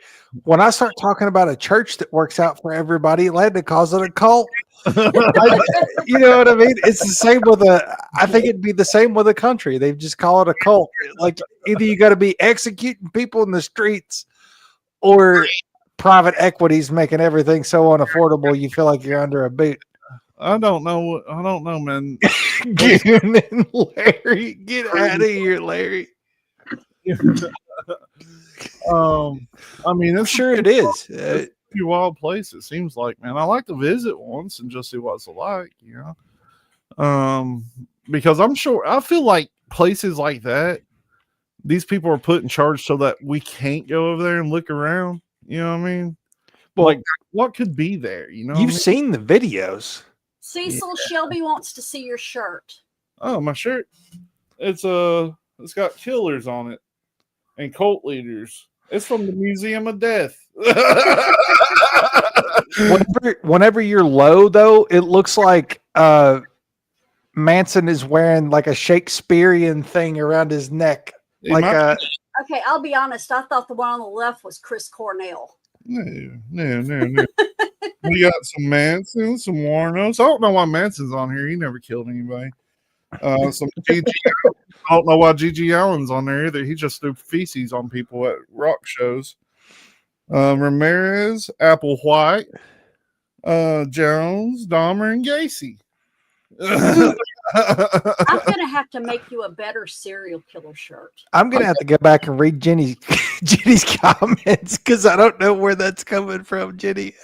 When I start talking about a church that works out for everybody, Landa calls it a cult. You know what I mean? It's the same with I think it'd be the same with a country. They just call it a cult. Like either you got to be executing people in the streets or private equities making everything so unaffordable you feel like you're under a boot. I don't know, man. Larry, get out of here, Larry. I mean, I'm sure it is. Wild place, it seems like, man. I like to visit once and just see what it's like, because I feel like places like that, these people are put in charge so that we can't go over there and look around. You know what I mean? Well, like, what could be there? You've seen the videos. Cecil Shelby wants to see your shirt. Oh, my shirt. It's got killers on it and cult leaders. It's from the Museum of Death. Whenever you're low, though, it looks like Manson is wearing like a Shakespearean thing around his neck. Okay, I'll be honest. I thought the one on the left was Chris Cornell. No. We got some Manson, some Warnos. I don't know why Manson's on here. He never killed anybody. Some GG. I don't know why GG Allen's on there either. He just threw feces on people at rock shows. Ramirez, Applewhite, Jones, Dahmer, and Gacy. I'm gonna have to make you a better serial killer shirt. I'm gonna have to go back and read Jenny's comments because I don't know where that's coming from, Jenny.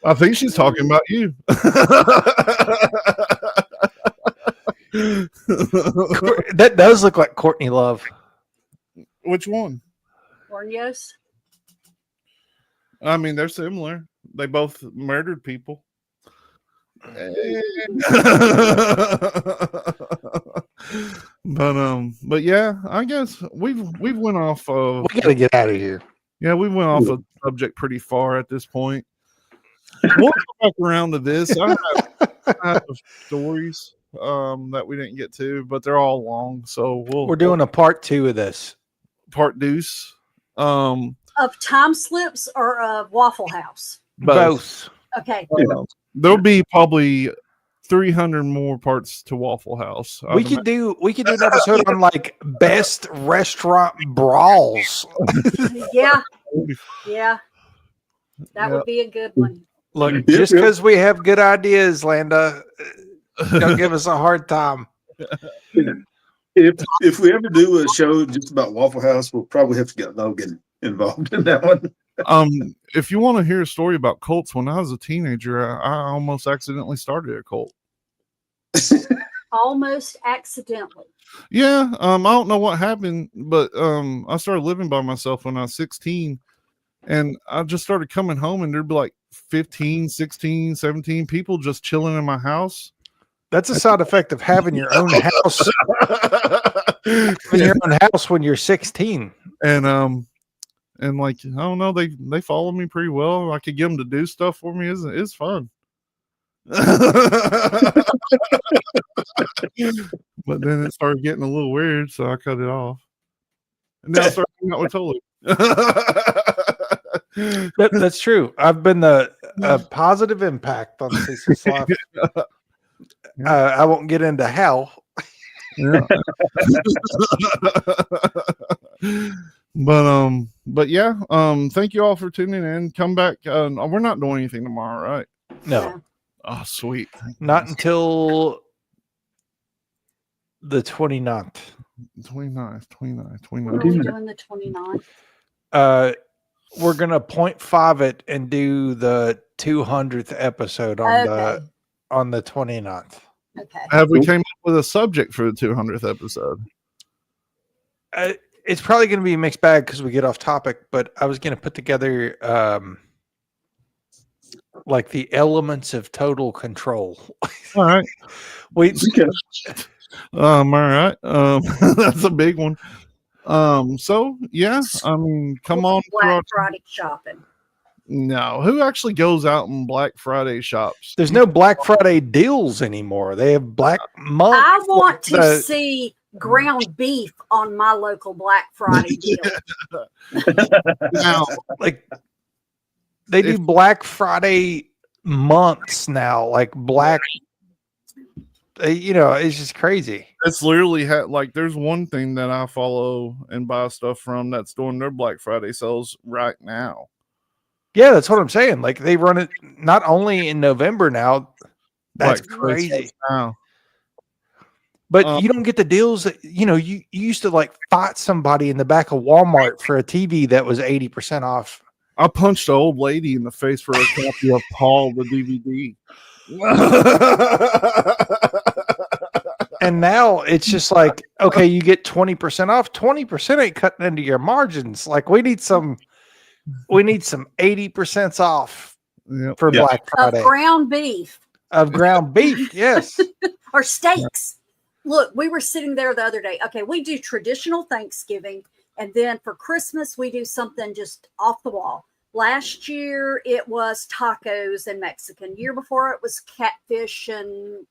I think she's talking about you. That does look like Courtney Love. Which one? Ornios. I mean, they're similar. They both murdered people. But yeah, I guess we've went off of. We gotta get out of here. Yeah, we went off of the subject pretty far at this point. We'll go back around to this. I have stories that we didn't get to, but they're all long, so we're doing a part 2 of this. Part deuce. Of time slips or of Waffle House? Both. Okay. There'll be probably 300 more parts to Waffle House. We could do an episode on like best restaurant brawls. Yeah. That would be a good one. Look, just because we have good ideas, Landa, don't give us a hard time. If we ever do a show just about Waffle House, we'll probably have to get Logan involved in that one. If you want to hear a story about cults, when I was a teenager, I almost accidentally started a cult. almost accidentally. Yeah, I don't know what happened, but I started living by myself when I was 16, and I just started coming home, and there'd be like 15, 16, 17 people just chilling in my house. That's a side effect of having your own house. Having your own house when you're 16. And like, I don't know, they follow me pretty well. I could get them to do stuff for me. It's fun. But then it started getting a little weird, so I cut it off. And now I started hanging out with Tully. That's true. I've been a positive impact on Cecil's life. I won't get into how. Yeah. But yeah, thank you all for tuning in. Come back. We're not doing anything tomorrow, right? No. Oh, sweet. Not until the 29th. 29th. When are we doing the 29th? We're gonna 0.5 it and do the 200th episode on the 29th. Okay. Have we came up with a subject for the 200th episode? It's probably going to be a mixed bag because we get off topic, but I was going to put together like the elements of total control. All right. Okay. All right. That's a big one. So yeah, I mean, come on. Black Friday shopping. No, who actually goes out on Black Friday shops? There's no Black Friday deals anymore. They have Black Month. I want to see ground beef on my local Black Friday deal. Now, like they do Black Friday months now, like Black. It's just crazy. it's literally like there's one thing that I follow and buy stuff from that's doing their Black Friday sales right now. Yeah, that's what I'm saying. Like they run it not only in November now. That's crazy. Now. But you don't get the deals that you used to like fight somebody in the back of Walmart for a TV that was 80% off. I punched an old lady in the face for a copy of Paul the DVD. And now it's just like, okay, you get 20% off. 20% ain't cutting into your margins. Like we need some 80% off for Black Friday. Of ground beef. Of ground beef, yes. Or steaks. Look, we were sitting there the other day. Okay, we do traditional Thanksgiving, and then for Christmas, we do something just off the wall. Last year, it was tacos and Mexican. Year before, it was catfish and,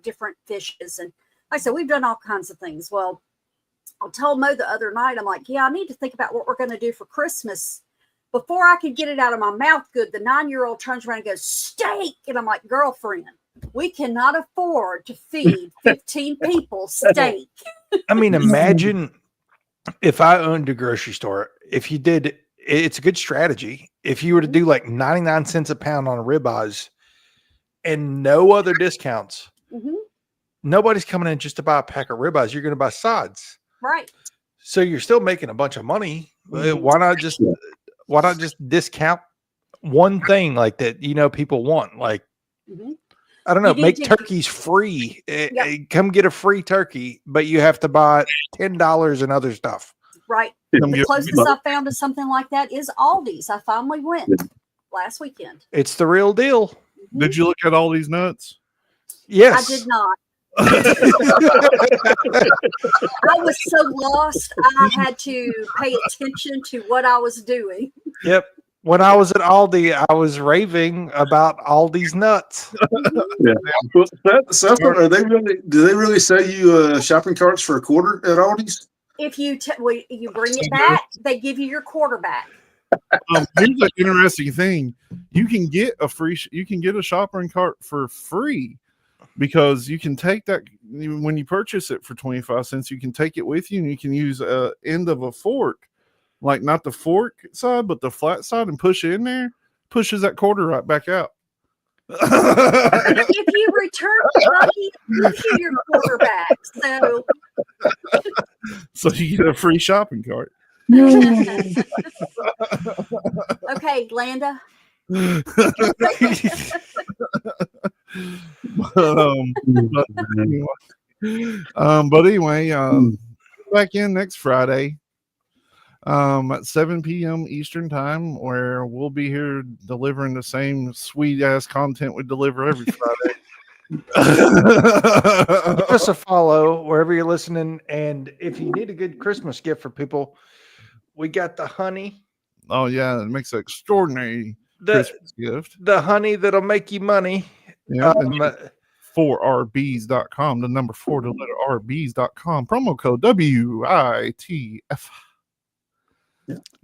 different fishes. And like I said, we've done all kinds of things. Well, I told Mo the other night, I'm like, I need to think about what we're going to do for Christmas. Before I could get it out of my mouth good, the 9-year-old turns around and goes, steak. And I'm like, girlfriend, we cannot afford to feed 15 people steak. I mean, imagine if I owned a grocery store, if you did, it's a good strategy. If you were to do like 99 cents a pound on ribeyes and no other discounts, nobody's coming in just to buy a pack of ribeyes. You're going to buy sides. Right. So you're still making a bunch of money. Why not just discount one thing like that? People want like, I don't know, make turkeys free. Come get a free turkey, but you have to buy $10 and other stuff. Right. The closest I found to something like that is Aldi's. I finally went last weekend. It's the real deal. Did you look at all these nuts? Yes. I did not. I was so lost. I had to pay attention to what I was doing. Yep. When I was at Aldi, I was raving about Aldi's nuts. Yeah. So do they really sell you shopping carts for $0.25 at Aldi's? If you you bring it back, they give you your quarter back. Here's an interesting thing: you can get a shopping cart for free because you can take that when you purchase it for 25 cents. You can take it with you, and you can use a end of a fork, like not the fork side, but the flat side, and push it in there. Pushes that quarter right back out. If you return the money, give you your quarter back. So you get a free shopping cart. Okay, Landa. But anyway, But anyway, back in next Friday at 7 p.m. Eastern time, where we'll be here delivering the same sweet ass content we deliver every Friday. Give us a follow wherever you're listening. And if you need a good Christmas gift for people, we got the honey. Oh, yeah. It makes an extraordinary Christmas gift. The honey that'll make you money. Yeah. 4rbs.com, the number 4 to letter rbs.com, promo code WITF.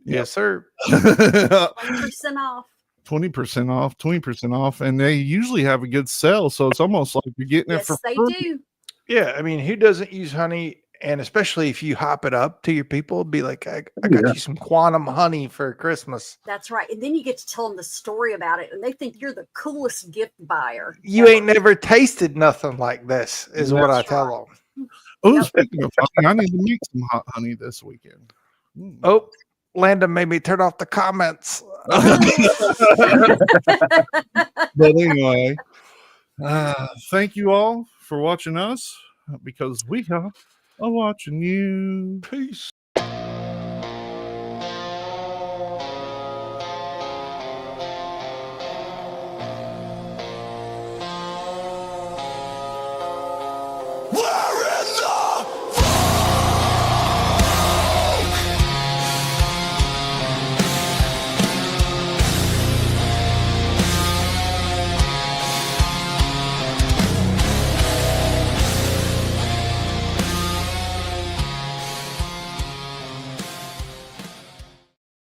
Yes, sir. 20% off. 20% off, and they usually have a good sale, so it's almost like you're getting it for they free. do. Yeah, I mean, who doesn't use honey? And especially if you hop it up to your people, be like, I got you some quantum honey for Christmas. That's right. And then you get to tell them the story about it, and they think you're the coolest gift buyer. You ain't never tasted nothing like this, is what I tell them. Oh, speaking of honey, I need to make some hot honey this weekend. Oh, Landon made me turn off the comments. But anyway, thank you all for watching us, because we are watching you. Peace.